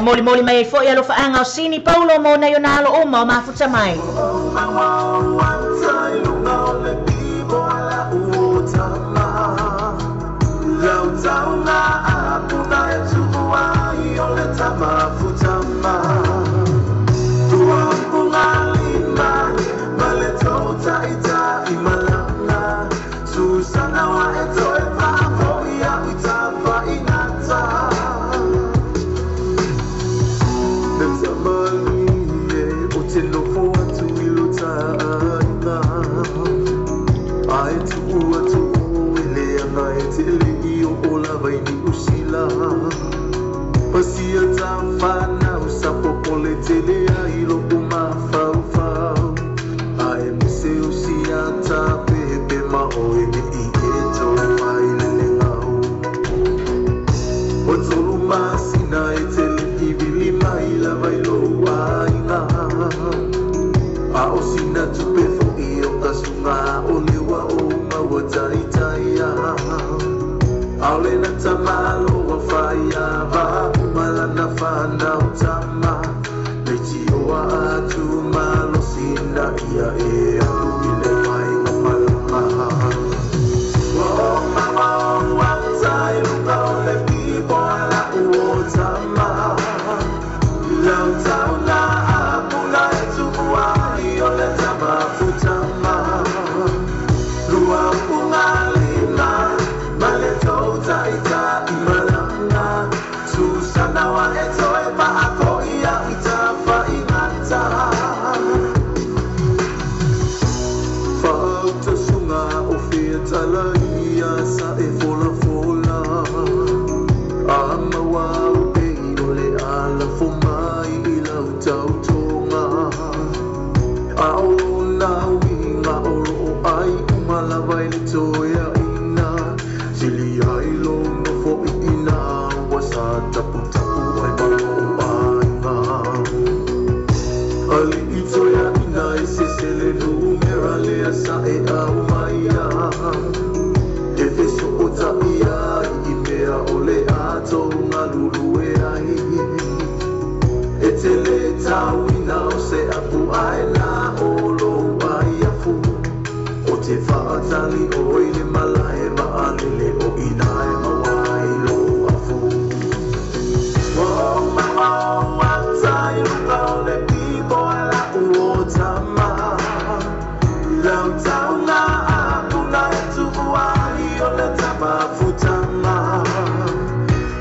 moli mai fo ia lo fa anga o sini Paulo mo na yona lo o mafuta mai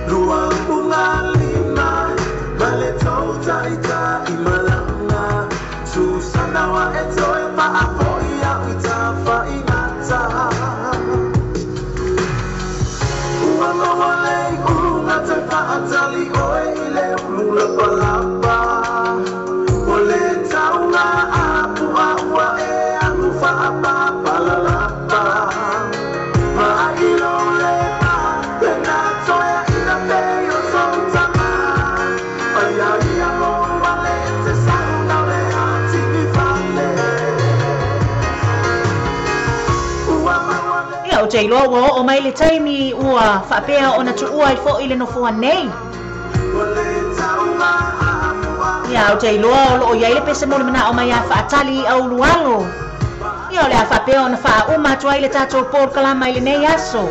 Luang bunga lima, balik tau tak imala. atali oi le mula palapa ole tauna apu awa e anu fa apa palalapa mailo le pa pena toya ina peyo sontama aya ia mo wale te sauna le ati mi fale ia o jai loa wo o mai le taimi ua whapea o na tu ua i fo i le no fua nei. Ia o jai loa o lo o iai le pese mo le mana o mai a whaatali au lualo. Ia o le a whapea o na wha uma tu ai le tatou por kalama i le nei aso.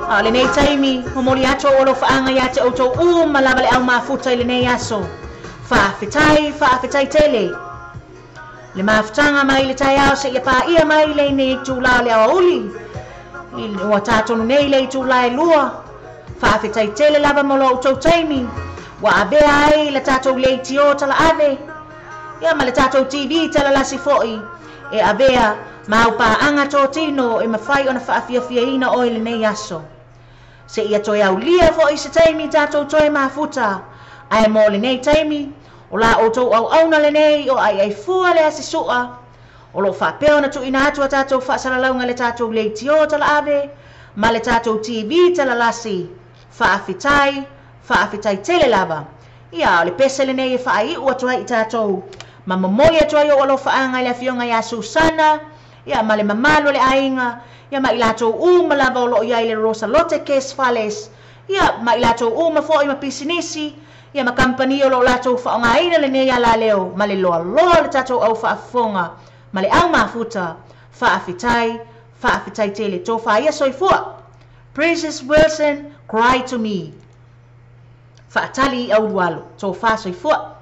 A le nei taimi, mo mori ato o lo whaanga ia te auto uma lava le au mafuta i le nei aso. Whaafetai tele. Le mafutanga mai le tai au se ia pa ia mai le nei tūla le awa uli. I ua tātonu nei le tūla e lua. Whaafetai tele lava molo o tau taimi. Wa avea ai le tātou le tio tala ave. Ia ma le tātou TV tala lasi foi. E avea mau pa anga tō tino e mawhai o na whaafia ina o le nei aso. Se ia toi au lia foi se taimi tātou toi mafuta. Ai mo le nei taimi. O la o tau au auna le nei o ai fua le ase sua. O lo whapeo na tu ina atua tātou whaasaralaunga le tātou le tio tala ave. Ma le tātou TV tala lasi. Whaafitai tele lava. Ia o le pese le nei e whaai ua tua i tātou. Ma mamoi atua i o lo whaanga le afionga ia Susana. Ia ma le mamalo le ainga. Ia ma i lātou uma lava o lo iai le Rosa Lotte Kes Fales. Ia ma i lātou uma fo i ma pisinisi. Ia ma kampani o lo lātou whaonga ina le nei ala leo. Ma le loa le tātou au whaafonga. Ma le au mafuta. Whaafitai tele. Tō whaia soifua. Princess Wilson, cry to me. Whaatali au lualo. Tō wha soifua.